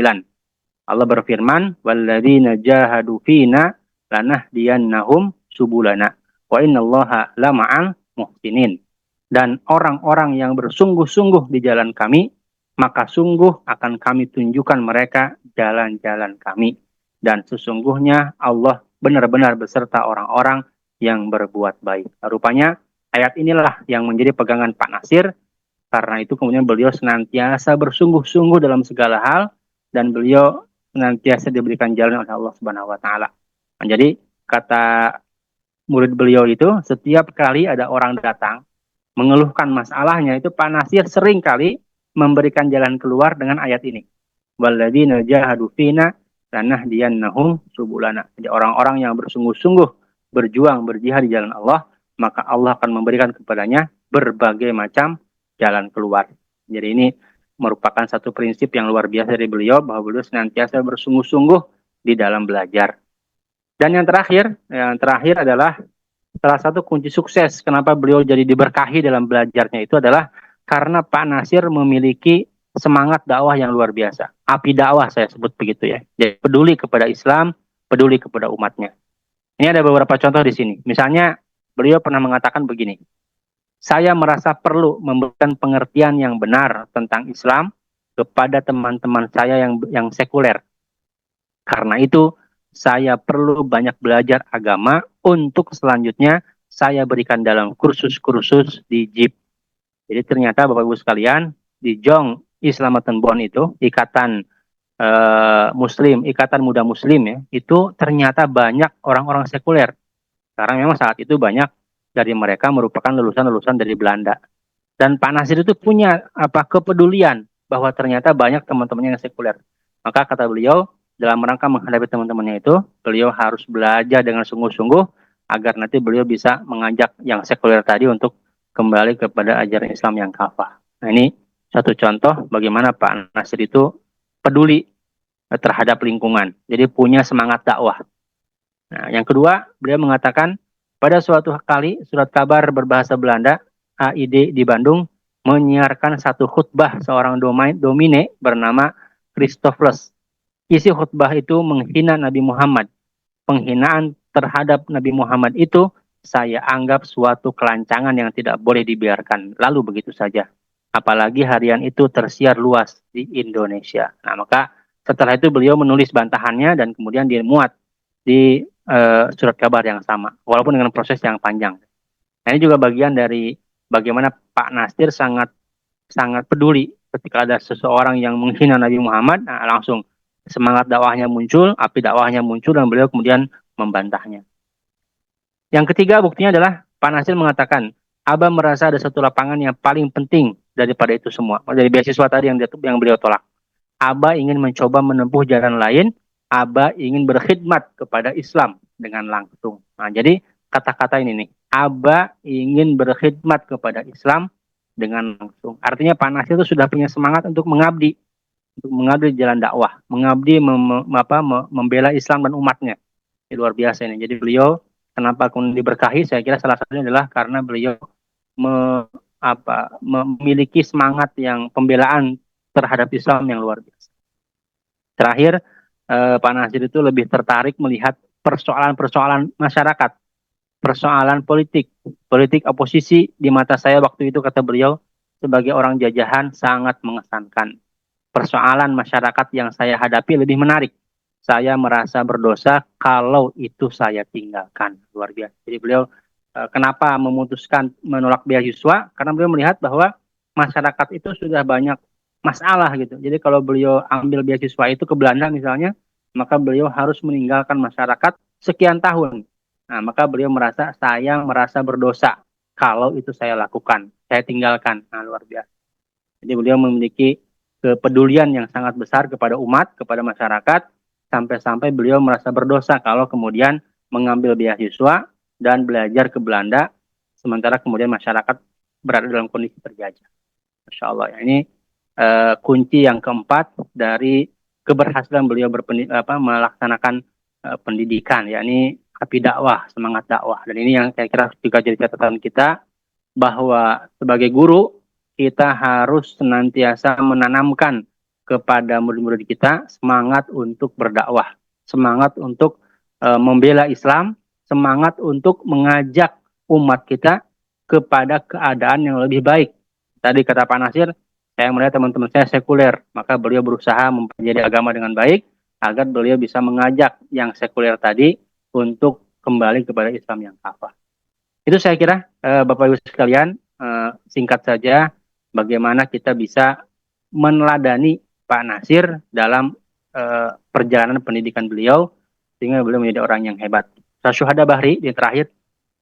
Allah berfirman, "Walladzina jahadu fina lanahdiyannahum subulana wa innallaha lama'al muhsinin." Dan orang-orang yang bersungguh-sungguh di jalan kami, maka sungguh akan kami tunjukkan mereka jalan-jalan kami. Dan sesungguhnya Allah benar-benar beserta orang-orang yang berbuat baik. Rupanya ayat inilah yang menjadi pegangan Pak Nasir. Karena itu kemudian beliau senantiasa bersungguh-sungguh dalam segala hal, dan beliau senantiasa diberikan jalan oleh Allah Subhanahu wa taala. Nah, jadi kata murid beliau itu, setiap kali ada orang datang mengeluhkan masalahnya, itu Pak Nasir sering kali memberikan jalan keluar dengan ayat ini. Walladzina jahadu fina lanahdiyannahum subulana. Jadi orang-orang yang bersungguh-sungguh berjuang berjihad di jalan Allah, maka Allah akan memberikan kepadanya berbagai macam jalan keluar. Jadi ini merupakan satu prinsip yang luar biasa dari beliau, bahwa beliau senantiasa bersungguh-sungguh di dalam belajar. Dan yang terakhir adalah salah satu kunci sukses kenapa beliau jadi diberkahi dalam belajarnya itu adalah karena Pak Nasir memiliki semangat dakwah yang luar biasa. Api dakwah saya sebut begitu ya. Jadi peduli kepada Islam, peduli kepada umatnya. Ini ada beberapa contoh di sini. Misalnya beliau pernah mengatakan begini, "Saya merasa perlu memberikan pengertian yang benar tentang Islam kepada teman-teman saya yang sekuler. Karena itu, saya perlu banyak belajar agama untuk selanjutnya saya berikan dalam kursus-kursus di JIP." Jadi ternyata Bapak Ibu sekalian, di Jong Islamatan Bon itu, ikatan Ikatan Muda Muslim ya, itu ternyata banyak orang-orang sekuler. Karena memang saat itu banyak dari mereka merupakan lulusan-lulusan dari Belanda. Dan Pak Nasir itu punya kepedulian bahwa ternyata banyak teman-temannya yang sekuler. Maka kata beliau, dalam rangka menghadapi teman-temannya itu, beliau harus belajar dengan sungguh-sungguh agar nanti beliau bisa mengajak yang sekuler tadi untuk kembali kepada ajaran Islam yang kafah. Nah, ini satu contoh bagaimana Pak Nasir itu peduli terhadap lingkungan. Jadi punya semangat dakwah. Nah, yang kedua, beliau mengatakan pada suatu kali surat kabar berbahasa Belanda AID di Bandung menyiarkan satu khutbah seorang domine bernama Christophorus. Isi khutbah itu menghina Nabi Muhammad. Penghinaan terhadap Nabi Muhammad itu saya anggap suatu kelancangan yang tidak boleh dibiarkan. Lalu begitu saja. Apalagi harian itu tersiar luas di Indonesia. Nah, maka setelah itu beliau menulis bantahannya dan kemudian dimuat di surat kabar yang sama. Walaupun dengan proses yang panjang. Nah, ini juga bagian dari bagaimana Pak Nasir sangat peduli ketika ada seseorang yang menghina Nabi Muhammad, nah langsung semangat dakwahnya muncul, api dakwahnya muncul, dan beliau kemudian membantahnya. Yang ketiga buktinya adalah Pak Nasir mengatakan, Aba merasa ada satu lapangan yang paling penting daripada itu semua. Dari beasiswa tadi yang beliau tolak. Aba ingin mencoba menempuh jalan lain, Aba ingin berkhidmat kepada Islam dengan langsung. Nah, jadi kata-kata ini nih, Aba ingin berkhidmat kepada Islam dengan langsung. Artinya Pak Nasir itu sudah punya semangat untuk mengabdi jalan dakwah, mengabdi membela Islam dan umatnya. Ini luar biasa ini. Jadi beliau kenapa kemudian diberkahi? Saya kira salah satunya adalah karena beliau memiliki semangat yang pembelaan terhadap Islam yang luar biasa. Terakhir, Pak Nasir itu lebih tertarik melihat persoalan-persoalan masyarakat, persoalan politik oposisi di mata saya waktu itu, kata beliau, sebagai orang jajahan sangat mengesankan. Persoalan masyarakat yang saya hadapi lebih menarik. Saya merasa berdosa kalau itu saya tinggalkan. Luar biasa. Jadi beliau kenapa memutuskan menolak beasiswa? Karena beliau melihat bahwa masyarakat itu sudah banyak masalah gitu. Jadi kalau beliau ambil beasiswa itu ke Belanda misalnya, maka beliau harus meninggalkan masyarakat sekian tahun. Nah, maka beliau merasa berdosa kalau itu saya lakukan, saya tinggalkan. Nah, luar biasa. Jadi beliau memiliki kepedulian yang sangat besar kepada umat, kepada masyarakat, sampai-sampai beliau merasa berdosa kalau kemudian mengambil beasiswa dan belajar ke Belanda, sementara kemudian masyarakat berada dalam kondisi terjajah. Masya Allah, ya. Ini kunci yang keempat dari keberhasilan beliau melaksanakan pendidikan, yakni api dakwah, semangat dakwah. Dan ini yang saya kira juga jadi catatan kita, bahwa sebagai guru kita harus senantiasa menanamkan kepada murid-murid kita semangat untuk berdakwah, semangat untuk membela Islam, semangat untuk mengajak umat kita kepada keadaan yang lebih baik. Tadi kata Pak Nasir, saya melihat teman-teman saya sekuler, maka beliau berusaha mempelajari agama dengan baik agar beliau bisa mengajak yang sekuler tadi untuk kembali kepada Islam yang kafah. Itu saya kira Bapak Ibu sekalian, singkat saja bagaimana kita bisa meneladani Pak Nasir dalam perjalanan pendidikan beliau sehingga beliau menjadi orang yang hebat. Ustaz Syuhada Bahri di terakhir,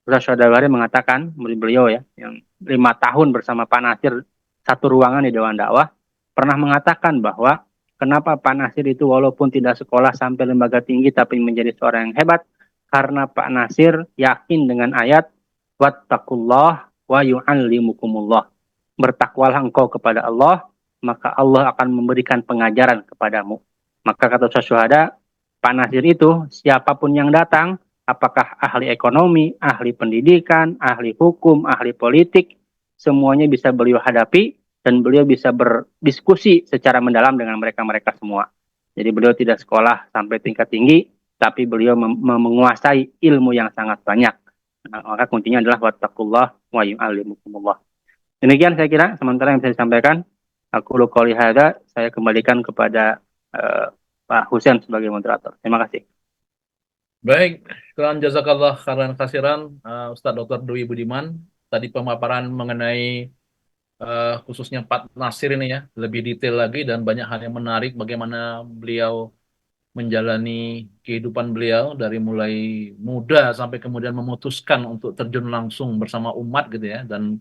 Ustaz Syuhada Bahri mengatakan, murid beliau ya, yang 5 tahun bersama Pak Nasir satu ruangan di Dewan Dakwah, pernah mengatakan bahwa kenapa Pak Nasir itu walaupun tidak sekolah sampai lembaga tinggi tapi menjadi seorang yang hebat, karena Pak Nasir yakin dengan ayat wattaqullah wa yu'allimukumullah. Bertakwalah engkau kepada Allah, maka Allah akan memberikan pengajaran kepadamu. Maka kata Ustaz Syuhada, Pak Nasir itu siapapun yang datang, apakah ahli ekonomi, ahli pendidikan, ahli hukum, ahli politik, semuanya bisa beliau hadapi dan beliau bisa berdiskusi secara mendalam dengan mereka-mereka semua. Jadi beliau tidak sekolah sampai tingkat tinggi, tapi beliau menguasai ilmu yang sangat banyak. Nah, maka kuncinya adalah wattaqullah wa yu'allimukumullah. Demikian saya kira sementara yang bisa disampaikan. Aku qouli hadza, saya kembalikan kepada Pak Husain sebagai moderator. Terima kasih. Baik, sekian jazakallah khairan kasiran Ustadz Dr. Dwi Budiman. Tadi pemaparan mengenai khususnya Pak Nasir ini ya, lebih detail lagi dan banyak hal yang menarik bagaimana beliau menjalani kehidupan beliau dari mulai muda sampai kemudian memutuskan untuk terjun langsung bersama umat gitu ya. Dan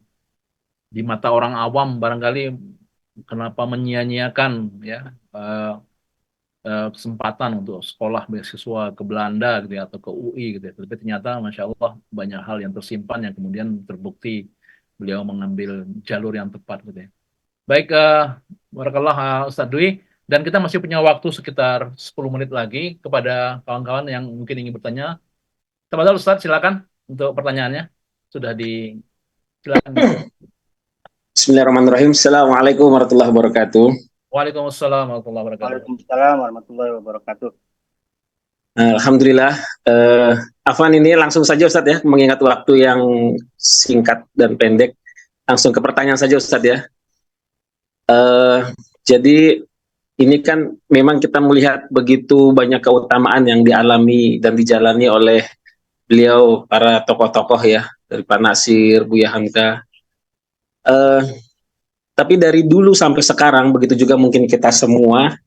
di mata orang awam barangkali kenapa menyia-nyiakan ya kesempatan untuk sekolah beasiswa ke Belanda gitu ya, atau ke UI gitu ya. Tapi ternyata Masya Allah banyak hal yang tersimpan yang kemudian terbukti beliau mengambil jalur yang tepat gitu ya. Baik, barakallah Ustadz Dwi. Dan kita masih punya waktu sekitar 10 menit lagi kepada kawan-kawan yang mungkin ingin bertanya. Tafadhol Ustadz, silakan untuk pertanyaannya. Sudah silakan. Bismillahirrahmanirrahim. Assalamualaikum warahmatullahi wabarakatuh. Waalaikumsalam warahmatullahi wabarakatuh. Waalaikumsalam warahmatullahi wabarakatuh. Alhamdulillah. Afwan, ini langsung saja Ustadz ya, mengingat waktu yang singkat dan pendek. Langsung ke pertanyaan saja Ustadz ya. Jadi ini kan memang kita melihat begitu banyak keutamaan yang dialami dan dijalani oleh beliau, para tokoh-tokoh ya, dari Pak Nasir, Buya Hamka. Tapi dari dulu sampai sekarang, begitu juga mungkin kita semua,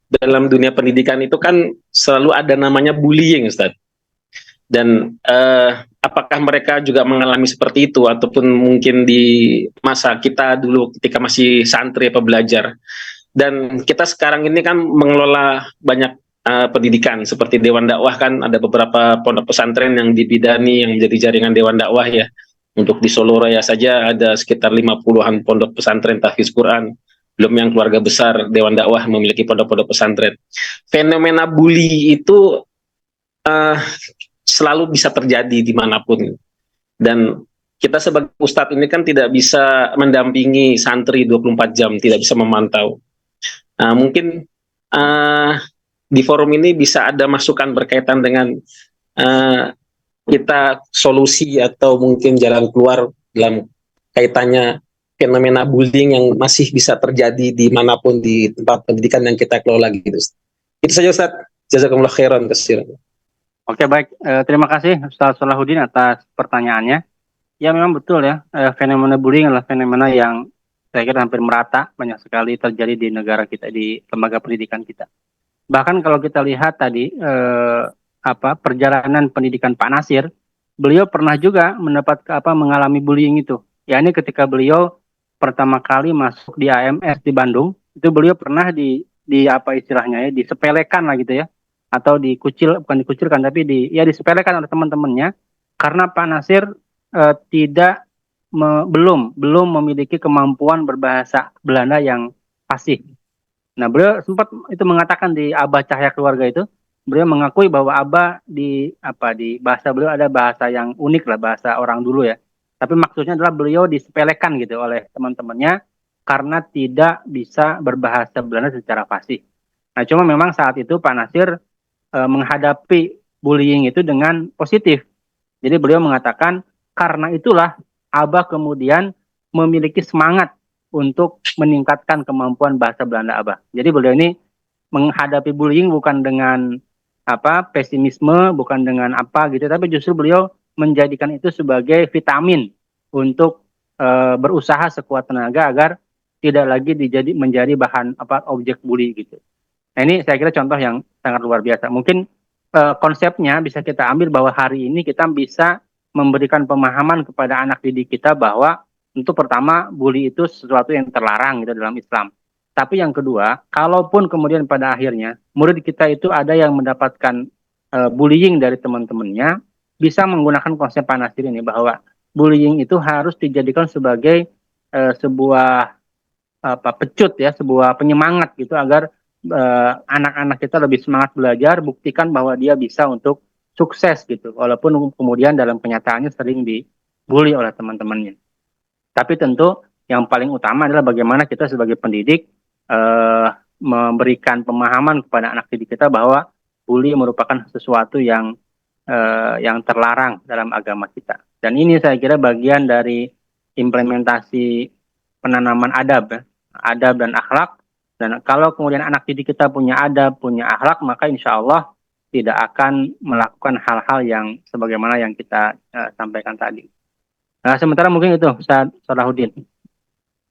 dalam dunia pendidikan itu kan selalu ada namanya bullying, Ustaz. Dan apakah mereka juga mengalami seperti itu, ataupun mungkin di masa kita dulu ketika masih santri atau belajar. Dan kita sekarang ini kan mengelola banyak pendidikan, seperti Dewan Dakwah kan, ada beberapa pondok pesantren yang dibidani, yang menjadi jaringan Dewan Dakwah ya. Untuk di Solo Raya saja ada sekitar 50-an pondok pesantren tahfiz Quran. Belum yang keluarga besar Dewan Dakwah memiliki pondok-pondok pesantren. Fenomena bully itu selalu bisa terjadi dimanapun. Dan kita sebagai ustadz ini kan tidak bisa mendampingi santri 24 jam, tidak bisa memantau. Mungkin di forum ini bisa ada masukan berkaitan dengan kita solusi atau mungkin jalan keluar dalam kaitannya fenomena bullying yang masih bisa terjadi dimanapun di tempat pendidikan yang kita kelola gitu. Itu saja Ustaz. Jazakumullah khairan katsiran. Oke, baik. Terima kasih Ustaz Salahuddin atas pertanyaannya. Ya, memang betul ya, fenomena bullying adalah fenomena yang saya kira hampir merata, banyak sekali terjadi di negara kita, di lembaga pendidikan kita. Bahkan kalau kita lihat tadi perjalanan pendidikan Pak Nasir, beliau pernah juga mengalami bullying itu. Ya, ini ketika beliau pertama kali masuk di AMS di Bandung, itu beliau pernah disepelekan lah gitu ya, atau bukan dikucilkan, tapi disepelekan oleh teman-temannya karena Pak Nasir belum memiliki kemampuan berbahasa Belanda yang fasih. Nah, beliau sempat itu mengatakan di Abah Cahaya Keluarga itu, beliau mengakui bahwa Abah di bahasa beliau ada bahasa yang unik lah, bahasa orang dulu ya. Tapi maksudnya adalah beliau disepelekan gitu oleh teman-temannya karena tidak bisa berbahasa Belanda secara fasih. Nah, cuma memang saat itu Pak Nasir menghadapi bullying itu dengan positif. Jadi beliau mengatakan karena itulah Abah kemudian memiliki semangat untuk meningkatkan kemampuan bahasa Belanda Abah. Jadi beliau ini menghadapi bullying bukan dengan pesimisme, bukan dengan gitu, tapi justru beliau menjadikan itu sebagai vitamin untuk berusaha sekuat tenaga agar tidak lagi menjadi bahan objek bully gitu. Nah, ini saya kira contoh yang sangat luar biasa. Mungkin konsepnya bisa kita ambil bahwa hari ini kita bisa memberikan pemahaman kepada anak didik kita bahwa untuk pertama bully itu sesuatu yang terlarang gitu dalam Islam. Tapi yang kedua, kalaupun kemudian pada akhirnya murid kita itu ada yang mendapatkan bullying dari teman-temannya, bisa menggunakan konsep Pak Nasir ini bahwa bullying itu harus dijadikan sebagai sebuah pecut ya, sebuah penyemangat gitu agar anak-anak kita lebih semangat belajar, buktikan bahwa dia bisa untuk sukses gitu, walaupun kemudian dalam kenyataannya sering dibully oleh teman-temannya. Tapi tentu yang paling utama adalah bagaimana kita sebagai pendidik memberikan pemahaman kepada anak didik kita bahwa bully merupakan sesuatu yang terlarang dalam agama kita. Dan ini saya kira bagian dari implementasi penanaman adab dan akhlak. Dan kalau kemudian anak didik kita punya adab, punya akhlak, maka insya Allah tidak akan melakukan hal-hal yang sebagaimana yang kita sampaikan tadi. Nah, sementara mungkin itu Ustaz Salahuddin.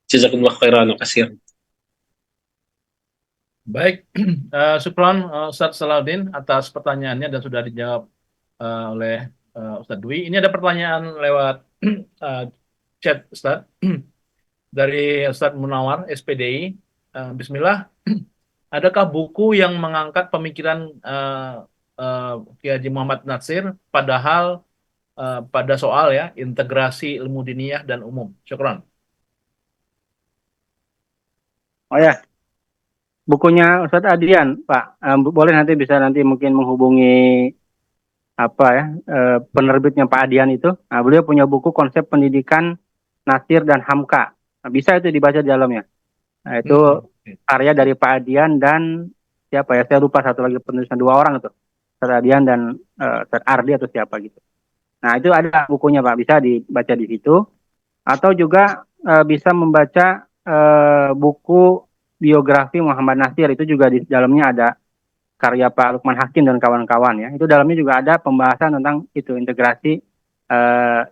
Jazakumullah khairan katsiran. Baik, syukran Ustaz Salahuddin atas pertanyaannya dan sudah dijawab oleh Ustaz Dwi. Ini ada pertanyaan lewat chat Ustaz dari Ustaz Munawar SPDI. Bismillah. adakah buku yang mengangkat pemikiran Kiai Haji Muhammad Natsir padahal pada soal ya integrasi ilmu diniyah dan umum? Syukran. Oh ya, bukunya Ustadz Adian, Pak. Boleh nanti bisa nanti mungkin menghubungi apa ya penerbitnya Pak Adian itu. Nah, beliau punya buku konsep pendidikan Nasir dan Hamka. Nah, bisa itu dibaca di dalamnya. Nah, itu karya dari Pak Adian dan siapa ya? Saya lupa satu lagi penulisan, dua orang itu. Ustadz Adian dan Ustadz Ardi atau siapa gitu. Nah, itu ada bukunya Pak, bisa dibaca di situ. Atau juga bisa membaca buku biografi Muhammad Nasir, itu juga di dalamnya ada karya Pak Lukman Hakim dan kawan-kawan ya. Itu dalamnya juga ada pembahasan tentang itu integrasi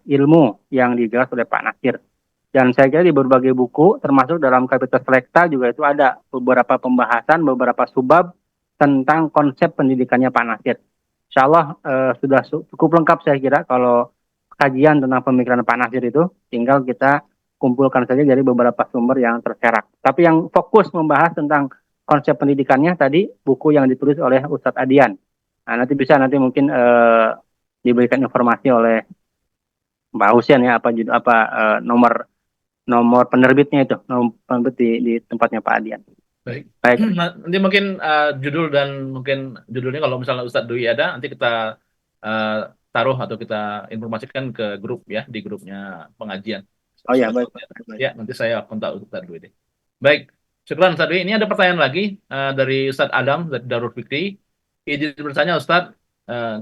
ilmu yang dijelas oleh Pak Nasir. Dan saya kira di berbagai buku, termasuk dalam Kapital Selekta juga itu ada beberapa pembahasan, beberapa subbab tentang konsep pendidikannya Pak Nasir. Insya Allah sudah cukup lengkap saya kira kalau kajian tentang pemikiran Pak Nasir itu, tinggal kita kumpulkan saja dari beberapa sumber yang terserak. Tapi yang fokus membahas tentang konsep pendidikannya tadi buku yang ditulis oleh Ustadz Adian. Nah, nanti bisa mungkin diberikan informasi oleh Mbak Husen ya nomor penerbitnya itu, nomor penerbit di tempatnya Pak Adian. Baik. Nanti mungkin judul dan mungkin judulnya kalau misalnya Ustadz Dwi ada, nanti kita taruh atau kita informasikan ke grup ya, di grupnya pengajian. Oh ya, baik. Ya, nanti saya kontak Ustadz Dwi deh. Baik, syukran Ustadz Dwi. Ini ada pertanyaan lagi dari Ustadz Adam dari Darul Fikri. Izin bertanya Ustadz,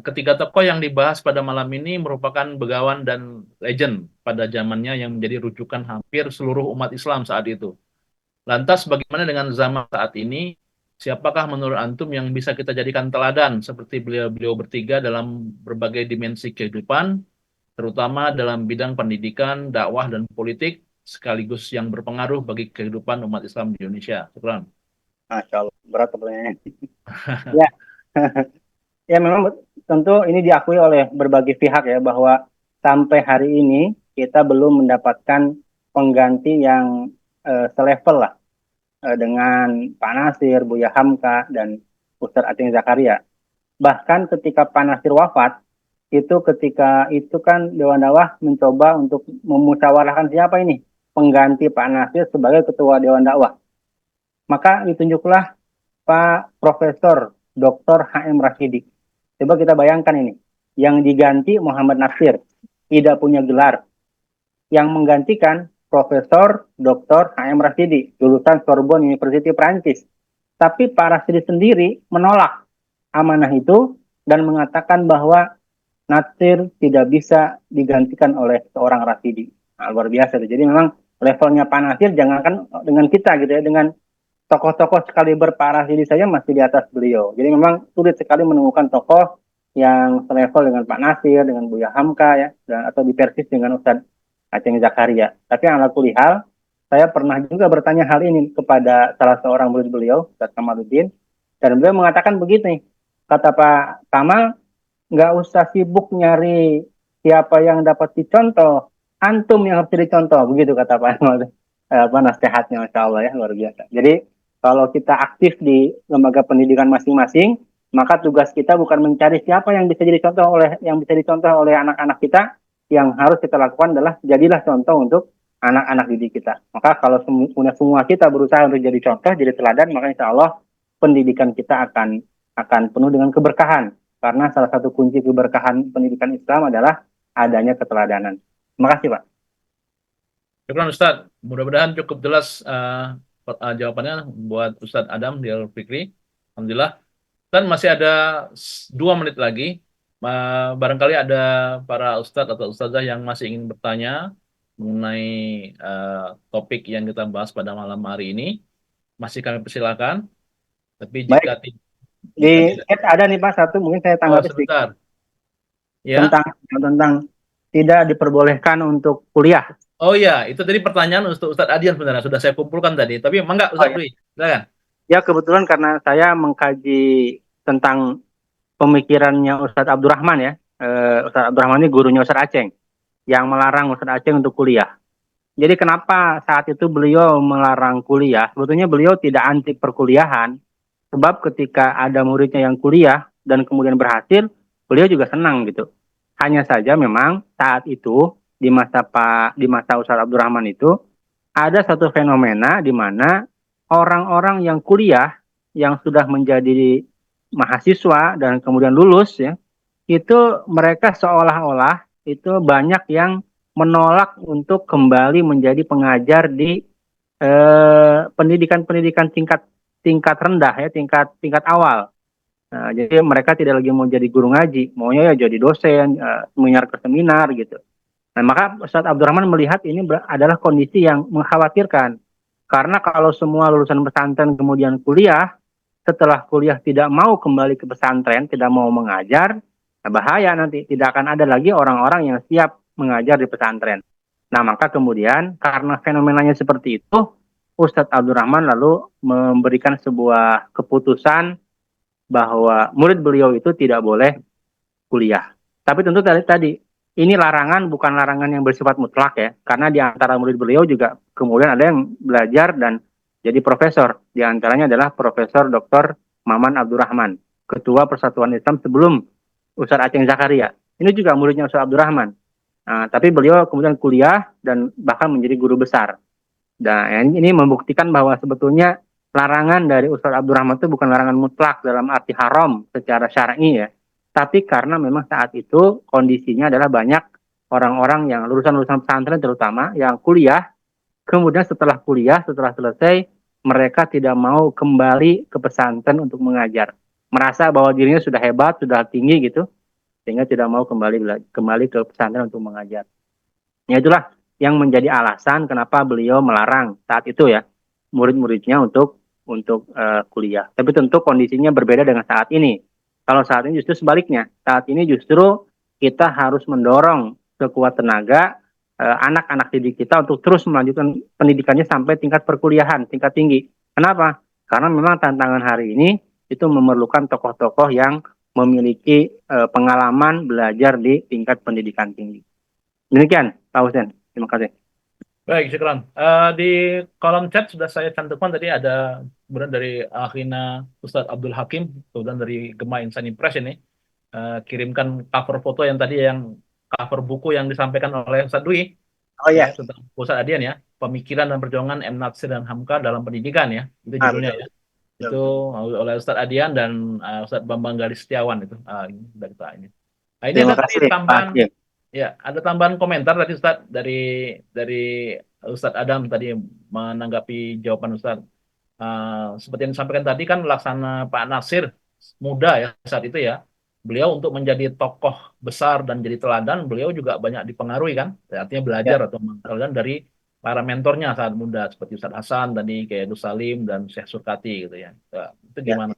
ketiga tokoh yang dibahas pada malam ini merupakan begawan dan legend pada zamannya yang menjadi rujukan hampir seluruh umat Islam saat itu. Lantas bagaimana dengan zaman saat ini? Siapakah menurut antum yang bisa kita jadikan teladan seperti beliau bertiga dalam berbagai dimensi kehidupan, terutama dalam bidang pendidikan, dakwah, dan politik, sekaligus yang berpengaruh bagi kehidupan umat Islam di Indonesia? Syukran. Masya Allah, berat pertanyaannya. Ya. Ya memang tentu ini diakui oleh berbagai pihak ya bahwa sampai hari ini kita belum mendapatkan pengganti yang selevel lah dengan Pak Nasir, Buya Hamka, dan Ustadz Aceng Zakaria. Bahkan ketika Pak Nasir wafat, ketika itu kan Dewan Dakwah mencoba untuk memusyawarahkan siapa ini pengganti Pak Nasir sebagai Ketua Dewan Dakwah. Maka ditunjuklah Pak Profesor Dr. H.M. Rashidi. Coba kita bayangkan ini, yang diganti Muhammad Nasir, tidak punya gelar. Yang menggantikan Profesor Dr. H.M. Rashidi, lulusan Sorbonne University Prancis. Tapi Pak Rashidi sendiri menolak amanah itu dan mengatakan bahwa Nasir tidak bisa digantikan oleh seorang Rashidi. Nah, luar biasa. Jadi memang levelnya Pak Nasir jangankan dengan kita gitu ya, dengan tokoh-tokoh sekaliber Pak Rashidi saja masih di atas beliau. Jadi memang sulit sekali menemukan tokoh yang selevel dengan Pak Nasir, dengan Buya Hamka ya, atau dipersis dengan Ustadz Aceng Zakaria. Tapi ala kulli hal, saya pernah juga bertanya hal ini kepada salah seorang murid beliau, Ustadz Kamaluddin, dan beliau mengatakan begini, kata Pak Kamal, nggak usah sibuk nyari siapa yang dapat dicontoh, antum yang harus dicontoh, begitu kata Pak Kamal. Nasihatnya, Masya Allah ya, luar biasa. Jadi kalau kita aktif di lembaga pendidikan masing-masing, maka tugas kita bukan mencari siapa yang bisa dicontoh oleh anak-anak kita. Yang harus kita lakukan adalah jadilah contoh untuk anak-anak didik kita. Maka kalau semua kita berusaha untuk jadi contoh, jadi teladan, maka insya Allah pendidikan kita akan penuh dengan keberkahan. Karena salah satu kunci keberkahan pendidikan Islam adalah adanya keteladanan. Terima kasih, Pak. Syukran Ustadz. Mudah-mudahan cukup jelas jawabannya buat Ustadz Adam di Al-Fikri. Alhamdulillah. Dan masih ada 2 menit lagi. Barangkali ada para Ustadz atau Ustazah yang masih ingin bertanya mengenai topik yang kita bahas pada malam hari ini. Masih kami persilakan. Tapi jika di chat ada nih Pak satu, mungkin saya tanggapi sedikit. Ya. Tentang tidak diperbolehkan untuk kuliah. Oh iya, itu tadi pertanyaan untuk Ustadz Adian sebenarnya sudah saya kumpulkan tadi. Tapi enggak Ustadz Dwi, silakan. Ya kebetulan karena saya mengkaji tentang pemikirannya Ustadz Abdurrahman ya. Ustadz Abdurrahman ini gurunya Ustadz Aceng yang melarang Ustadz Aceng untuk kuliah. Jadi kenapa saat itu beliau melarang kuliah? Sebetulnya beliau tidak anti perkuliahan, Sebab ketika ada muridnya yang kuliah dan kemudian berhasil, beliau juga senang gitu. Hanya saja memang saat itu di masa Ustadz Abdurrahman itu ada satu fenomena di mana orang-orang yang kuliah yang sudah menjadi mahasiswa dan kemudian lulus ya, itu mereka seolah-olah itu banyak yang menolak untuk kembali menjadi pengajar di pendidikan-pendidikan tingkat rendah ya, tingkat awal. Nah, jadi mereka tidak lagi mau jadi guru ngaji, maunya ya jadi dosen, menyiar ke seminar gitu. Nah, maka Ustadz Abdurrahman melihat ini adalah kondisi yang mengkhawatirkan. Karena kalau semua lulusan pesantren kemudian kuliah, setelah kuliah tidak mau kembali ke pesantren, tidak mau mengajar, nah bahaya nanti. Tidak akan ada lagi orang-orang yang siap mengajar di pesantren. Nah, maka kemudian karena fenomenanya seperti itu, Ustadz Abdurrahman lalu memberikan sebuah keputusan bahwa murid beliau itu tidak boleh kuliah. Tapi tentu tadi ini larangan, bukan larangan yang bersifat mutlak ya, karena di antara murid beliau juga kemudian ada yang belajar dan jadi profesor. Di antaranya adalah Profesor Dr. Maman Abdurrahman, Ketua Persatuan Islam sebelum Ustadz Aceng Zakaria. Ini juga muridnya Ustadz Abdurrahman. Nah, tapi beliau kemudian kuliah dan bahkan menjadi guru besar. Dan ini membuktikan bahwa sebetulnya larangan dari Ustadz Abdurrahman itu bukan larangan mutlak dalam arti haram secara syar'i ya. Tapi karena memang saat itu kondisinya adalah banyak orang-orang yang lulusan-lulusan pesantren terutama yang kuliah, kemudian setelah kuliah, setelah selesai, mereka tidak mau kembali ke pesantren untuk mengajar. Merasa bahwa dirinya sudah hebat, sudah tinggi gitu, sehingga tidak mau kembali ke pesantren untuk mengajar. Ya itulah yang menjadi alasan kenapa beliau melarang saat itu ya murid-muridnya untuk kuliah. Tapi tentu kondisinya berbeda dengan saat ini. Kalau saat ini justru sebaliknya. Saat ini justru kita harus mendorong sekuat tenaga anak-anak didik kita untuk terus melanjutkan pendidikannya sampai tingkat perkuliahan, tingkat tinggi. Kenapa? Karena memang tantangan hari ini itu memerlukan tokoh-tokoh yang memiliki pengalaman belajar di tingkat pendidikan tinggi. Demikian, Pak Husen. Terima kasih. Baik, syukran. Di kolom chat sudah saya cantumkan tadi ada kemudian dari akhina Ustadz Abdul Hakim, kemudian dari Gema Insani Press ini kirimkan cover foto yang tadi yang cover buku yang disampaikan oleh Ustadz Dwi. Oh ya. Tentang Ustadz Adian ya, Pemikiran dan Perjuangan M. Natsir dan Hamka dalam Pendidikan ya, itu judulnya ya. Itu oleh Ustadz Adian dan Ustadz Bambang Galis Setiawan itu dari ini. Nah, ini ada tadi tambahan. Ya, ada tambahan komentar tadi Ustadz dari Ustadz Adam tadi menanggapi jawaban Ustadz. Seperti yang disampaikan tadi kan Laksana Pak Natsir muda ya saat itu ya. Beliau untuk menjadi tokoh besar dan jadi teladan, beliau juga banyak dipengaruhi kan. Artinya belajar atau teladan dari para mentornya saat muda seperti Ustadz Hasan tadi, kayak Gus Salim dan Syekh Surkati gitu ya. Itu gimana?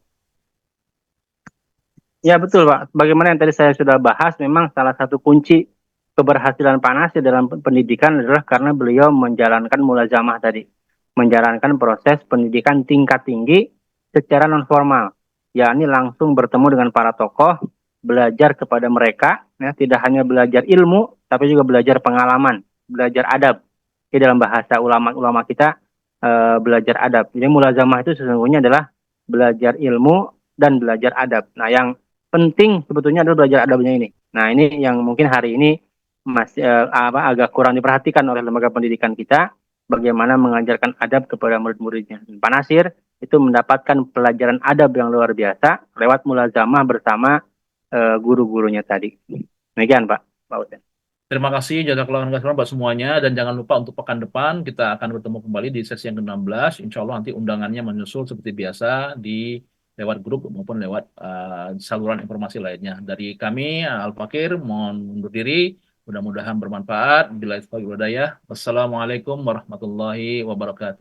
Ya betul Pak. Bagaimana yang tadi saya sudah bahas, memang salah satu kunci keberhasilan Pak Natsir dalam pendidikan adalah karena beliau menjalankan mulazamah tadi, menjalankan proses pendidikan tingkat tinggi secara non formal, yakni langsung bertemu dengan para tokoh, belajar kepada mereka, ya, tidak hanya belajar ilmu, tapi juga belajar pengalaman, belajar adab. Di dalam bahasa ulama-ulama kita belajar adab. Jadi mulazamah itu sesungguhnya adalah belajar ilmu dan belajar adab. Nah, yang penting sebetulnya adalah belajar adabnya ini. Nah, ini yang mungkin hari ini masih agak kurang diperhatikan oleh lembaga pendidikan kita, bagaimana mengajarkan adab kepada murid-muridnya. Pak Natsir itu mendapatkan pelajaran adab yang luar biasa lewat mulazamah bersama guru-gurunya tadi. Demikian Pak Husen. Terima kasih jazakallahu khairan buat semuanya, dan jangan lupa untuk pekan depan kita akan bertemu kembali di sesi yang ke-16. Insya Allah nanti undangannya menyusul seperti biasa di lewat grup maupun lewat saluran informasi lainnya. Dari kami Al-Fakir mohon undur diri. Mudah-mudahan bermanfaat. Bila itu, wassalamualaikum warahmatullahi wabarakatuh.